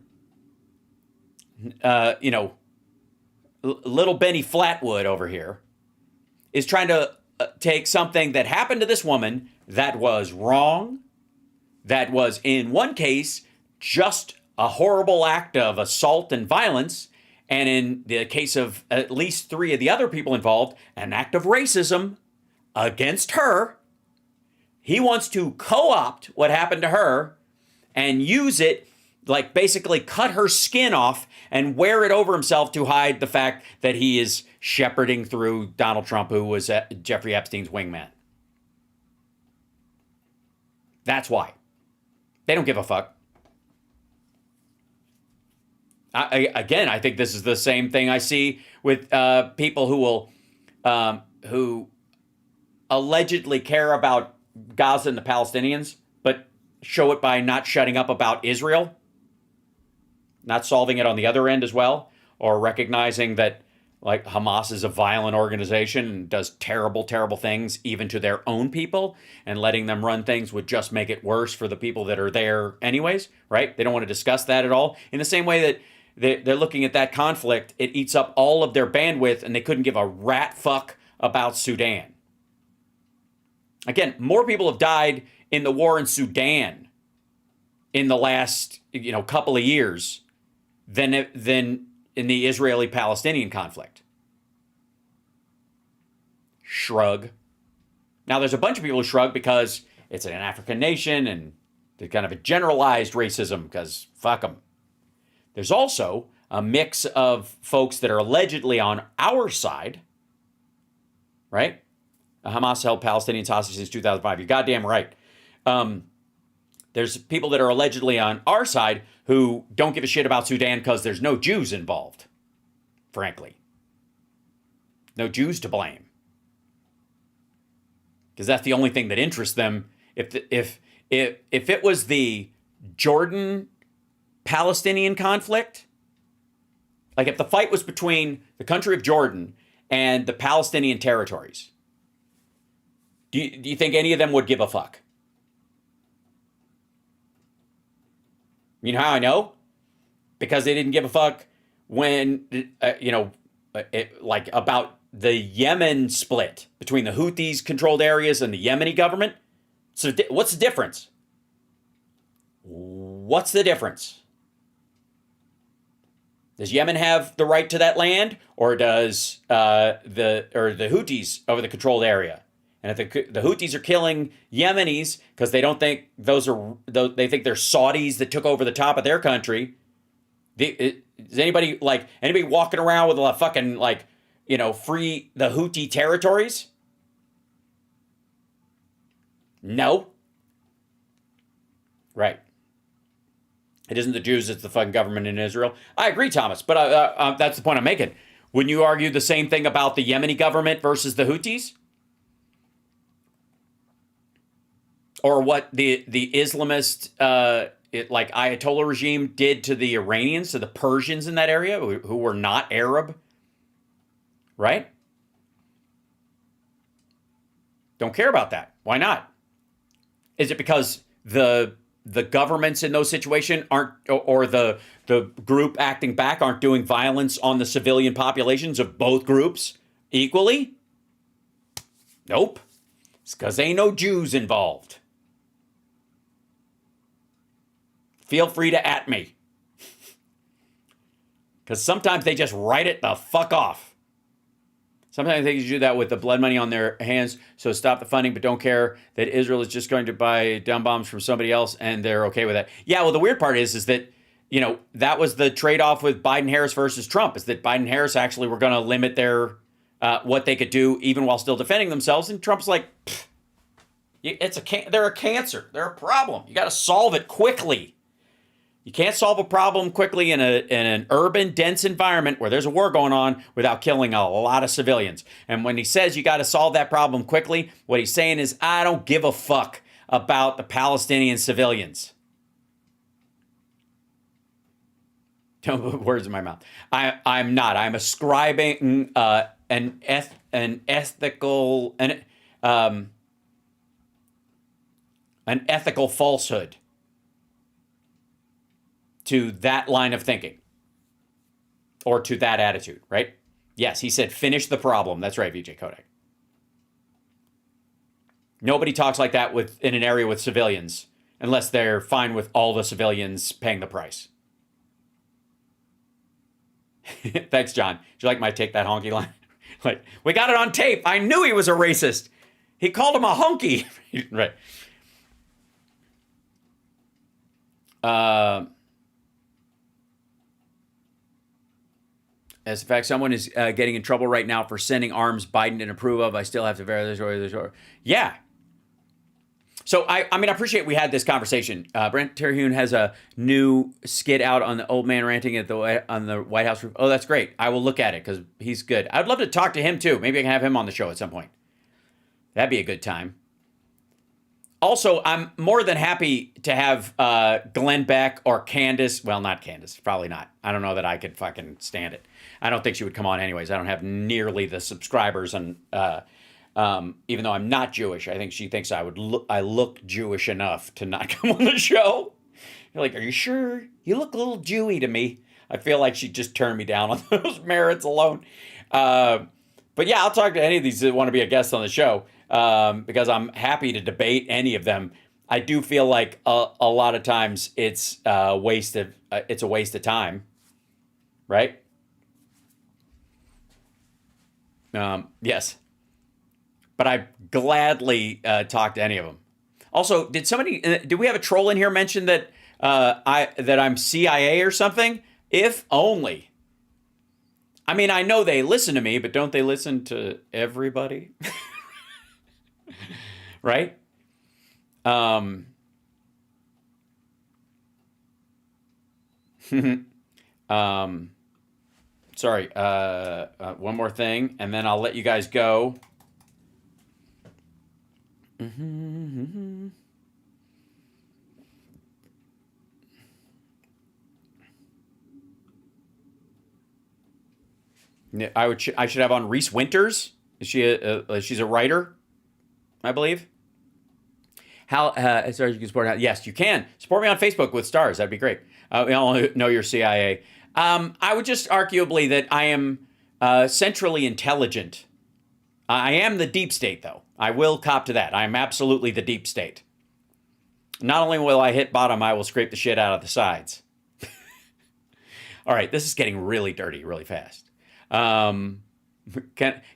little Benny Flatwood over here, is trying to take something that happened to this woman that was wrong, that was in one case just a horrible act of assault and violence, and in the case of at least 3 of the other people involved, an act of racism against her. He wants to co-opt what happened to her and use it, like basically cut her skin off and wear it over himself to hide the fact that he is shepherding through Donald Trump, who was Jeffrey Epstein's wingman. That's why. They don't give a fuck. I think this is the same thing I see with people who allegedly care about Gaza and the Palestinians, but show it by not shutting up about Israel, not solving it on the other end as well, or recognizing that like Hamas is a violent organization and does terrible, terrible things even to their own people, and letting them run things would just make it worse for the people that are there anyways, right? They don't want to discuss that at all. In the same way that they're looking at that conflict, it eats up all of their bandwidth, and they couldn't give a rat fuck about Sudan. Again, more people have died in the war in Sudan in the last couple of years than in the Israeli-Palestinian conflict. Shrug. Now, there's a bunch of people who shrug because it's an African nation and they're kind of a generalized racism because fuck them. There's also a mix of folks that are allegedly on our side, right? Hamas held Palestinians hostage since 2005. You're goddamn right. There's people that are allegedly on our side who don't give a shit about Sudan because there's no Jews involved, frankly. No Jews to blame. Because that's the only thing that interests them. If it was the Jordan-Palestinian conflict, like if the fight was between the country of Jordan and the Palestinian territories, do you think any of them would give a fuck? You know how I know? Because they didn't give a fuck when, like about the Yemen split between the Houthis controlled areas and the Yemeni government. So what's the difference? What's the difference? Does Yemen have the right to that land, or does the Houthis over the controlled area? And if the Houthis are killing Yemenis because they don't think they think they're Saudis that took over the top of their country. Is anybody walking around with a fucking free the Houthi territories? No. Right. It isn't the Jews, it's the fucking government in Israel. I agree, Thomas, but that's the point I'm making. Wouldn't you argue the same thing about the Yemeni government versus the Houthis? Or what the Islamist, Ayatollah regime did to the Iranians, to the Persians in that area, who were not Arab, right? Don't care about that. Why not? Is it because the governments in those situations aren't, or the group acting back aren't doing violence on the civilian populations of both groups equally? Nope. It's because ain't no Jews involved. Feel free to at me. Because sometimes they just write it the fuck off. Sometimes they do that with the blood money on their hands, so stop the funding, but don't care that Israel is just going to buy dumb bombs from somebody else, and they're okay with that. Yeah, well, the weird part is that, that was the trade-off with Biden-Harris versus Trump, is that Biden-Harris actually were going to limit their what they could do even while still defending themselves, and Trump's like, they're a cancer. They're a problem. You got to solve it quickly. You can't solve a problem quickly in an urban, dense environment where there's a war going on without killing a lot of civilians. And when he says you got to solve that problem quickly, what he's saying is, I don't give a fuck about the Palestinian civilians. Don't put words in my mouth. I'm not. I'm ascribing an ethical falsehood to that line of thinking or to that attitude, right? Yes, he said, finish the problem. That's right, VJ Kodak. Nobody talks like that in an area with civilians unless they're fine with all the civilians paying the price. Thanks, John. Do you like my take that honky line? Like, we got it on tape. I knew he was a racist. He called him a honky. Right. As a fact, someone is getting in trouble right now for sending arms Biden didn't approve of. I still have to verify this or. Yeah. So, I appreciate we had this conversation. Brent Terhune has a new skit out on the old man ranting on the White House roof. Oh, that's great. I will look at it because he's good. I'd love to talk to him, too. Maybe I can have him on the show at some point. That'd be a good time. Also, I'm more than happy to have Glenn Beck or Candace. Well, not Candace. Probably not. I don't know that I could fucking stand it. I don't think she would come on anyways. I don't have nearly the subscribers. And even though I'm not Jewish, I think she thinks I look Jewish enough to not come on the show. You're like, are you sure? You look a little Jewy to me. I feel like she'd just turn me down on those merits alone. But yeah, I'll talk to any of these that want to be a guest on the show. Because I'm happy to debate any of them. I do feel like a lot of times it's a waste of time, right? Yes, but I gladly talk to any of them. Also, did we have a troll in here mention that I'm CIA or something? If only. I mean, I know they listen to me, but don't they listen to everybody? right? Sorry. One more thing, and then I'll let you guys go. I should have on Reese Winters. Is she she's a writer, I believe. How sorry, you can support? Yes, you can support me on Facebook with stars. That'd be great. We all know you're CIA. I would just arguably that I am centrally intelligent. I am the deep state, though. I will cop to that. I am absolutely the deep state. Not only will I hit bottom, I will scrape the shit out of the sides. All right, this is getting really dirty really fast. Can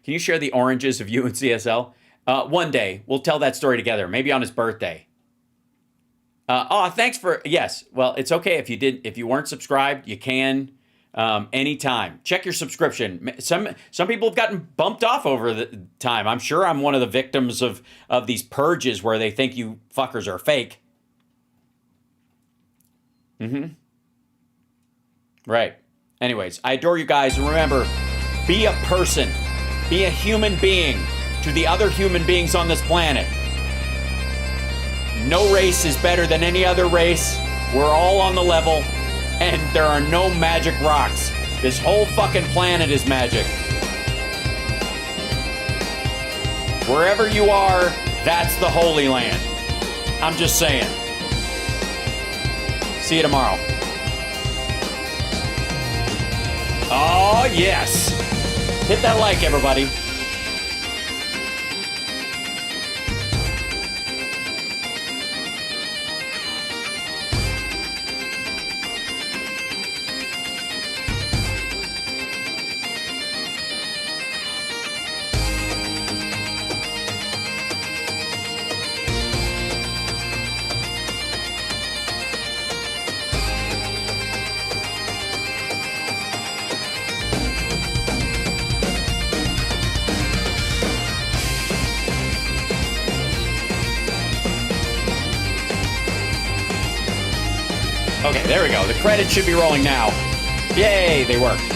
you share the oranges of you and CSL? One day we'll tell that story together. Maybe on his birthday. Thanks for yes. Well, it's okay if you weren't subscribed. You can anytime. Check your subscription. Some people have gotten bumped off over the time. I'm sure I'm one of the victims of these purges where they think you fuckers are fake. Right. Anyways, I adore you guys, and remember, be a person, be a human being to the other human beings on this planet. No race is better than any other race. We're all on the level, and there are no magic rocks. This whole fucking planet is magic. Wherever you are, that's the Holy Land. I'm just saying. See you tomorrow. Oh, yes. Hit that like, everybody. Okay, there we go. The credits should be rolling now. Yay, they worked.